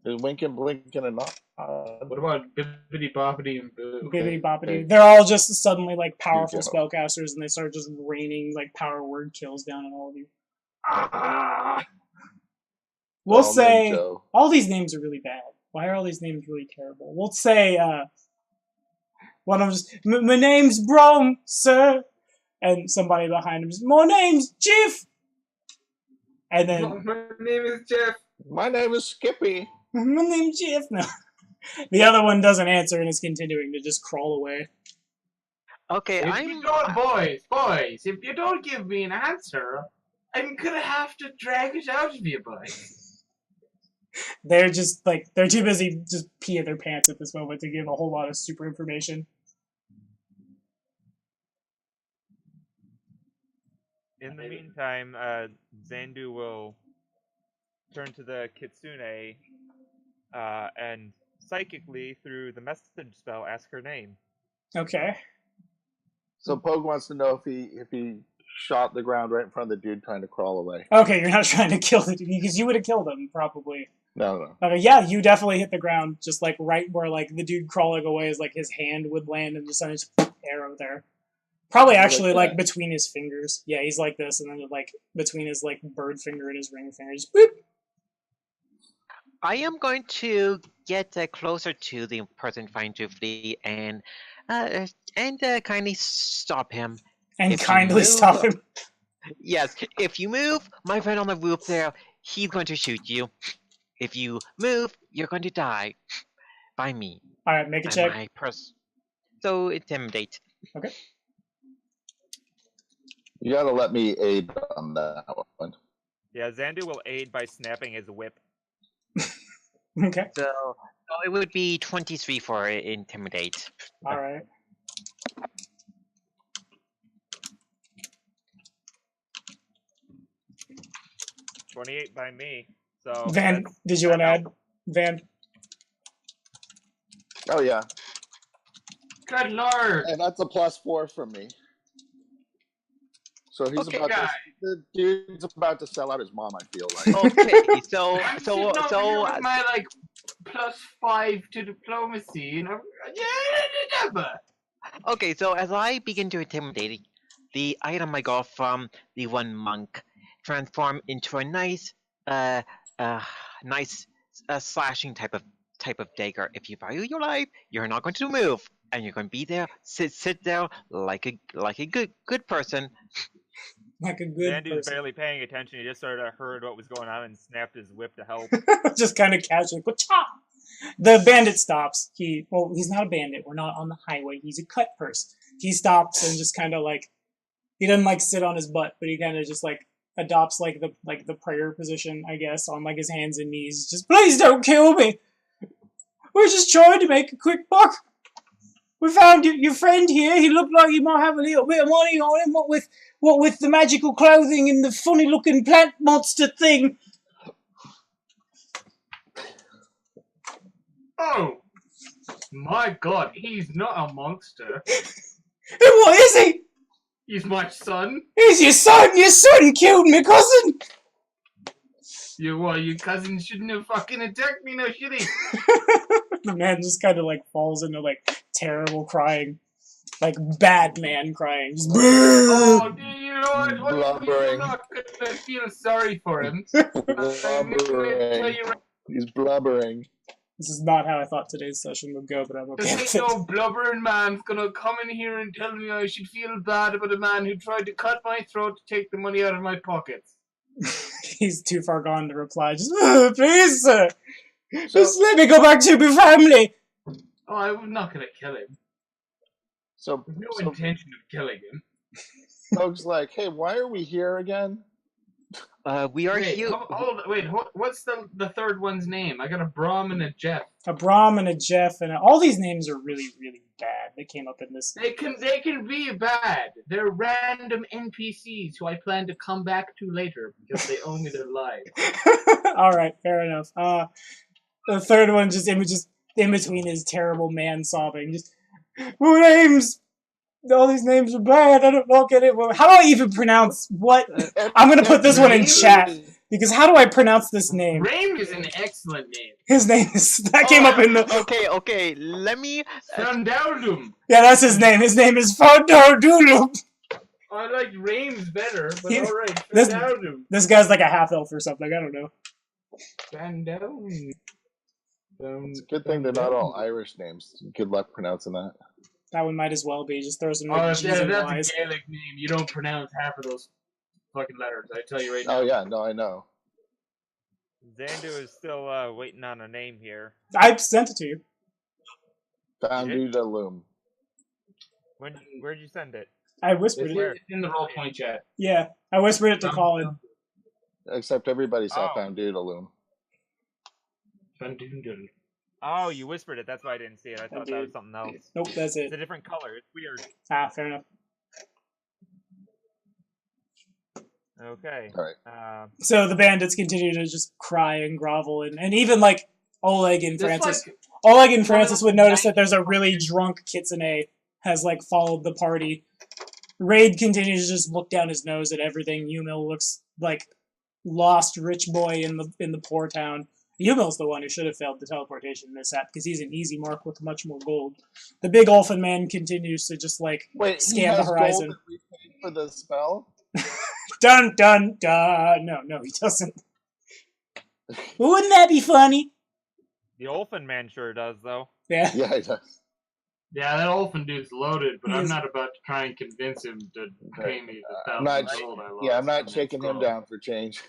Winking, blinking, and not. What about Bibbidi Boppity and Boo? Bibbidi boppity. okay. They're all just suddenly like powerful You go. spellcasters, and they start just raining like power word kills down on all of you. Ah! We'll Well, say named Joe. all these names are really bad. Why are all these names really terrible? We'll say one of them just my name's Brom, sir, and somebody behind him just my name's Chief, and then My name is Jeff. My name is Skippy. my name's Chief. No, the other one doesn't answer and is continuing to just crawl away. Okay, If I'm. you don't, boys, if you don't give me an answer, I'm gonna have to drag it out of you, boys. They're just like they're too busy just peeing their pants at this moment to give a whole lot of super information. In the meantime, Zandu will turn to the Kitsune and psychically, through the message spell, ask her name. Okay. So Pogue wants to know if he shot the ground right in front of the dude trying to crawl away. Okay, you're not trying to kill the dude because you would have killed him probably. No. Okay, yeah, you definitely hit the ground just like right where like the dude crawling away is like his hand would land and just suddenly just arrow there. Probably actually like between his fingers. Yeah, he's like this and then like between his like bird finger and his ring finger. Just boop. I am going to get closer to the person trying to flee and kindly stop him. And If you kindly move- stop him. Yes, if you move, my friend on the roof there, he's going to shoot you. If you move, you're going to die by me. Alright, make a by check. my So intimidate. You gotta let me aid on that one. Yeah, Zandu will aid by snapping his whip. Okay. So it would be 23 for intimidate. Alright. 28 by me. So Van, that's- did you want to add? Van? Oh yeah. Good lord. And that's a +4 from me. So he's Okay, about guys. the dude's about to sell out his mom, I feel like. Okay, so I'm sitting over here so with my like +5 to diplomacy, and okay, so as I begin to intimidate, the item I got from the one monk transformed into a nice, nice slashing type of dagger. If you value your life, you're not going to move, and you're going to be there, sit down like a good person. Like a good Zandu's person. barely paying attention. He just sort of heard what was going on and snapped his whip to help. Just kind of casually. Cha! The bandit stops. He's not a bandit. We're not on the highway. He's a cut purse. He stops and just kind of like, he doesn't like sit on his butt, but he kind of just like adopts like the prayer position, I guess, on like his hands and knees. Just, please don't kill me. We're just trying to make a quick buck. We found your friend here. He looked like he might have a little bit of money on him. What with the magical clothing and the funny-looking plant monster thing. oh my god, he's not a monster. And what is he? He's my son. He's your son. Your son killed my cousin. Your cousin shouldn't have fucking attacked me, no should he? The man just kind of like falls into like terrible crying, like bad man crying. Just, Oh, you know what? Blubbering. I'm not gonna feel sorry for him. I'm gonna tell Blubbering. you right. He's blubbering. This is not how I thought today's session would go, but I'm okay This with ain't it. no blubbering man's gonna come in here and tell me I should feel bad about a man who tried to cut my throat to take the money out of my pockets. He's too far gone to reply. Just, please, sir. So, Just let me go back to my family. Oh, I'm not gonna kill him. so, There's no so intention of killing him. Doug's like, hey, why are we here again? We are Wait, here. wait, what's the third one's name? I got a Brahm and a Jeff. A Brahm and a Jeff and all these names are really, really bad. They came up in this. They can be bad. They're random NPCs who I plan to come back to later because they owe me their lives. All right, fair enough. The third one just in between his terrible man sobbing. Just, who names? All these names are bad. I don't get it. How do I even pronounce what? I'm gonna put this one in chat because how do I pronounce this name? Rain is an excellent name. His name is that came up in the. Okay. Let me. Sandaulum. Yeah, that's his name. His name is Fododulum. I like Rames better, but Yeah, alright. this- Sandaulum. This guy's like a half elf or something. I don't know. Sandaulum. It's a good thing they're not all Irish names. Good luck pronouncing that. That one might as well be. Just throw some Oh, like G's that's and Y's. a Gaelic name. You don't pronounce half of those fucking letters. I tell you right now. Oh yeah, no, I know. Zandu is still waiting on a name here. I sent it to you. Bandit loom. Where'd you send it? I whispered It's, it. it's in the Roll20 chat. Yeah, I whispered it to Colin. Except everybody saw Oh. Bandit loom. Bandundun. Oh, you whispered it. That's why I didn't see it. I thought that was something else. Nope, that's It's it. a different color. It's weird. Ah, fair enough. Okay. All right. So the bandits continue to just cry and grovel, and even like Oleg and Just Francis. like- Oleg and Francis would notice that there's a really drunk Kitsune has like followed the party. Raid continues to just look down his nose at everything. Yumil looks like lost rich boy in the poor town. Yumil's the one who should have failed the teleportation mishap because he's an easy mark with much more gold. The big Olfin man continues to just like Wait, he scan the has horizon. gold that we paid for the spell? Dun dun dun. No, he doesn't. Wouldn't that be funny? The Olfin man sure does, though. Yeah. Yeah, he does. Yeah, that Olfin dude's loaded, but He I'm is- not about to try and convince him to pay me the I'm not- 1,000 gold I lost. Yeah, I'm not from his shaking him skull. down for change.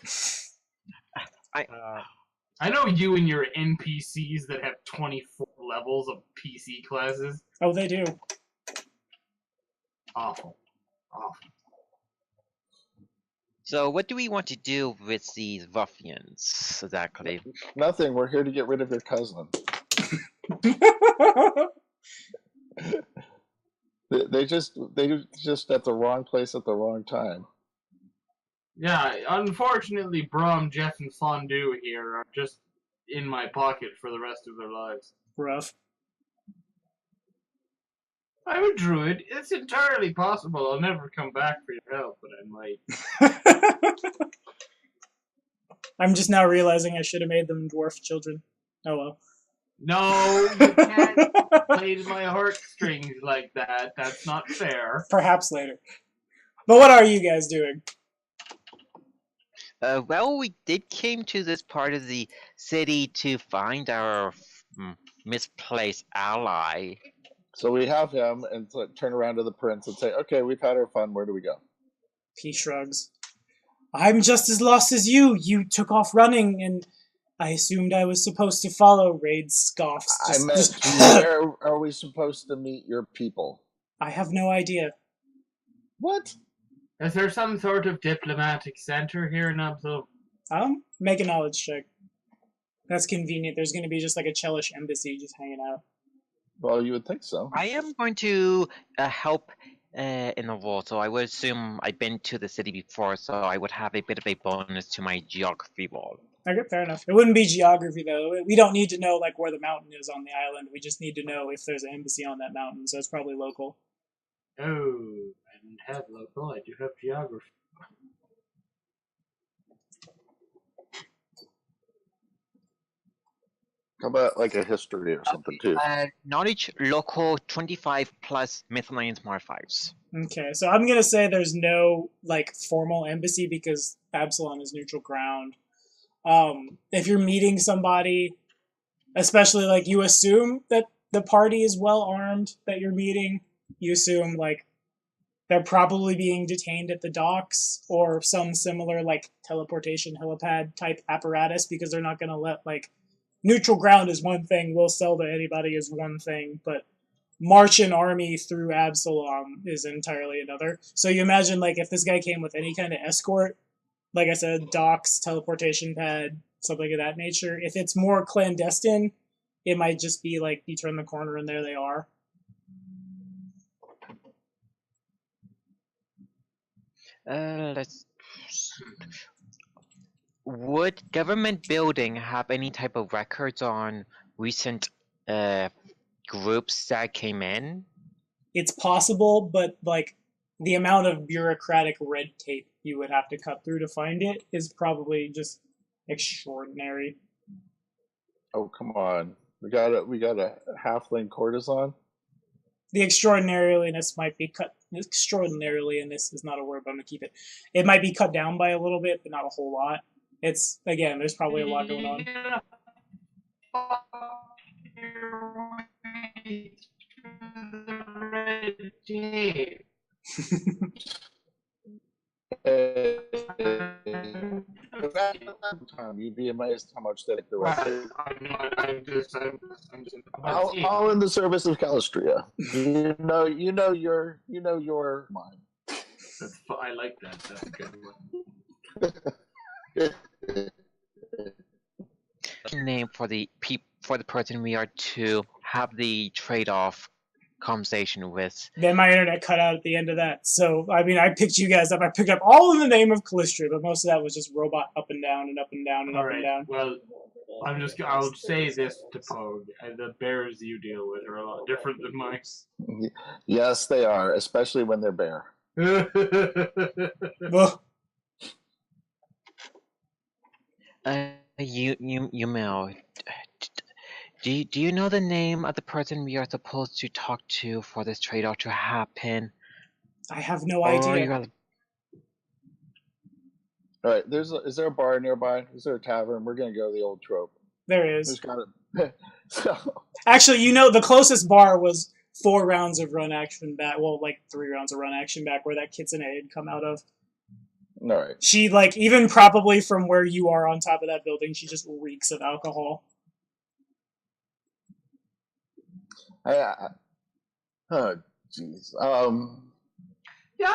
I know you and your NPCs that have 24 levels of PC classes. Oh, they do. Awful. So, what do we want to do with these ruffians exactly? Nothing. We're here to get rid of your cousin. They just at the wrong place at the wrong time. Yeah, unfortunately, Brahm, Jeff, and Zandu here are just in my pocket for the rest of their lives. Rough. I'm a druid. It's entirely possible I'll never come back for your help, but I might. I'm just now realizing I should have made them dwarf children. Oh well. No, you can't play to my heartstrings like that. That's not fair. Perhaps later. But what are you guys doing? Well, we did came to this part of the city to find our misplaced ally. So we have him and turn around to the prince and say, okay, we've had our fun. Where do we go? He shrugs. I'm just as lost as you. You took off running, and I assumed I was supposed to follow. Raid scoffs. I meant, where are we supposed to meet your people? I have no idea. What? Is there some sort of diplomatic center here in Absalom? Make a knowledge check. That's convenient. There's going to be just like a Chelish embassy just hanging out. Well, you would think so. I am going to help in the war, so I would assume I've been to the city before, so I would have a bit of a bonus to my geography roll. Okay, fair enough. It wouldn't be geography, though. We don't need to know like where the mountain is on the island. We just need to know if there's an embassy on that mountain, so it's probably local. Oh, I don't have local. I do have geography. How about like a history or something, too? Knowledge local 25 plus miscellaneous modifiers. Okay, so I'm going to say there's no like formal embassy because Absalom is neutral ground. If you're meeting somebody, especially like you assume that the party is well armed that you're meeting, you assume like they're probably being detained at the docks or some similar like teleportation helipad type apparatus because they're not going to let like neutral ground is one thing, we'll sell to anybody is one thing, but march an army through Absalom is entirely another. So you imagine like if this guy came with any kind of escort, like I said, docks, teleportation pad, something of that nature. If it's more clandestine, it might just be like you turn the corner and there they are. Would government building have any type of records on recent groups that came in? It's possible, but like the amount of bureaucratic red tape you would have to cut through to find it is probably just extraordinary. Oh, come on. We got a halfling courtesan? The extraordinariness might be cut. Extraordinariness is not a word, but I'm gonna keep it. It might be cut down by a little bit, but not a whole lot. It's again, there's probably a lot going on. You'd be amazed how much they like the rest. I'm just All in the service of Calistria. You know your mind. I like that. That's a good one. Name for the person we are to have the trade-off conversation with. Then my internet cut out at the end of that. So I mean, I picked you guys up. I picked up all in the name of Calistria, but most of that was just robot up and down and up and down and All up right. and down. Well, I'll say this to Pogue. The bears you deal with are a lot different than mine. Yes, they are, especially when they're bear. Ugh. You Mel, do you know the name of the person we are supposed to talk to for this trade-off to happen? I have no idea. All right, is there a bar nearby? Is there a tavern? We're gonna go to the old trope. There is. Who's got it? So, Actually, the closest bar was 4 rounds of run action back. Well, like 3 rounds of run action back where that kitsune had come out of. all right. She, like, even probably from where you are on top of that building, she just reeks of alcohol. Oh, jeez. Yeah,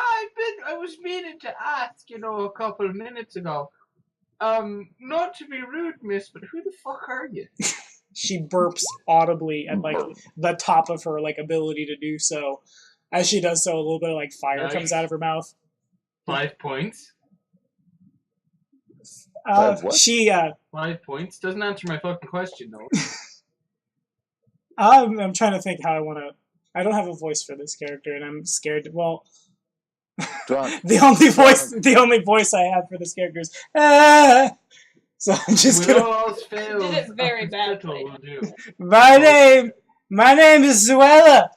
I was meaning to ask, a couple of minutes ago. Not to be rude, miss, but who the fuck are you? She burps audibly at, like, the top of her, like, ability to do so. As she does so, a little bit of, like, fire comes out of her mouth. 5 points. She, 5 points? Doesn't answer my fucking question, though. I'm trying to think how I want to I don't have a voice for this character, and I'm scared. Well, Drunk. the only voice I have for this character is ah. So I'm just When gonna. all else fails, Did it very a badly. will do. My name is Zuela.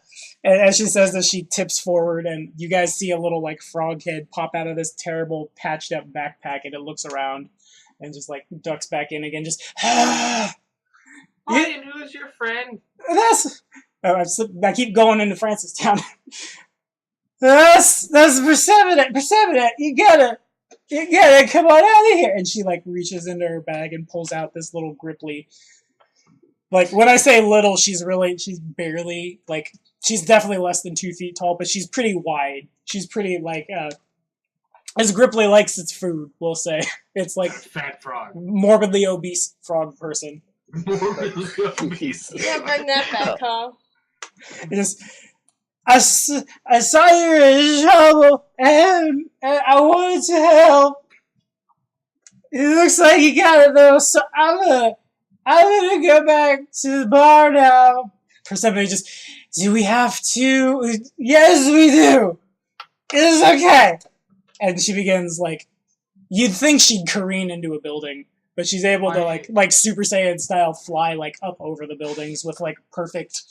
And as she says this, she tips forward, and you guys see a little like frog head pop out of this terrible patched up backpack, and it looks around and just like ducks back in again. Just Hi, and who's your friend? that's. Oh, I keep going into Francistown. That's Persephone. You gotta come on out of here. And she like reaches into her bag and pulls out this little Gripply. Like when I say little, she's barely like. She's definitely less than 2 feet tall, but she's pretty wide. She's pretty, like, as Gripply likes its food, we'll say. It's like Fat frog. morbidly obese frog person. Morbidly obese. Yeah, bring that back, huh? I saw you were in trouble, and I wanted to help. It looks like you got it, though, so I'm gonna go back to the bar now. Persephone just... Do we have to? Yes, we do. It's okay. And she begins like, you'd think she'd careen into a building, but she's able to like Super Saiyan style fly like up over the buildings with like perfect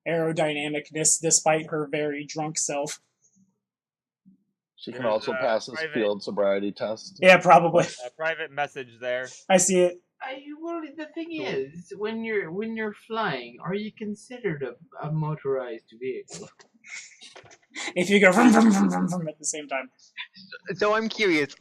aerodynamicness despite her very drunk self. She can also pass this field sobriety test. Yeah, probably. A private message there. I see it. Well, the thing is, when you're flying, are you considered a motorized vehicle? If you go vroom, vroom, vroom, vroom, vroom at the same time. So I'm curious,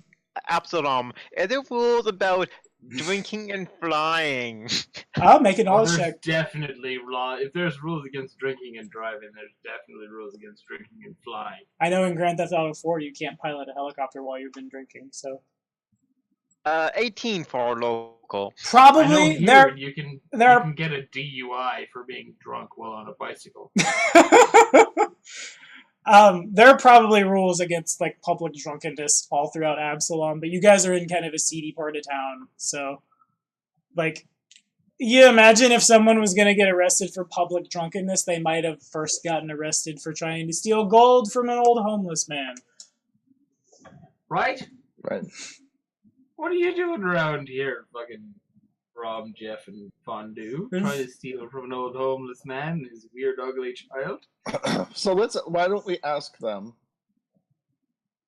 Absalom, are there rules about drinking and flying? I'll make an knowledge There's check. definitely if there's rules against drinking and driving, there's definitely rules against drinking and flying. I know in Grand Theft Auto 4 you can't pilot a helicopter while you've been drinking, so... 18 for local. Probably you can get a DUI for being drunk while on a bicycle. There are probably rules against like public drunkenness all throughout Absalom, but you guys are in kind of a seedy part of town, so like you imagine if someone was going to get arrested for public drunkenness, they might have first gotten arrested for trying to steal gold from an old homeless man. Right? Right. What are you doing around here, fucking Rob, Jeff, and Fondue? Trying to steal from an old homeless man and his weird, ugly child? So why don't we ask them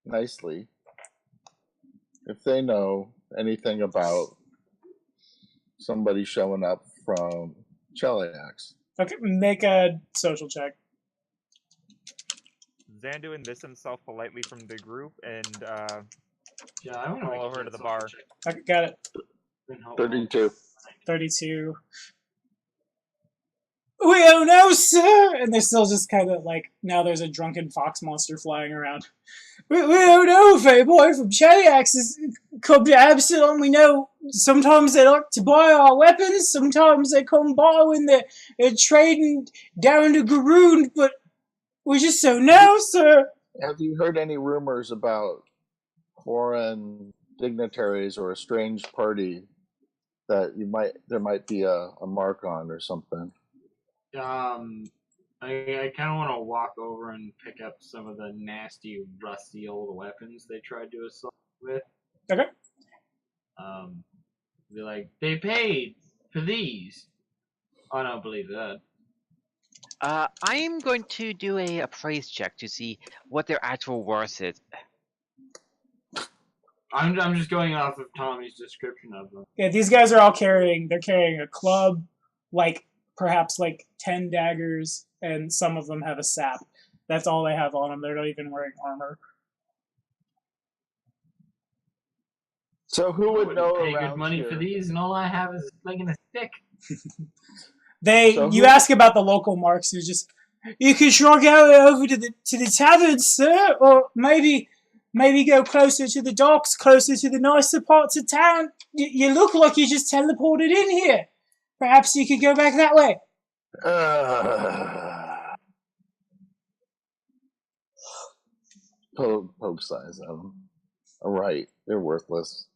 nicely if they know anything about somebody showing up from Cheliax? Okay, make a social check. Zandu enlists himself politely from the group and Yeah, I want to follow her to the bar. Okay, got it. 32. 32. We don't know, sir! And they're still just kind of like, now there's a drunken fox monster flying around. We don't know if a boy from Cheliax has come to Absalom. We know sometimes they like to buy our weapons, sometimes they come by when they're trading down to Garoon, but we just don't know, sir. Have you heard any rumors about foreign dignitaries or a strange party that there might be a mark on or something? I kind of want to walk over and pick up some of the nasty, rusty old weapons they tried to assault with. Okay. Be like, they paid for these. I don't believe that. I'm going to do a appraise check to see what their actual worth is. I'm just going off of Tommy's description of them. Yeah, these guys are all carrying a club, like perhaps like 10 daggers, and some of them have a sap. That's all they have on them. They're not even wearing armor. So who would know pay around good money here? for these, and all I have is like in a stick. You ask about the local marks, you just, you could sure go over to the tavern, sir, or maybe go closer to the docks, closer to the nicer parts of town. You look like you just teleported in here. Perhaps you could go back that way. Poke size of them. Alright, they're worthless.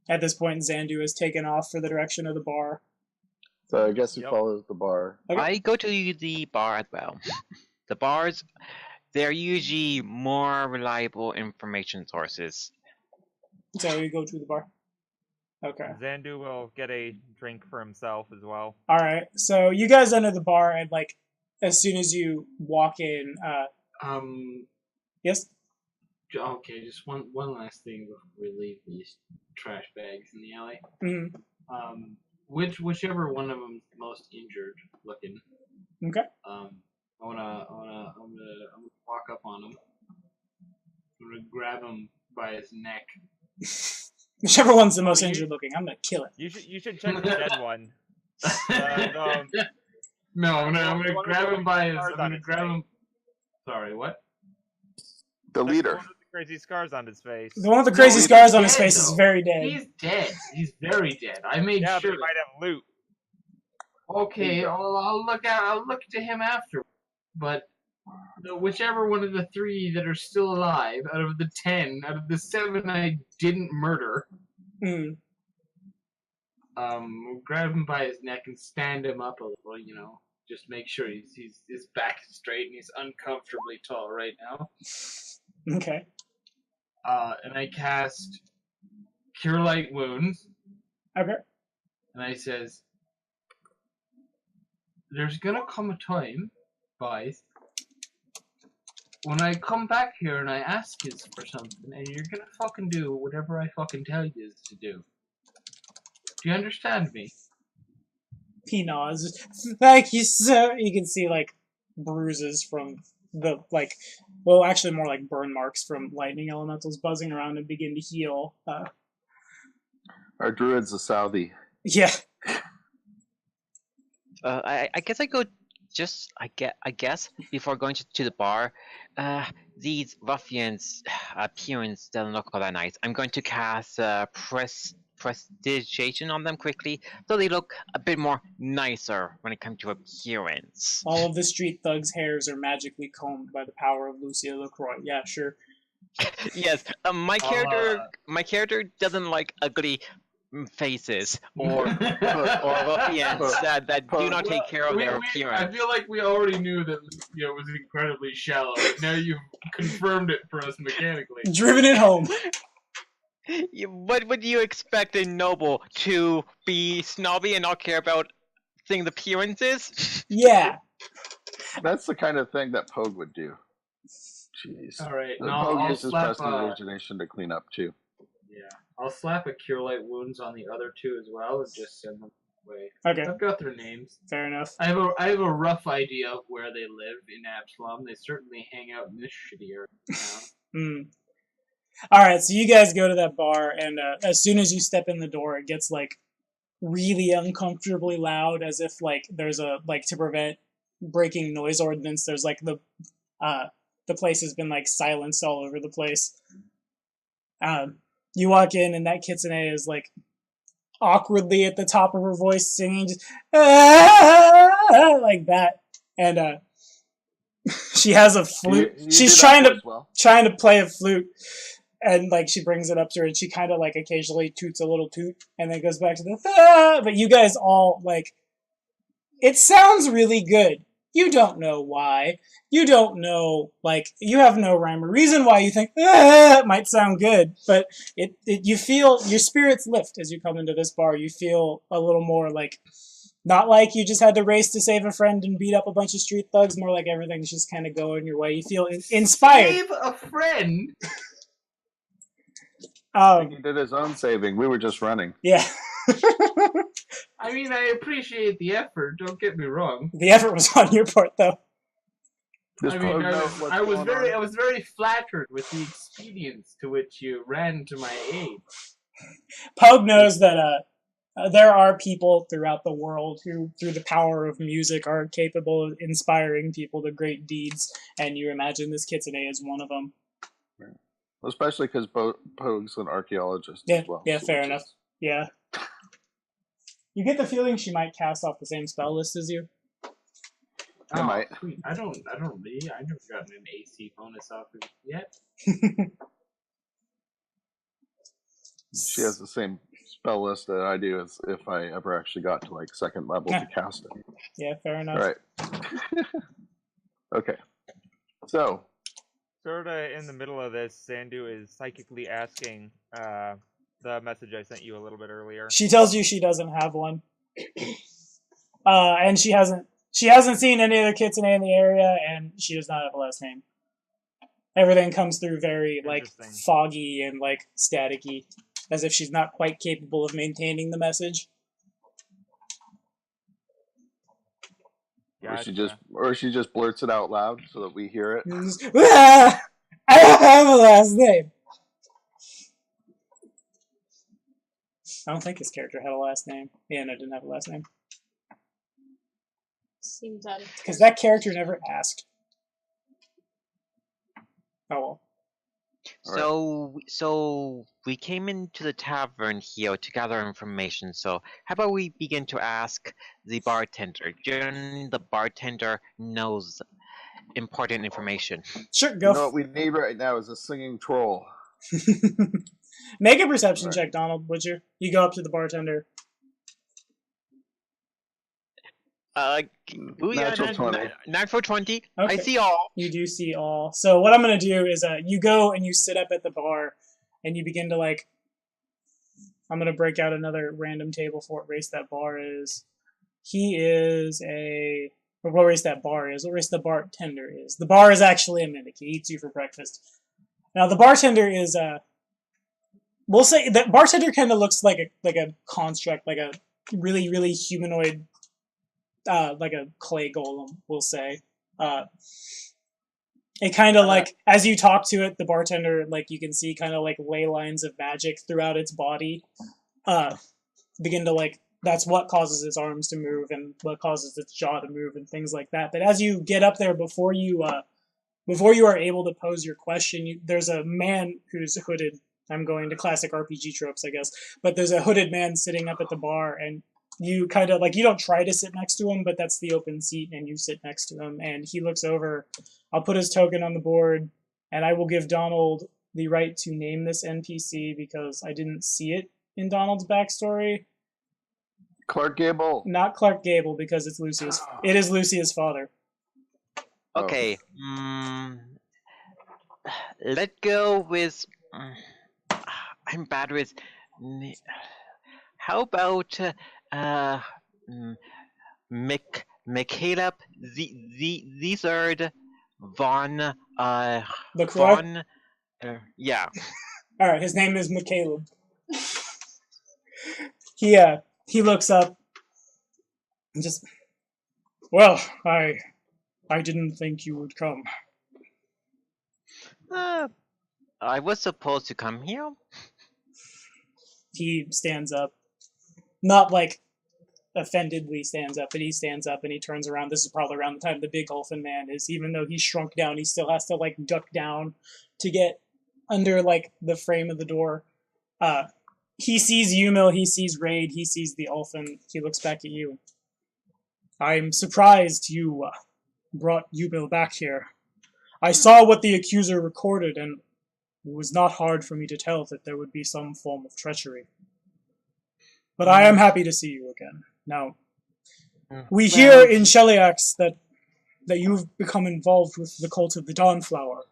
At this point, Zandu has taken off for the direction of the bar. So I guess he Yep. follows the bar. Okay. I go to the bar as well. The bars, they're usually more reliable information sources. So you go to the bar. Okay. Zandu will get a drink for himself as well. All right. So you guys enter the bar, and like as soon as you walk in, yes. Okay, just one last thing before we leave these trash bags in the alley. Mm-hmm. Whichever one of them's most injured looking. Okay. I'm gonna walk up on him. I'm gonna grab him by his neck. Whichever one's the most injured looking, I'm gonna kill it. You should check the dead one. No, I'm gonna the one grab with him the by his. scars I'm on gonna his grab face. him. Sorry, what? The leader. One with the crazy scars on his face. The one with the crazy he's scars on his dead, face is though. very dead. He's dead. He's very dead. I made Yeah, but sure. he might have loot. Okay, I'll look to him after. But whichever one of the 3 that are still alive, out of the 10, out of the 7 I didn't murder, Mm. grab him by his neck and stand him up a little. You know, just make sure his back is straight and he's uncomfortably tall right now. Okay. And I cast Cure Light Wounds. Okay. And I says, there's gonna come a time, boys, when I come back here and I ask you for something, and you're gonna fucking do whatever I fucking tell you to do. Do you understand me? He nods. Thank you, sir. You can see like bruises from the like, well, actually more like burn marks from lightning elementals buzzing around and begin to heal. Our druid's a Saudi. Yeah. I guess I go just I guess before going to the bar. These ruffians' appearance doesn't look all that nice. I'm going to cast prestidigitation on them quickly, so they look a bit more nicer when it comes to appearance. All of the street thugs' hairs are magically combed by the power of Lucia LaCroix. Yeah, sure. Yes, my character doesn't like ugly faces or ruffians that do not take care of their appearance. I feel like we already knew that Lucio was incredibly shallow. Now you've confirmed it for us mechanically. Driven it home. What would you expect a noble to be snobby and not care about things' appearances? Yeah. That's the kind of thing that Pogue would do. Jeez. All right, Pogue I'll uses slap. prestidigitation to clean up too. Yeah, I'll slap a Cure Light Wounds on the other 2 as well, and just send them away. Okay. I've got their names. Fair enough. I have a rough idea of where they live in Absalom. They certainly hang out in this shitty area now. Alright, so you guys go to that bar, and as soon as you step in the door, it gets, like, really uncomfortably loud, as if, like, there's a, like, to prevent breaking noise ordinance, there's, like, the place has been, like, silenced all over the place. You walk in, and that kitsune is, like, awkwardly at the top of her voice singing, just, like that. And, she has a flute. She's trying to play a flute. And, like, she brings it up to her, and she kind of, like, occasionally toots a little toot, and then goes back to the, but you guys all, like, it sounds really good. You don't know why. You don't know, like, you have no rhyme or reason why you think, it might sound good, but you feel, your spirits lift as you come into this bar. You feel a little more, like, not like you just had to race to save a friend and beat up a bunch of street thugs, more like everything's just kind of going your way. You feel inspired. Save a friend? He did his own saving. We were just running. Yeah. I mean, I appreciate the effort. Don't get me wrong. The effort was on your part, though. I was very flattered with the expedience to which you ran to my aid. Pogue knows that there are people throughout the world who, through the power of music, are capable of inspiring people to great deeds, and you imagine this kitsune is one of them. Right. Especially because Pogue's an archaeologist as well. Yeah, fair enough. Yeah. You get the feeling she might cast off the same spell list as you. I might. Sweet. I don't really. I've never gotten an AC bonus off of it yet. She has the same spell list that I do is if I ever actually got to like second level to cast it. Yeah, fair enough. All right. Okay. So. Sort of in the middle of this, Zandu is psychically asking the message I sent you a little bit earlier. She tells you she doesn't have one, and she hasn't seen any of the kitsune in the area, and she does not have a last name. Everything comes through very like foggy and like staticky, as if she's not quite capable of maintaining the message. Gotcha. Or she just blurts it out loud so that we hear it. I don't have a last name. I don't think his character had a last name. Yeah, no, didn't have a last name. Seems out of because that character never asked. Oh well. So we came into the tavern here to gather information. So how about we begin to ask the bartender? Generally, the bartender knows important information. Sure, go. You know what we need right now is a singing troll. Make a perception check, Donald, would you? You go up to the bartender. Natural 20. Natural 20. Okay. I see all. You do see all. So what I'm going to do is you go and you sit up at the bar and you begin to like, I'm going to break out another random table for what race that bar is. He is what race that bar is, what race the bartender is. The bar is actually a mimic. He eats you for breakfast. Now the bartender is, we'll say that bartender kind of looks like a construct, like a really, really humanoid, like a clay golem, we'll say. It kind of like, as you talk to it, the bartender, like you can see kind of like ley lines of magic throughout its body. Begin to like, that's what causes its arms to move and what causes its jaw to move and things like that. But as you get up there, before you are able to pose your question, there's a man who's hooded. I'm going to classic RPG tropes, I guess. But there's a hooded man sitting up at the bar, and you kind of like, you don't try to sit next to him, but that's the open seat and you sit next to him and he looks over. I'll put his token on the board and I will give Donald the right to name this NPC because I didn't see it in Donald's backstory. Clark Gable. Not Clark Gable because it is Lucia's father. Okay. Let's go with I'm bad with how about Caleb the third von LaCroix? von yeah. All right, his name is McCaleb. He looks up and just, well, I didn't think you would come. I was supposed to come here. He stands up, not like offendedly stands up, but he stands up and he turns around. This is probably around the time the big elfin man is, even though he's shrunk down, he still has to like duck down to get under like the frame of the door. He sees Yumil, he sees Raid, he sees the elfin. He looks back at you. I'm surprised you brought Yumil back here. I saw what the accuser recorded, and it was not hard for me to tell that there would be some form of treachery. But I am happy to see you again. Now, we hear in Cheliax that you've become involved with the cult of the Dawnflower.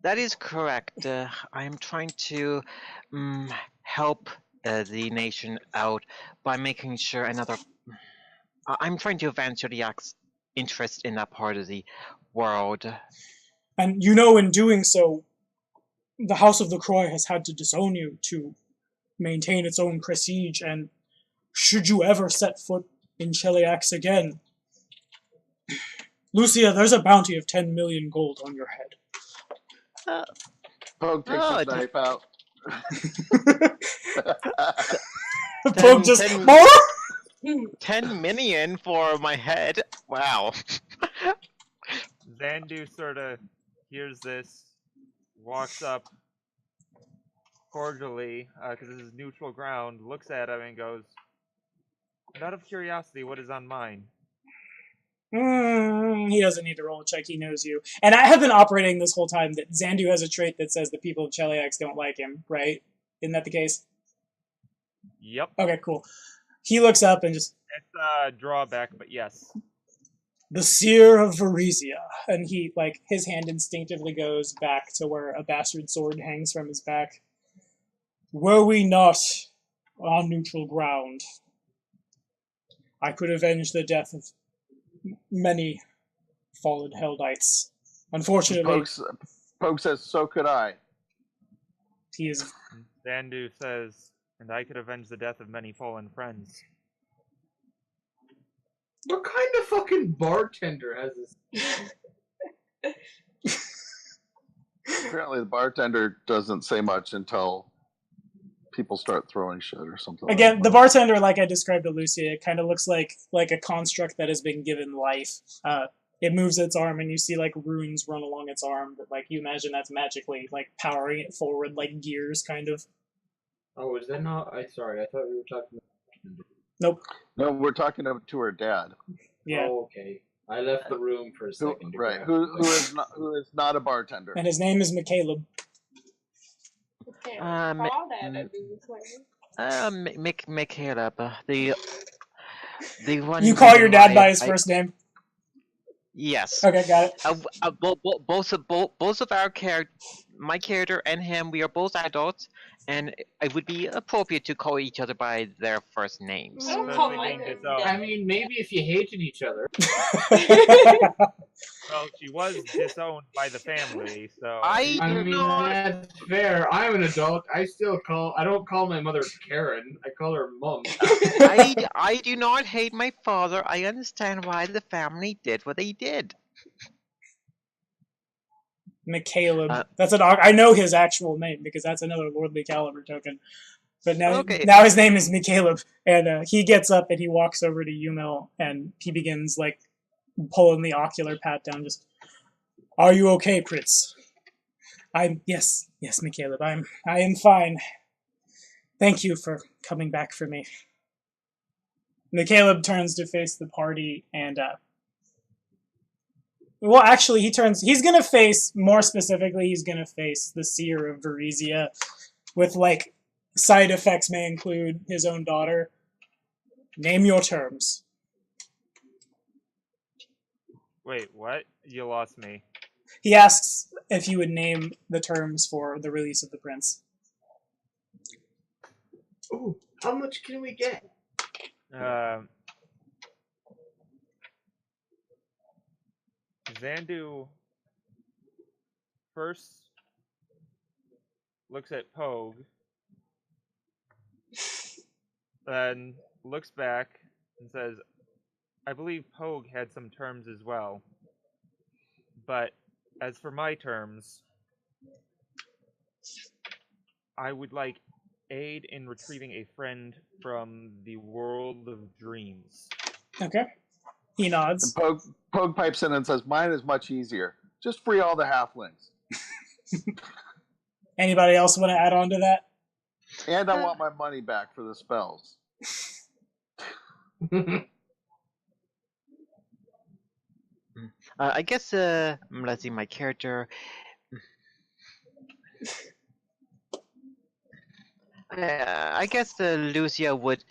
That is correct. I am trying to help the nation out by making sure I'm trying to advance Cheliax's interest in that part of the world. And you know, in doing so, the House of LaCroix has had to disown you to maintain its own prestige, and should you ever set foot in Cheliax again, Lucia, there's a bounty of 10 million gold on your head. Pogue takes his knife out. Pogue just, more? 10 million for my head? Wow. Zandu sort of hears this, walks up cordially, because this is neutral ground, looks at him and goes, out of curiosity, what is on mine? He doesn't need to roll a check, he knows you. And I have been operating this whole time that Zandu has a trait that says the people of Cheliax don't like him, right? Isn't that the case? Yep. Okay, cool. He looks up and just, It's a drawback, but yes. the seer of Varisia, and he, like, his hand instinctively goes back to where a bastard sword hangs from his back. Were we not on neutral ground, I could avenge the death of many fallen Heldites. Unfortunately, Pogue says, so could I. he is... Zandu says, and I could avenge the death of many fallen friends. What kind of fucking bartender has this? Apparently the bartender doesn't say much until people start throwing shit or something. Again, like the that. bartender, like I described to Lucia, it kind of looks like a construct that has been given life. It moves its arm, and you see like runes run along its arm. But like you imagine that's magically like powering it forward, like gears, kind of. Oh, is that not? Sorry, I thought we were talking. Nope. No, we're talking to her dad. Yeah. Oh, okay. I left the room for a second. Right. Who is not a bartender. And his name is McCaleb. Okay, Um, call that a new claim. Caleb, the one. You call your dad by I- his first name. Yes. Okay, got it. Both of our my character and him, we are both adults, and it would be appropriate to call each other by their first names. I don't call Especially my being name disowned. I mean, maybe if you hated each other. Well, she was disowned by the family, so... I I do mean, not. that's fair. I'm an adult. I don't call my mother Karen. I call her Mum. I do not hate my father. I understand why the family did what they did. McCaleb. That's an. I know his actual name because that's another Lordly Caliber token. But now, Okay. now his name is McCaleb, and he gets up and he walks over to Yumel and he begins like pulling the ocular pat down. Just, are you okay, Pritz? Yes, McCaleb. I am fine. Thank you for coming back for me. McCaleb turns to face the party and. Well, actually, he's gonna face, more specifically, he's gonna face the Seer of Varisia, with, like, side effects may include his own daughter. Name your terms. Wait, what? You lost me. He asks if you would name the terms for the release of the prince. Ooh, how much can we get? Zandu first looks at Pogue, then looks back and says, I believe Pogue had some terms as well. But as for my terms, I would like aid in retrieving a friend from the world of dreams. Okay. He nods. And Pogue pipes in and says, mine is much easier. Just free all the halflings. Anybody else want to add on to that? And I want my money back for the spells. I guess, let's see, my character. I guess Lucia would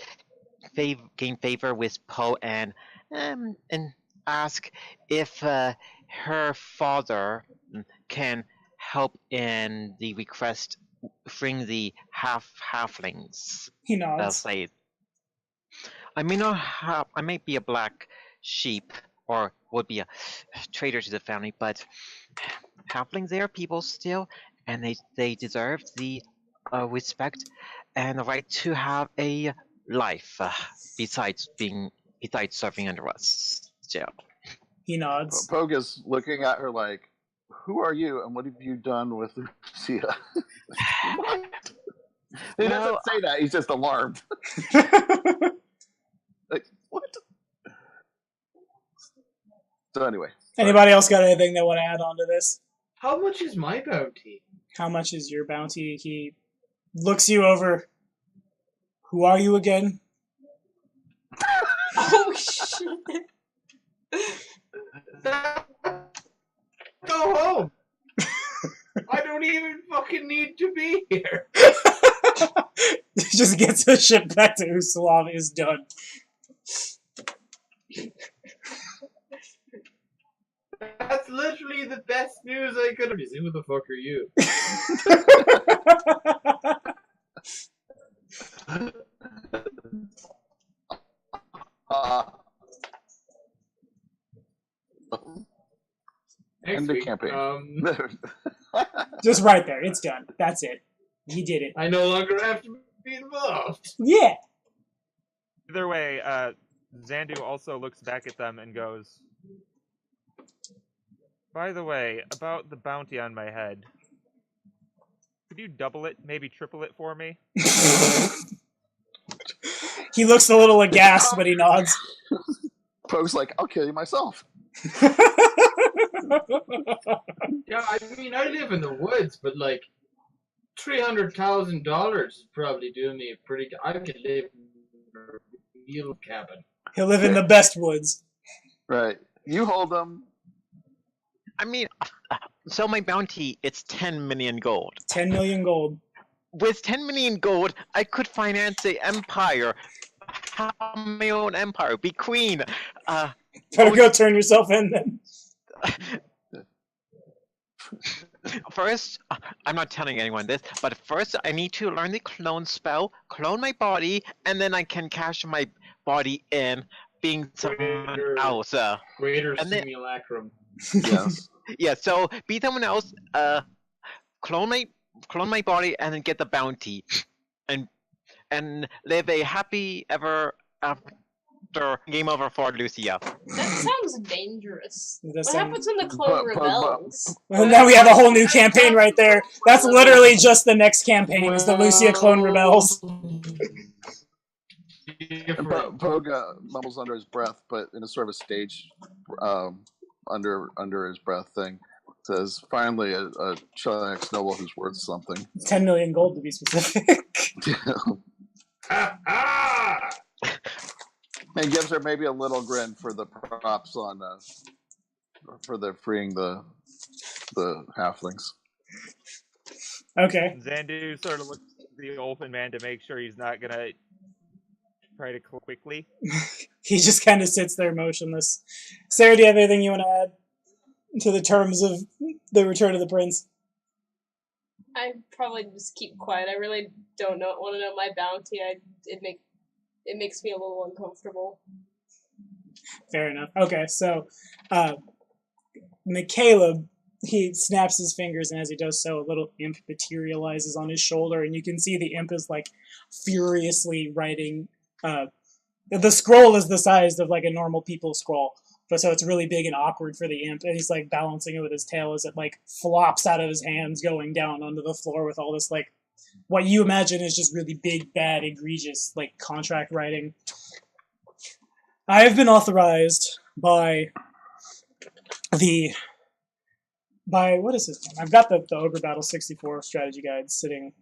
gain favor with Poe and ask if her father can help in the request, freeing the halflings. He nods. Say, I may not have. I may be a black sheep, or would be a traitor to the family, but halflings, they are people still, and they deserve the respect and the right to have a life besides serving under us. Still, He nods. Pogue is looking at her like, who are you and what have you done with Lucia? He doesn't say that, he's just alarmed. Like, what? So anyway. Anybody else got anything they want to add on to this? How much is my bounty? How much is your bounty? He looks you over. Who are you again? Oh shit! Go home! I don't even fucking need to be here! just gets the ship back to Usalam, is done. That's literally the best news I could have. Who the fuck are you? Next End the week, campaign. Just right there. It's done. That's it. He did it. I no longer have to be involved. Yeah. Either way, Zandu also looks back at them and goes, by the way, about the bounty on my head, could you double it, maybe triple it for me? He looks a little aghast, but he nods. Poe's like, I'll kill you myself. Yeah, I mean, I live in the woods, but like, $300,000 is probably doing me a pretty. I could live in a real cabin. He'll live in the best woods. Right. You hold them. I mean, so my bounty, it's 10 million gold. 10 million gold. With 10 million gold, I could finance an empire. Have my own empire. Be queen. Better go turn yourself in then. First, I'm not telling anyone this, but first I need to learn the clone spell, clone my body, and then I can cash my body in being someone else. Greater and then- simulacrum. Yes. Yeah, so be someone else, clone my body, and then get the bounty, and live a happy ever after. Game over for Lucia. That sounds dangerous. It What does sound- happens when the clone But- rebels? Well, now we have a whole new campaign right there. That's literally just the next campaign, is the Lucia clone rebels. And Poe mumbles under his breath, but in a sort of a stage, under his breath thing, says, "Finally, a Cheliax noble who's worth something." 10 million gold to be specific. And gives her maybe a little grin for the props on, for the freeing the halflings. Okay. Zandu sort of looks at the Olfin man to make sure he's not gonna try to kill quickly. He just kind of sits there motionless. Sarah, do you have anything you want to add to the terms of the return of the prince? I probably just keep quiet. I really don't want to know my bounty. It makes me a little uncomfortable. Fair enough. Okay, so McCaleb, he snaps his fingers, and as he does so, a little imp materializes on his shoulder, and you can see the imp is like furiously writing. The scroll is the size of like a normal people's scroll, but so it's really big and awkward for the imp, and he's like balancing it with his tail as it like flops out of his hands, going down onto the floor with all this like what you imagine is just really big, bad, egregious like contract writing. I have been authorized by what is his name? I've got the Ogre Battle 64 strategy guide sitting.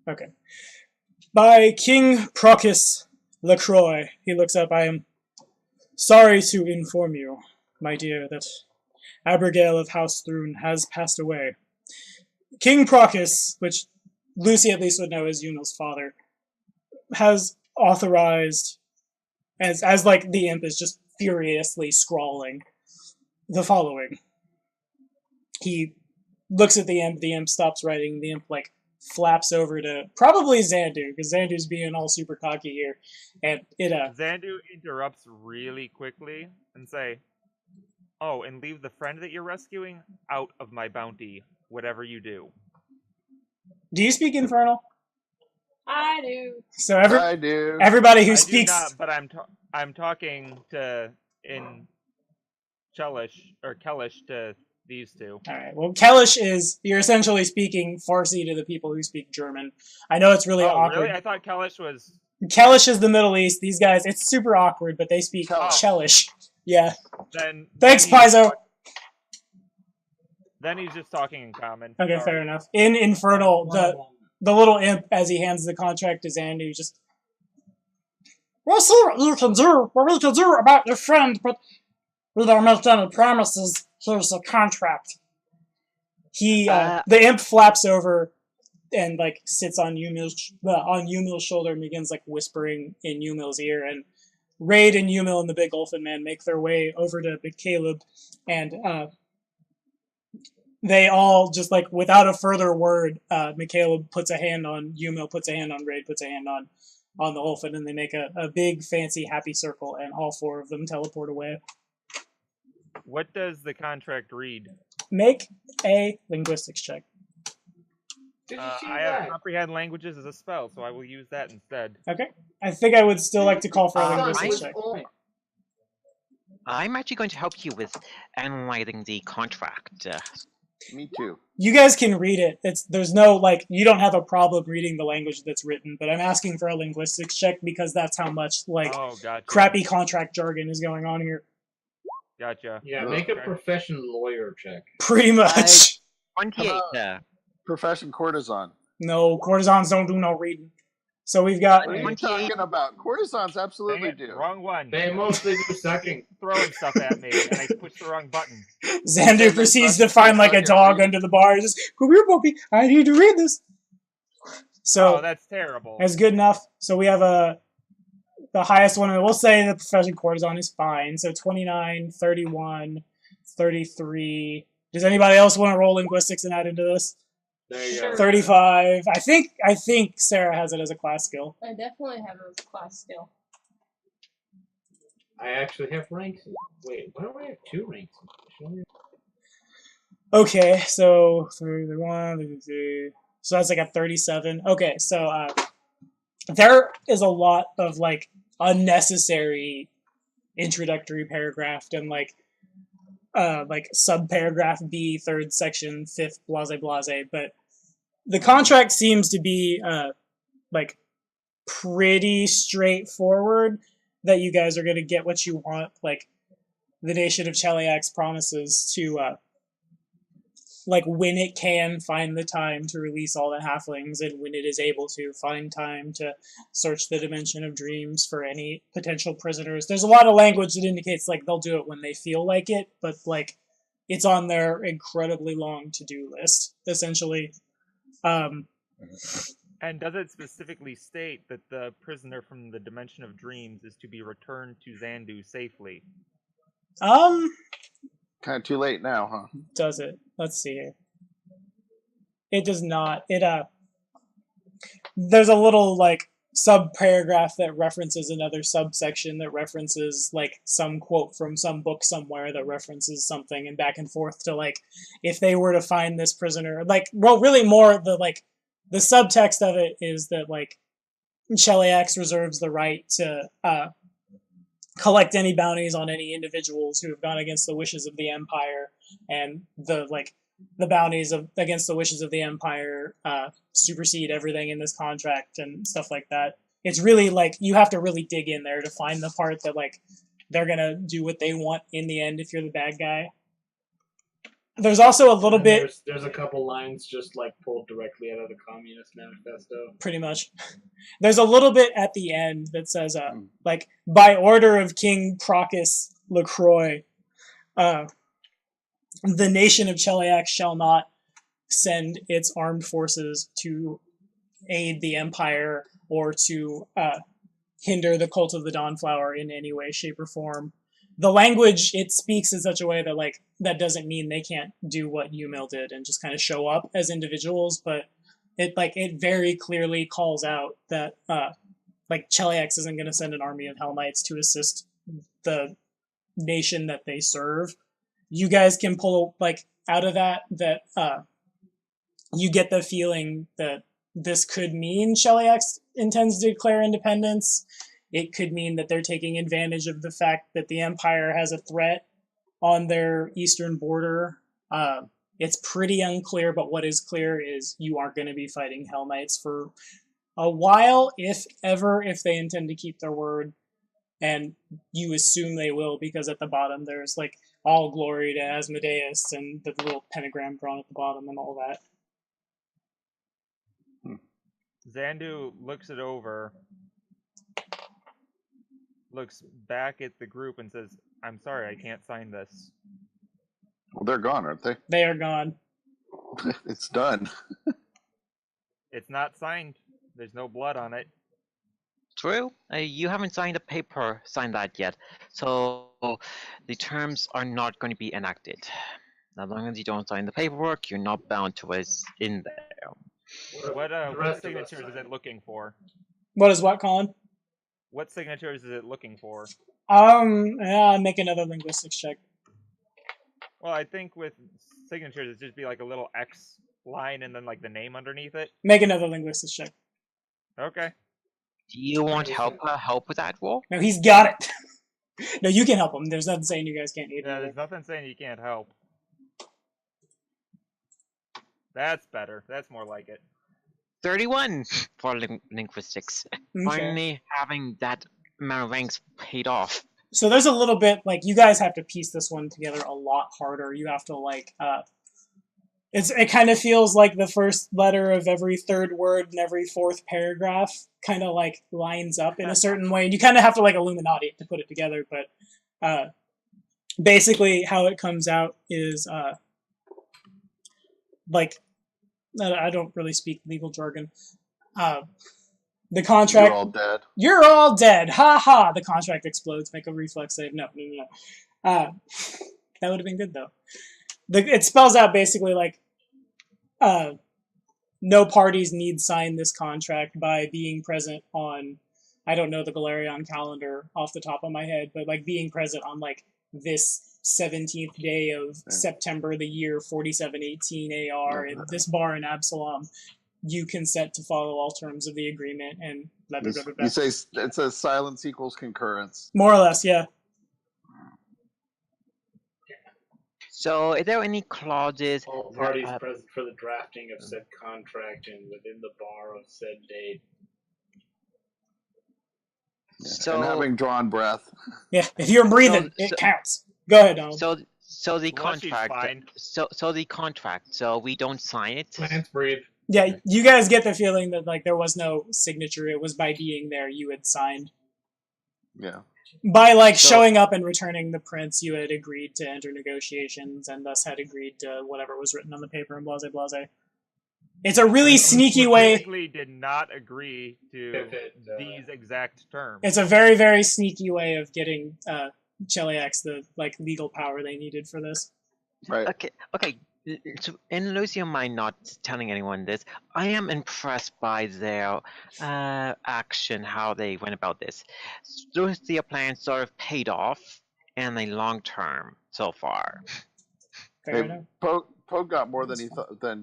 Okay. By King Procus Lacroix. He looks up. I am sorry to inform you, my dear, that Abigail of House Thrune has passed away. King Procus, which Lucy at least would know as Yunel's father, has authorized, as like the imp is just furiously scrawling, the following. He looks at the imp stops writing, the imp like flaps over to probably Zandu, because Zandu's being all super cocky here, and Zandu interrupts really quickly and say, "Oh, and leave the friend that you're rescuing out of my bounty, whatever you do." Do you speak Infernal? I do. So I do. everybody who I speaks, do not, but I'm talking in Kellish to these two. all right. Well, Kellish you're essentially speaking Farsi to the people who speak German. I know it's really awkward. Really? I thought Kellish was. Kellish is the Middle East. These guys, it's super awkward, but they speak Chelish. Yeah. Then. Thanks, then he's- Paizo. Then he's just talking in common. Okay, Sorry. fair enough. In Infernal, the little imp, as he hands the contract to Zandu, just... We'll see what we can do about your friend, but we don't make any promises. Here's the contract. The imp flaps over and like sits on Yumil's shoulder and begins like whispering in Yumil's ear. And Raid and Yumil and the Big Dolphin Man make their way over to Big Caleb, and they all just like without a further word, McCaleb puts a hand on Yumil, puts a hand on Raid, puts a hand on the Dolphin, and they make a big fancy happy circle, and all four of them teleport away. What does the contract read? Make a linguistics check. Did you see I that? have comprehend languages as a spell, so I will use that instead. Okay. I think I would still like to call for a linguistics was check. all- I'm actually going to help you with analyzing the contract. Me too. You guys can read it. There's no like you don't have a problem reading the language that's written, but I'm asking for a linguistics check because that's how much like Oh, gotcha. crappy contract jargon is going on here. Gotcha. Yeah, make a profession lawyer check. Pretty much. 28. Profession courtesan. No, courtesans don't do no reading. So we've got What are you 28. talking about? Courtesans Dang absolutely it, do. wrong one. They mostly do sucking. Throwing stuff at me, and I pushed the wrong button. Zandu proceeds to find like a dog under the bar. Just come here, puppy. I need to read this. So Oh, that's terrible. that's good enough. So we have the highest one. We'll say the profession courtesan is fine. So 29, 31, 33. Does anybody else want to roll linguistics and add into this? There you Sure. go. 35. I think Sarah has it as a class skill. I definitely have a class skill. I actually have ranks. Wait, why do I have 2 ranks? Okay, so 31, 33. So that's like a 37. Okay, so there is a lot of like unnecessary introductory paragraph and like sub-paragraph B, 3rd section, 5th, blase, but the contract seems to be like pretty straightforward that you guys are going to get what you want. Like the nation of Cheliax promises to like when it can find the time to release all the halflings, and when it is able to find time to search the dimension of dreams for any potential prisoners. There's a lot of language that indicates like they'll do it when they feel like it, but like it's on their incredibly long to-do list, essentially. And does it specifically state that the prisoner from the dimension of dreams is to be returned to Zandu safely? Kind of too late now, huh? Does it? Let's see here. It does not. There's a little like sub-paragraph that references another subsection that references like some quote from some book somewhere that references something, and back and forth to like if they were to find this prisoner, like, well, really more the subtext of it is that like Cheliax reserves the right to collect any bounties on any individuals who have gone against the wishes of the Empire, and the bounties against the wishes of the Empire supersede everything in this contract and stuff like that. It's really like you have to really dig in there to find the part that like they're gonna do what they want in the end if you're the bad guy. There's also a little bit. There's a couple lines just like pulled directly out of the Communist Manifesto. Pretty much. There's a little bit at the end that says, like, by order of King Procus LaCroix, the nation of Cheliax shall not send its armed forces to aid the Empire or to hinder the cult of the Dawnflower in any way, shape, or form. The language it speaks in such a way that like that doesn't mean they can't do what Yumil did and just kind of show up as individuals, but it very clearly calls out that like Cheliax isn't going to send an army of Hell Knights to assist the nation that they serve. You guys can pull like out of that you get the feeling that this could mean Cheliax intends to declare independence. It could mean that they're taking advantage of the fact that the Empire has a threat on their eastern border. It's pretty unclear, but what is clear is you aren't going to be fighting Hell Knights for a while, if ever, if they intend to keep their word. And you assume they will, because at the bottom there's like all glory to Asmodeus and the little pentagram drawn at the bottom and all that. Zandu looks it over, looks back at the group and says, "I'm sorry, I can't sign this." Well, they're gone, aren't they? They are gone. It's done. It's not signed. There's no blood on it. True. You haven't signed that yet. So the terms are not going to be enacted. As long as you don't sign the paperwork, you're not bound to what's in there. What the what rest of us signatures is signed. it looking for? What is what, Colin? What signatures is it looking for? Yeah, make another linguistics check. Well, I think with signatures, it'd just be like a little X line and then like the name underneath it. Make another linguistics check. Okay. Do you want help with that, Wolf? No, he's got it. No, you can help him. There's nothing saying you guys can't eat Yeah, it. there's nothing saying you can't help. That's better. That's more like it. 31 for linguistics. Okay. Finally having that amount of ranks paid off. So there's a little bit, like, you guys have to piece this one together a lot harder. You have to, like, it kind of feels like the first letter of every third word and every fourth paragraph kind of, like, lines up in a certain way. And you kind of have to, like, Illuminati it to put it together. But basically how it comes out is, like, I don't really speak legal jargon. The contract... You're all dead. You're all dead. Ha ha. The contract explodes. Make a reflex save. No. That would have been good, though. It spells out basically like no parties need sign this contract by being present on, I don't know the Galarian calendar off the top of my head, but like being present on like this 17th day of September, the year 4718 AR, in this bar in Absalom. You consent to follow all terms of the agreement and blah, blah, blah, blah, blah. You say it says silence equals concurrence. More or less, yeah. So, is there any clauses? All parties present for the drafting of said contract and within the bar of said date. So, and having drawn breath. Yeah, if you're breathing, it counts. Go ahead, Donald. So the Unless she's contract. fine. So the contract. So we don't sign it. Plants breathe. Yeah, you guys get the feeling that like there was no signature. It was by being there you had signed. Yeah. By like showing up and returning the prints, you had agreed to enter negotiations and thus had agreed to whatever was written on the paper and blase blase. It's a really sneaky way. Technically did not agree to these exact terms. It's a very, very sneaky way of getting Cheliax the like legal power they needed for this. Right. Okay. So, in Lucia mind not telling anyone this, I am impressed by their action, how they went about this. Lucia plan sort of paid off in the long term so far. Fair enough. Poe got more than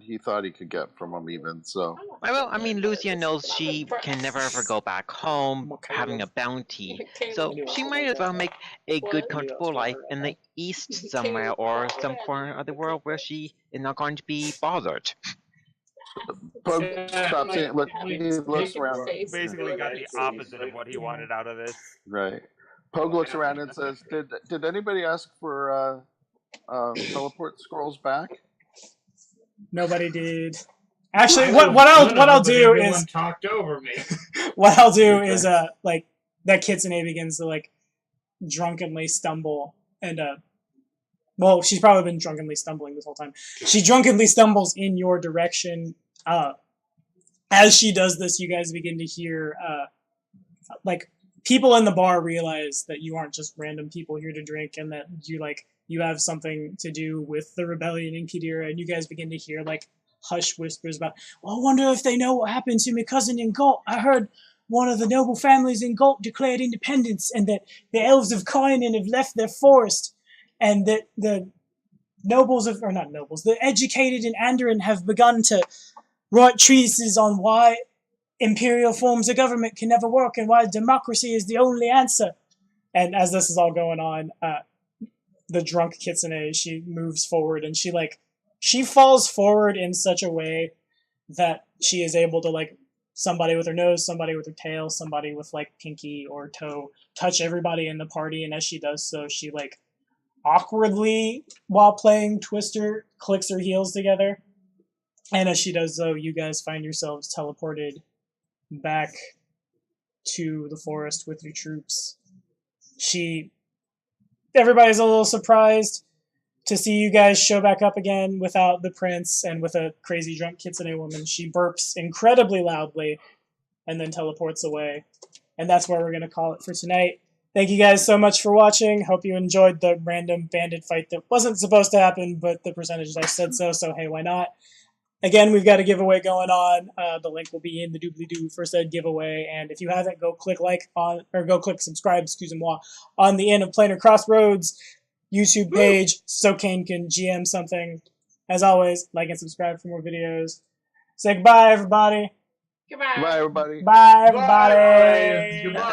he thought he could get from him, even so. Well, I mean, Lucia knows she can never ever go back home, having a bounty, so she might as well make a good, comfortable life in the east somewhere, or some corner of the world where she is not going to be bothered. Poe stops it. He looks around. Basically got the opposite of what he wanted out of this. Right. Poe looks around and says, "Did anybody ask for teleport scrolls back?" Nobody did. Actually, what I'll do is talked over me. What I'll do is like that Kitsune begins to like drunkenly stumble and well, she's probably been drunkenly stumbling this whole time. She drunkenly stumbles in your direction. As she does this, you guys begin to hear like people in the bar realize that you aren't just random people here to drink, and that you have something to do with the rebellion in Qadira, and you guys begin to hear like hush whispers about, well, I wonder if they know what happened to my cousin in Galt. I heard one of the noble families in Galt declared independence, and that the elves of Kynan have left their forest, and that the the educated in Andoran have begun to write treatises on why imperial forms of government can never work and why democracy is the only answer. And as this is all going on, the drunk Kitsune, she moves forward, and she falls forward in such a way that she is able to like somebody with her nose, somebody with her tail, somebody with like pinky or toe touch everybody in the party. And as she does so, she like awkwardly, while playing Twister, clicks her heels together. And as she does so, you guys find yourselves teleported back to the forest with your troops. Everybody's a little surprised. to see you guys show back up again without the prince and with a crazy drunk kitsune woman. She burps incredibly loudly and then teleports away. And that's where we're going to call it for tonight. Thank you guys so much for watching. Hope you enjoyed the random bandit fight that wasn't supposed to happen, but the percentage dice said so, so hey, why not? Again, we've got a giveaway going on. The link will be in the doobly-doo for said giveaway. And if you haven't, go click subscribe, excuse-moi, on the Inn of Planar Crossroads YouTube page so Kane can GM something. As always, like and subscribe for more videos. Say goodbye, everybody. Goodbye. Goodbye, everybody. Bye, everybody. Goodbye.